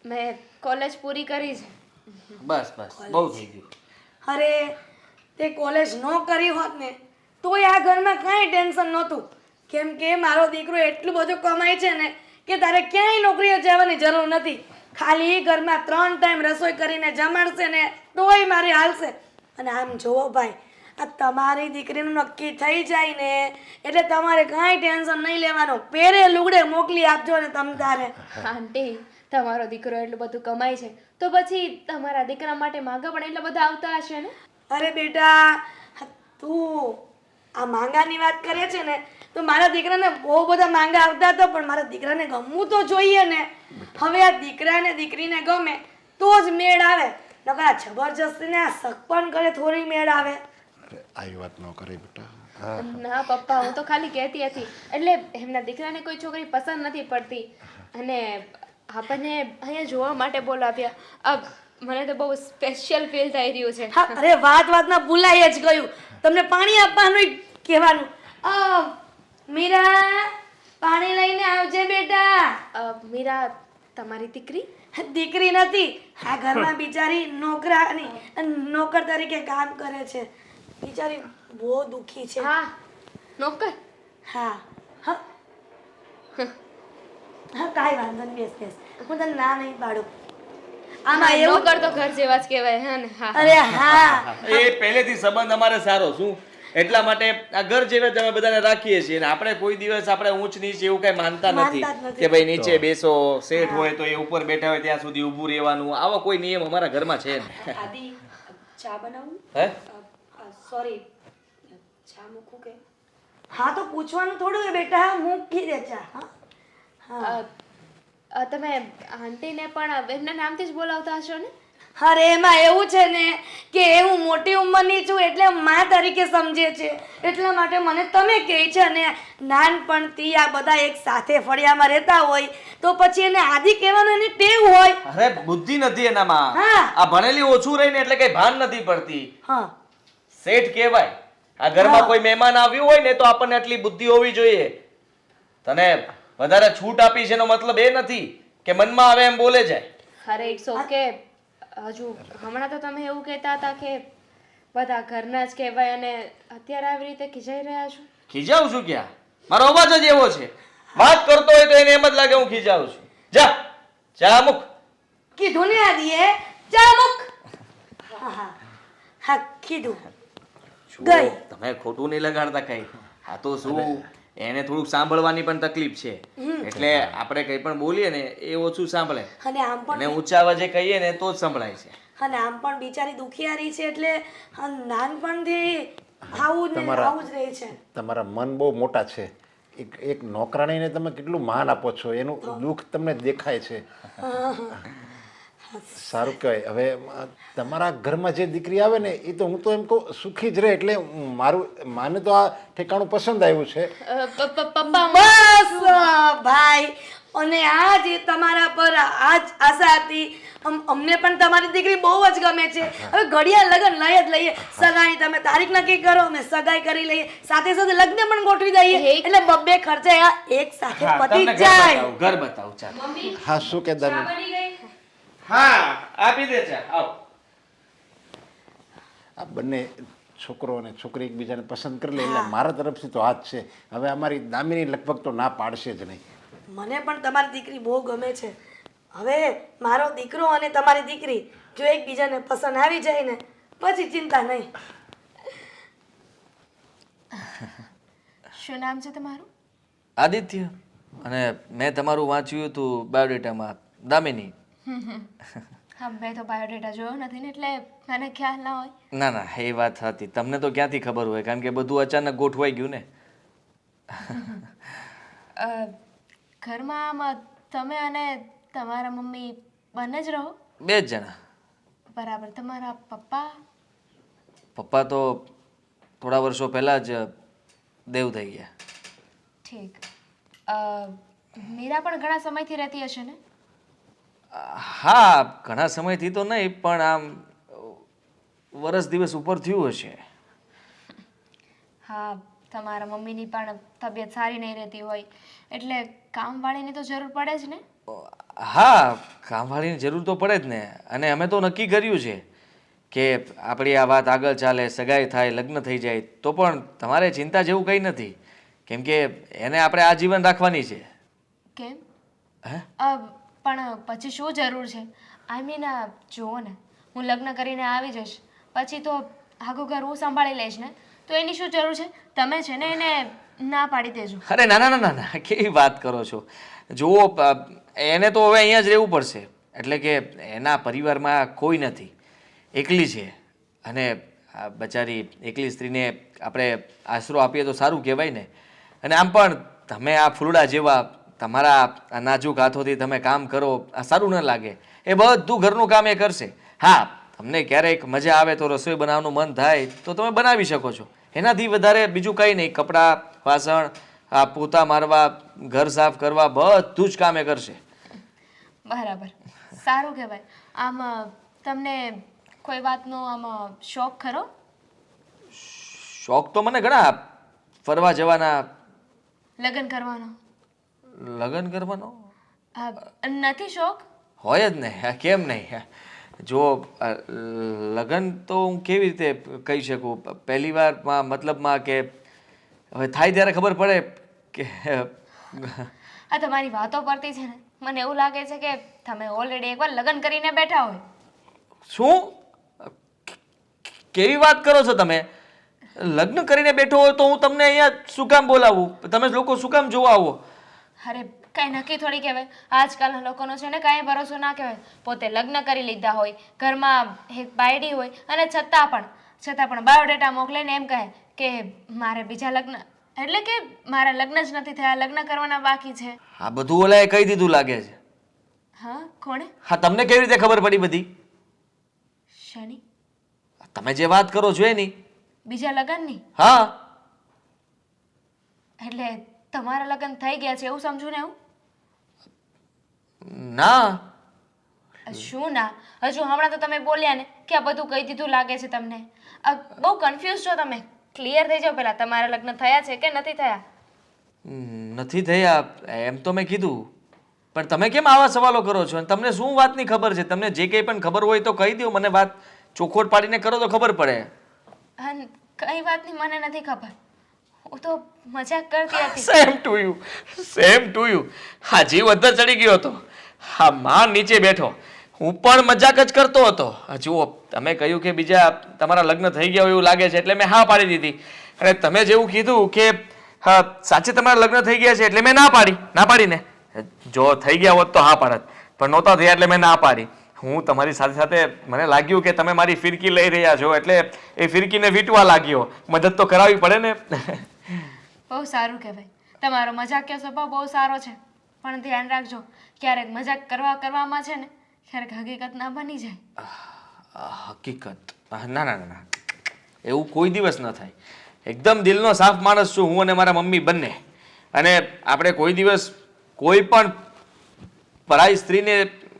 મેં કોલેજ પૂરી કરી છે. બસ બહુ થઈ ગયું. અરે તે કોલેજ ન કરી હોત ને તોય આ ઘરમાં કાંઈ ટેન્શન નહોતું, કેમ કે મારો દીકરો એટલું બધું કમાય છે ને કે તારે ક્યાંય નોકરીએ જવાની જરૂર નથી. ખાલી ઘરમાં 3 ટાઈમ રસોઈ કરીને જમાડશે ને તોય મારે હાલશે. અને આમ જુઓ ભાઈ, આ તમારી દીકરીનું નક્કી થઈ જાય ને એટલે તમારે કાંઈ ટેન્શન નહીં લેવાનું. પેરે લુગડે મોકલી આપજો ને તમ તારે. આંટી તમારો દીકરો એટલું બધું કમાય છે તો પછી તમારા દીકરા માટે માંગા પણ એટલા બધા આવતા હશે ને. અરે બેટા, તું આ માંગાની વાત કરે છે ને, તો મારા દીકરાને બહુ બધા માંગા આવતા હતા, પણ મારા દીકરાને ગમવું તો જોઈએ ને. હવે આ દીકરાને દીકરીને ગમે તો જ મેળ આવે, નકર આ જબરજસ્તીને આ સગપણ કરે થોડી મેળ આવે. અરે આવી વાત ન કરે બેટા. ના પપ્પા, હું તો ખાલી કહેતી હતી. એટલે એમના દીકરાને કોઈ છોકરી પસંદ નથી પડતી અને આપણને અહીંયા જોવા માટે બોલાવ્યા. મને તો બહુ સ્પેશિયલ ફીલ થઈ રહ્યું છે. હા, અરે વાતમાં ભૂલાઈ જ ગયું, તમને પાણી આપવાનું કહેવાનું. મીરા, પાણી લઈને આવજે બેટા. મીરા તમારી દીકરી? દીકરી નથી, આ ઘરમાં બિચારી નોકર તરીકે કામ કરે છે. બિચારી બહુ દુખી છે. હા, નોકર. હા હા હા, કાંઈ વાંધો નહીં, બેસ બેસ, હું તને ના નહીં પાડું. આમાં એવું નોકર તો ઘર જેવા જ કહેવાય. હા ને. હા. અરે હા, એ પહેલેથી સંબંધ અમારે સારો શું એટલા માટે આ ઘર જેવા જ અમે બધાને રાખીએ છીએ અને આપણે કોઈ દિવસ આપણે ઊંચ નીચ એવું કઈ માનતા નથી માનતા જ નથી. કે ભાઈ નીચે બેસો, શેઠ હોય તો એ ઉપર બેઠા હોય ત્યાં સુધી ઊભું રહેવાનું, આવો કોઈ નિયમ અમારા ઘરમાં છે ને. આદિ ચા બનાવું? હે સોરી, ચા મૂકું કે? હા તો પૂછવાનું થોડું એ બેટા, મૂકી દે ચા. હા તમે આંટીને પણ એમના નામથી જ બોલાવતા હશો ને? અરે એમાં એવું છે ને કે હું મોટી ઉંમરની છું એટલે માં તરીકે સમજે છે, એટલા માટે મને તમે કહે છે. અને નાનપણથી આ બધા એક સાથે ફળિયામાં રહેતા હોય તો પછી એને આદિ કહેવાનું એની ટેવ હોય. અરે બુદ્ધિ નથી એનામાં, હા. આ ભણેલી ઓછું રહીને એટલે કઈ ભાન નથી પડતી. હા શેઠ કહેવાય. આ ઘરમાં કોઈ મહેમાન આવ્યું હોય ને તો આપણને આટલી બુદ્ધિ હોવી જોઈએ. તને વધારે છૂટ આપી છે એનો મતલબ એ નથી કે મનમાં આવે એમ બોલે જાય. અરે ઇટ્સ ઓકે. હજુ હમણાં તો તમે એવું કહેતા હતા કે બધા ઘરના જ કહેવાય અને અત્યારે આવી રીતે ખીજાઈ રહ્યા છો. ખીજાવું છું ક્યાં? મારો અવાજ જ એવો છે. વાત કરતો હોય તો એને એમ જ લાગે હું ખીજાવું છું. જા ચા મૂક. કીધું ને આદિએ, ચા મૂક. હા હા કીધું. ગઈ. તમે ખોટું નહીં લગાડતા કઈ. આ તો શું એને થોડુંક સાંભળવાની પણ તકલીફ છે એટલે આપણે કઈ પણ બોલીએ ને એ ઓછું સાંભળે અને આમ અને પણ ઊંચા અવાજે કહીએ ને તો જ સંભળાય છે. અને આમ પણ બિચારી દુખિયારી છે એટલે નાનપણથી આવું જ ને આવું જ રહે છે. તમારા મન બહુ મોટા છે. એક નોકરાણીને તમે કેટલું માન આપો છો, એનું દુઃખ તમને દેખાય છે. સારું કહેવાય. હવે તમારા ઘરમાં જે દીકરી આવે ને એ તો હું તો એમ કહું સુખી જ રહે, એટલે મારું માને તો આ ઠેકાણું પસંદ આવ્યું છે. પપ્પા, બસ ભાઈ, અને આ જે તમારા પર આજ આશા હતી. અમને પણ તમારી દીકરી બહુ જ ગમે છે. હવે ઘડિયા લગન લઈ જ લઈએ. સગાઈ તમે તારીખ નક્કી કરો, અમે સગાઈ કરી લઈએ, સાથે સાથે લગ્ન પણ ગોઠવી દઈએ, એટલે બબ્બે ખર્ચે આ એક સાથે હા, પતી તમને જ જાય. ઘર બતાવું ચાલ. હા શું કે દરમિયાન બની ગઈ? હા આપી દે ચા. આવ. આ બંને છોકરો અને છોકરી એકબીજાને પસંદ કરી લે એટલે મારા તરફથી તો આ જ છે. હવે અમારી દામિની લગભગ તો ના પાડશે જ નહીં. મને પણ તમારી દીકરી બહુ ગમે છે. હવે મારો દીકરો અને તમારી દીકરી જો એકબીજાને પસંદ આવી જાય ને પછી ચિંતા નહીં. શું નામ છે તમારું? આદિત્ય. અને મેં તમારું વાંચ્યું હતું બાયોડેટામાં દામિની. હા, મેં તો બાયોડેટા જોયો નથી ને એટલે મને ખ્યાલ ના હોય. ના ના એ વાત હતી, તમને તો ક્યાંથી ખબર હોય કારણ કે બધું અચાનક ગોઠવાઈ ગયું ને. ઘરમાં આમ તમે અને તમારા મમ્મી બંને જ રહો? બે જ જણા. બરાબર. તમારા પપ્પા? પપ્પા તો થોડા વર્ષો પહેલા જ દેવ થઈ ગયા. ઠીક. મીરા પણ ઘણા સમયથી રહેતી હશે ને? હા ઘણા સમયથી તો નહીં પણ આમ વરસ દિવસ ઉપર થયું હશે. હા, તમારા મમ્મીની પણ તબિયત સારી નહીં રહેતી હોય એટલે કામવાળીની તો જરૂર પડે જ ને? હા કામવાળીની જરૂર તો પડે જ ને. અને અમે તો નક્કી કર્યું છે કે આપણી આ વાત આગળ ચાલે, સગાઈ થાય, લગ્ન થઈ જાય તો પણ તમારે ચિંતા જેવું કંઈ નથી કેમ કે એને આપણે આજીવન રાખવાની છે. કેમ? હે? પણ પછી શું જરૂર છે? આઈ મીન જુઓ ને, હું લગ્ન કરીને આવી જઈશ પછી તો આખું ઘર હું સંભાળી લઈશ ને, તો એની શું જરૂર છે? તમે છે ને એને ના પાડી દેજો. અરે ના ના ના ના ના, કેવી વાત કરો છો? જુઓ, એને તો હવે અહીંયા જ રહેવું પડશે. એટલે કે એના પરિવારમાં કોઈ નથી, એકલી છે. અને આ બચારી એકલી સ્ત્રીને આપણે આશરો આપીએ તો સારું કહેવાય ને. અને આમ પણ તમે આ ફૂલડા જેવા તમારા આ નાજુક હાથોથી તમે કામ કરો, આ સારું ન લાગે. એ બધું ઘરનું કામ એ કરશે. હા, તમને ક્યારેક મજા આવે તો રસોઈ બનાવવાનું મન થાય તો તમે બનાવી શકો છો. એનાથી વધારે બીજું કંઈ નહીં. કપડાં, વાસણ, આ પોતા મારવા, ઘર સાફ કરવા, બધું જ કામ એ કરશે. બરાબર, સારું કહેવાય. આમ તમને કોઈ વાતનો આમ શોખ ખરો? શોખ તો મને ઘણા, ફરવા જવાના, લગ્ન કરવાનો લગ્ન કરવાનો નથી શોખ? હોય જ ને, કેમ નહીં? જો લગ્ન તો હું કેવી રીતે કહી શકું, પહેલી વારમાં મતલબમાં કે હવે થાય ત્યારે ખબર પડે કે આ તમારી વાતો પરથી છે ને મને એવું લાગે છે કે તમે ઓલરેડી એકવાર લગ્ન કરીને બેઠા હોય. શું કેવી વાત કરો છો તમે? લગ્ન કરીને બેઠો હોય તો હું તમને અહીંયા શું કામ બોલાવું? તમે લોકો શું કામ જોવા આવો? અરે કાંઈ નક્કી થોડી કહેવાય. આજકાલના લોકોનો છે ને કાંઈ ભરોસો ના કહેવાય. પોતે લગ્ન કરી લીધા હોય, ઘરમાં એક બાયડી હોય અને છતાં પણ બાયોડેટા મોકલે ને એમ કહે કે મારે બીજા લગ્ન, એટલે કે મારા લગ્ન જ નથી થયા, લગ્ન કરવાના બાકી છે. આ બધું ઓલાએ કહી દીધું લાગે છે. હા, કોણે? હા, તમને કેવી રીતે ખબર પડી બધી? શની? તમે જે વાત કરો છો એની? બીજા લગ્નની? હા. એટલે તમારા લગ્ન થઈ ગયા છે એવું સમજુ ને? એવું ના. શું ના? હજુ હમણાં તો તમે બોલ્યા ને કે આ બધું કહી દીધું લાગે છે તમને. બહુ કન્ફ્યુઝ છો તમે. ક્લિયર થઈ જાઓ પહેલા, તમારા લગ્ન થયા છે કે નથી થયા? નથી થયા એમ તો મેં કીધું, પણ તમે કેમ આવા સવાલો કરો છો? અને તમને શું વાતની ખબર છે? તમને જે કંઈ પણ ખબર હોય તો કહી દો મને, વાત ચોખવટ પાડીને કરો તો ખબર પડે. અને કઈ વાતની મને નથી ખબર. હું તો મજાક કરતી હતી. Same to you, same to you. હા, જીવ અંદર ચડી ગયો હતો. હા, માં નીચે બેઠો, હું પણ મજાક જ કરતો હતો. જુઓ, તમે કહ્યું કે બીજા તમારા લગ્ન થઈ ગયા હોય એવું લાગે છે એટલે મેં હા પાડી દીધી. અને તમે જેવું કીધું કે હા સાચે તમારા લગ્ન થઈ ગયા છે એટલે મેં ના પાડીને. જો થઈ ગયા હોત તો હા પાડત, પણ નહોતા થયા એટલે મેં ના પાડી. હું તમારી સાથે સાથે મને લાગ્યું કે તમે મારી ફિરકી લઈ રહ્યા છો એટલે એ ફિરકીને વીંટવા લાગ્યો. મદદ તો કરાવવી પડે ને. બહુ સારું કહેવાય. તમારો મજાકિયો સ્વભાવ બહુ સારો છે, પણ ધ્યાન રાખજો ક્યારેક મજાક કરવામાં છે ને ક્યારેક હકીકત ના બની જાય. હકીકત? ના ના ના, એવું કોઈ દિવસ ન થાય. એકદમ દિલનો સાફ માણસ છું હું અને મારા મમ્મી બંને. અને આપણે કોઈ દિવસ કોઈ પણ પરાઈ સ્ત્રીને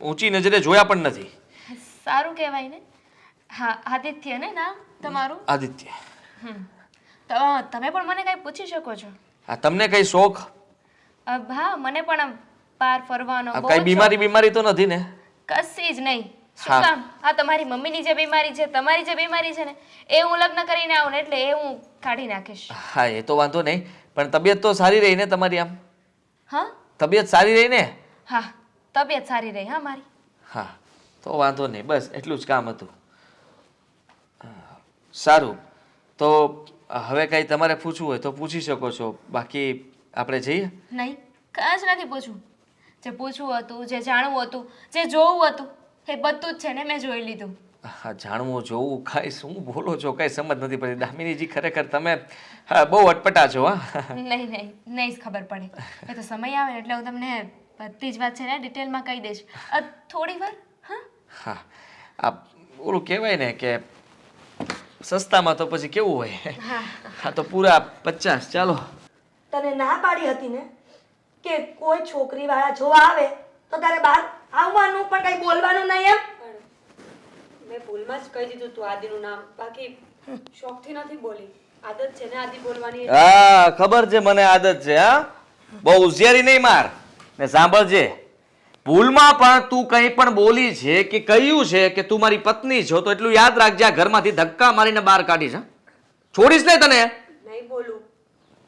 ઊંચી નજરે જોયા પણ નથી. સારું કહેવાય ને. હા, આદિત્ય ને નામ તમારું? આદિત્ય. તો તમે પણ મને કંઈ પૂછી શકો છો. હા, તમને કઈ શોખ? હા, મને પણ બહાર ફરવાનો બહુ કઈ જ શોખ. બીમારી તો નથી ને? કશી જ નહીં. હા. શું કામ? આ તમારી મમ્મીની જે બીમારી છે, તમારી જે બીમારી છે ને એ હું લગ્ન કરીને આવું ને એટલે એ હું કાઢી નાખીશ. હા, એ તો વાંધો નહીં, પણ તબિયત તો સારી રહી ને તમારી? આમ હા તબિયત સારી રહી ને? હા, તબિયત સારી રહી હા મારી. હા, તો વાંધો નહીં, બસ એટલું જ કામ હતું. સારું, તો હવે કંઈ તમારે પૂછવું હોય તો પૂછી શકો છો, બાકી આપણે જઈએ? નહીં, કાંઈ જ નથી પૂછવું. જે પૂછવું હતું, જે જાણવું હતું, જે જોવું હતું એ બધું જ છે ને મેં જોઈ લીધું. હા, જાણવું જોવું કાંઈ શું બોલો છો? કાંઈ સમજ નથી પડતી દામિનીજી. ખરેખર તમે બહુ અટપટા છો. હા, નહીં જ ખબર પડે. એ તો સમય આવે એટલે હું તમને બધી જ વાત છે ને ડિટેલમાં કહી દઈશ. થોડી વાર. હા હા, આ ઓલું કહેવાય ને કે સસ્તામાં તો પછી કેવું હોય. હા, તો પૂરા 50. ચાલો. તને ના પાડી હતી ને કે કોઈ છોકરી વાળા જોવા આવે તો તારે બહાર આવવાનું પણ કઈ બોલવાનું નહીં એમ? મેં ભૂલમાં જ કહી દીધું તું આદિનું નામ, બાકી શોખથી નથી બોલી. આદત છે ને આદિ બોલવાની. હા, ખબર છે મને આદત છે. હા, બહુ હોશિયારી નહીં માર. ને સાંભળજે, ભૂલમાં પણ તું કંઈ પણ બોલી છે કે કહ્યું છે કે તું મારી પત્ની છો તો એટલું યાદ રાખજે, આ ઘરમાંથી ધક્કા મારીને બહાર કાઢીશ. હા, છોડીશ નહીં તને. નહીં બોલું.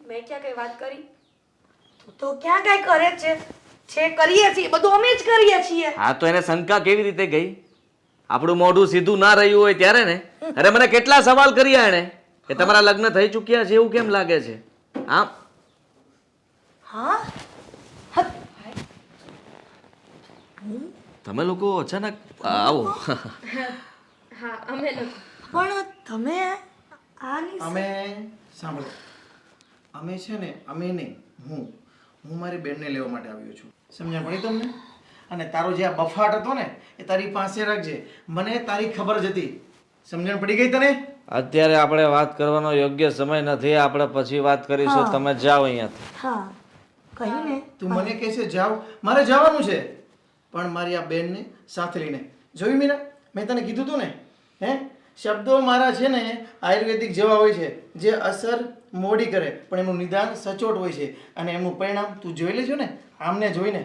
મેં ક્યાં કઈ વાત કરી? તો ક્યાં કઈ કરે છે કરીએ છીએ બધું અમે જ કરીએ છીએ. હા, તો એને શંકા કેવી રીતે ગઈ? આપણું મોઢું સીધું ના રહ્યું હોય ત્યારે ને. અરે મને કેટલા સવાલ કર્યા એણે કે તમારા લગ્ન થઈ ચૂક્યા છે એવું કેમ લાગે છે આમ. હા તમે લોકો અચાનક આવો. હા અમે લોકો પણ તમે આની અમે સાંભળો, અમે છે ને, અમે નહીં, હું મારી બેનને લેવા માટે આવ્યો છું. સમજણ પડી તમને? અને તારો જે આ બફાટ હતો ને એ તારી પાસે રાખજે. મને તારી ખબર જ હતી. સમજણ પડી ગઈ તને? અત્યારે આપણે વાત કરવાનો યોગ્ય સમય નથી, આપણે પછી વાત કરીશું. હા. તમે જાઓ અહીંયાથી. હા કહ્યું ને. તું મને કહે છે જાવ, મારે જવાનું છે, પણ મારી આ બેનને સાથે લઈને. જોયું મીરા, મેં તને કીધું હતું ને, હે? શબ્દો મારા છે ને આયુર્વેદિક જેવા હોય છે, જે અસર મોડી કરે પણ એમનું નિદાન સચોટ હોય છે, અને એમનું પરિણામ તું જોઈ લેજો ને, આમને જોઈને.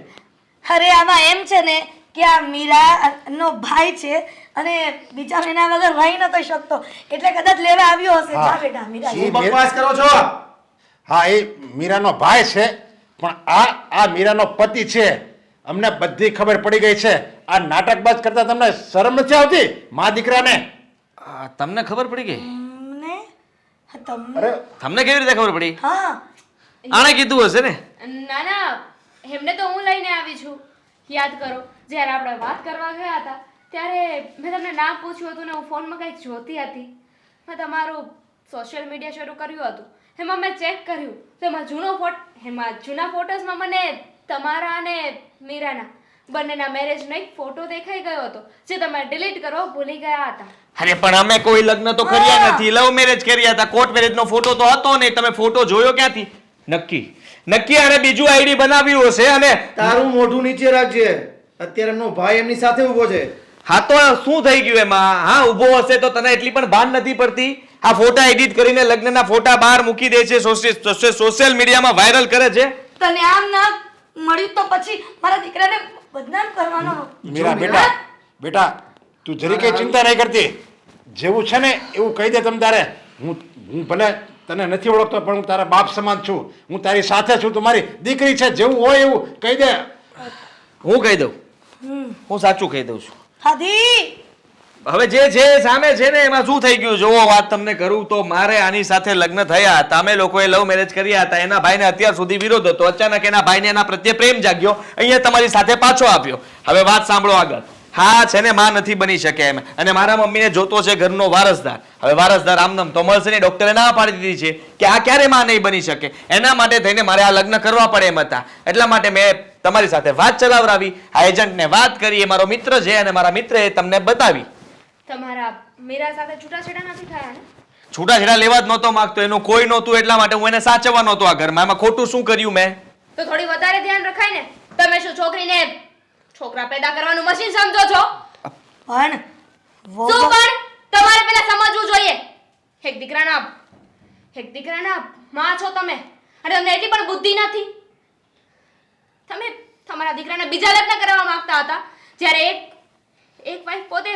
અરે આમાં એમ છે ને કે આ મીરા નો ભાઈ છે અને બીજા મહિના વગર રહી નતો શકતો એટલે કદાચ લેવા આવ્યો હશે. જા બેટા મીરા. ઈ શું બકવાસ કરો છો? હા, એ મીરાનો ભાઈ છે, પણ આ મીરાનો પતિ છે. અમને બધી ખબર પડી ગઈ છે. આ નાટકબાજ કરતા તમને શરમ નથી આવતી? મા દીકરાને. તમને ખબર પડી ગઈ? તમને તમને અરે તમને કેવી રીતે ખબર પડી? હા આણે કીધું હશે ને. ના ના એમને તો હું લઈને આવી છું. યાદ કરો જ્યારે આપણે વાત કરવા ગયા હતા ત્યારે મેં તમને નામ પૂછ્યું હતું ને હું ફોનમાં કંઈક જોતી હતી. મેં તમારું સોશિયલ મીડિયા શરૂ કર્યું હતું. એમાં મેં ચેક કર્યું તો એમાં જૂના ફોટોઝમાં મને તમારા અને મીરાના બંનેના મેરેજનો એક ફોટો દેખાઈ ગયો હતો જે તમે ડિલીટ કરવા ભૂલી ગયા હતા. અરે પણ અમે કોઈ લગ્ન તો કર્યા નથી, લવ મેરેજ કર્યા હતા. કોર્ટ મેરેજ નો ફોટો તો હતો નહીં. તમે ફોટો જોયો ક્યાંથી? નક્કી આને બીજું આઈડી બનાવ્યું હશે. અને તારું મોઢું નીચે રાખજે. અત્યારે એમનો ભાઈ એમની સાથે ઊભો છે. હા તો શું થઈ ગયું એમાં? હા ઊભો હશે તો તને એટલી પણ ભાન નથી પડતી? આ ફોટા એડિટ કરીને લગ્નના ફોટા બહાર મૂકી દે છે, સોશિયલ મીડિયામાં વાયરલ કરે છે. તને આમ ના મળ્યું તો પછી મારા દીકરાને બદનામ કરવાનો. મીરા બેટા તું જરી કઈ ચિંતા નહીં કરતી. જેવું છે ને એવું કહી દે તમ તારે. હું ભલે તને નથી ઓળખતો પણ હું તારા બાપ સમાન છું. હું તારી સાથે છું. તું મારી દીકરી છે. જેવું હોય એવું કહી દે. હું કહી દઉં, હું સાચું કહી દઉં છું. હાદી હવે જે છે સામે છે ને એમાં શું થઈ ગયું જોવો. વાત તમને કરું તો મારે આની સાથે લગ્ન થયા હતા. અમે લોકોએ લવ મેરેજ કર્યા હતા. એના ભાઈને અત્યાર સુધી વિરોધ હતો. અચાનક એના ભાઈને એના પ્રત્યે પ્રેમ જાગ્યો. અહીંયા તમારી સાથે પાછો આપ્યો. હવે વાત સાંભળો આગળ. હા છે ને માં નથી બની શકે એમ, અને મારા મમ્મીને જોતો છે ઘરનો વારસદાર. હવે વારસદાર આમનામ તો મળશે નહીં. ડોક્ટરે ના પાડી દીધી છે કે આ ક્યારે માં નહીં બની શકે. એના માટે થઈને મારે આ લગ્ન કરવા પડે એમ હતા. એટલા માટે મેં તમારી સાથે વાત ચલાવરાવી. આ એજન્ટને વાત કરી. એ મારો મિત્ર છે અને મારા મિત્રએ તમને બતાવી. તમારા મીરા સાથે છૂટાછેડા નથી થયા ને? છૂટાછેડા લેવા જ નહોતો માંગતો. એનું કોઈ નહોતું એટલા માટે હું એને સાચવવા નહોતો આ ઘરમાં. એમાં ખોટું શું કર્યું મેં? તો થોડી વધારે ધ્યાન રખાય ને. તમે શું છોકરીને છોકરા પેદા કરવાનું મશીન સમજો છો? પણ વો શું પણ તમારે પહેલા સમજવું જોઈએ. એક દીકરાના માં છો તમે, અને તમને એટલી પણ બુદ્ધિ નથી. તમે તમારા દીકરાને બીજા લગ્ન કરવા માંગતા હતા, જ્યારે એક વાઈફ પોતે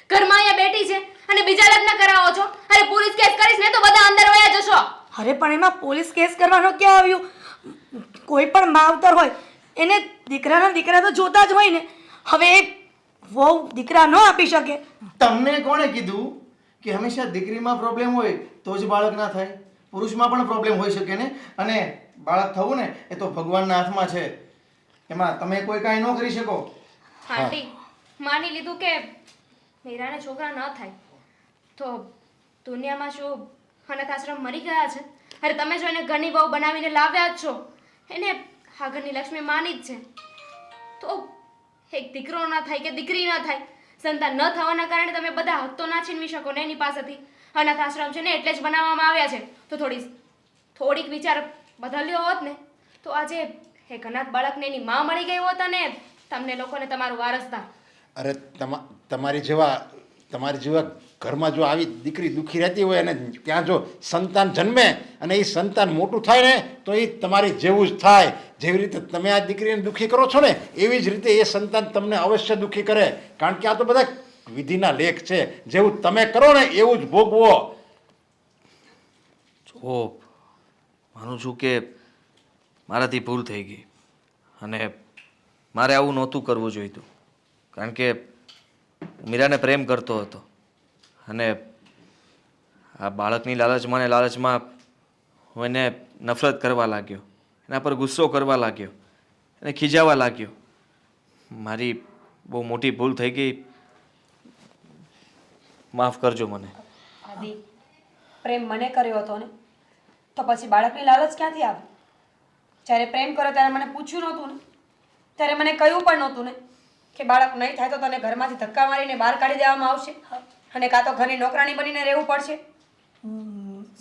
ઘરમાં અહીંયા બેઠી છે અને બીજા લગ્ન કરાવો છો. અરે પોલીસ કેસ કરીશ ને તો બધા અંદર વયા જશો. અરે પણ એમાં પોલીસ કેસ કરવાનો ક્યાં આવ્યું? કોઈ પણ માવતર હોય એને દીકરા તો જોતા જ હોય ને. હવે વહુ દીકરા ન આપી શકે. તમને કોણે કીધું કે હંમેશા દીકરીમાં પ્રોબ્લેમ હોય તો જ બાળક ના થાય? પુરુષમાં પણ પ્રોબ્લેમ હોઈ શકે ને. અને બાળક થવું ને એ તો ભગવાનના હાથમાં છે. એમાં તમે કોઈ કાંઈ ન કરી શકો. આંટી માની લીધું કે મીરાને છોકરા ન થાય તો દુનિયામાં શું અનાથ આશ્રમ મરી ગયા છે? અરે તમે જો એને ઘરની બહુ બનાવીને લાવ્યા જ છો. એને આ ઘરની લક્ષ્મી માની જ છે. તો એક દીકરો ના થાય કે દીકરી ના થાય, સંતાન ન થવાના કારણે તમે બધા હક તો ના છીનવી શકો ને એની પાસેથી. અનાથ આશ્રમ છે ને એટલે જ બનાવવામાં આવ્યા છે. તો થોડીક વિચાર બદલ્યો હોત ને તો આજે એક અનાથ બાળકને એની માં મળી ગઈ હોત અને તમને લોકોને તમારું વારસદાર. અરે તમારી જેવા ઘરમાં જો આવી દીકરી દુઃખી રહેતી હોય અને ત્યાં જો સંતાન જન્મે અને એ સંતાન મોટું થાય ને તો એ તમારી જેવું જ થાય. જેવી રીતે તમે આ દીકરીને દુઃખી કરો છો ને એવી જ રીતે એ સંતાન તમને અવશ્ય દુઃખી કરે. કારણ કે આ તો બધા વિધિના લેખ છે. જેવું તમે કરો ને એવું જ ભોગવો. જો માનું છું કે મારાથી ભૂલ થઈ ગઈ અને મારે આવું નહોતું કરવું જોઈતું. કારણ કે મીરાને પ્રેમ કરતો હતો અને આ બાળકની લાલચમાં ને લાલચમાં હું એને નફરત કરવા લાગ્યો, એના પર ગુસ્સો કરવા લાગ્યો, એને ખીજાવા લાગ્યો. મારી બહુ મોટી ભૂલ થઈ ગઈ, માફ કરજો મને. આદિ, પ્રેમ મને કર્યો હતો ને, તો પછી બાળકની લાલચ ક્યાંથી આવે? જ્યારે પ્રેમ કર્યો ત્યારે મને પૂછ્યું નહોતું ને, ત્યારે મને કહ્યું પણ નહોતું ને કે બાળક નહીં થાય તો તને ઘરમાંથી ધક્કા મારીને બહાર કાઢી દેવામાં આવશે અને કાં તો ઘરની નોકરાણી બનીને રહેવું પડશે.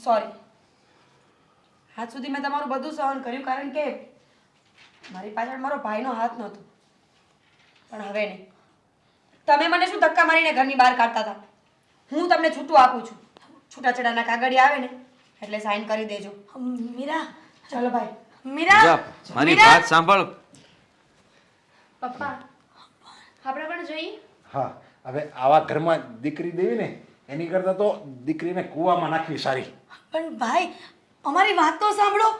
સોરી, આજ સુધી મેં તમારું બધું સહન કર્યું કારણ કે મારી પાછળ મારો ભાઈનો હાથ નહોતો. પણ હવે નહીં. તમે મને શું ધક્કા મારીને ઘરની બહાર કાઢતા હતા? હું તમને છૂટું આપું છું. છૂટાછેડાના કાગળિયા આવે ને એટલે સાઈન કરી દેજો. મીરા, ચાલો ભાઈ. મીરા, જા, મારી મીરા! વાત સાંભળ. પપ્પા આપણે પણ જોઈએ. હા, હવે આવા ઘરમાં દીકરી દેવી ને એની કરતાં તો દીકરીને કૂવામાં નાખવી સારી. પણ ભાઈ, અમારી વાત તો સાંભળો.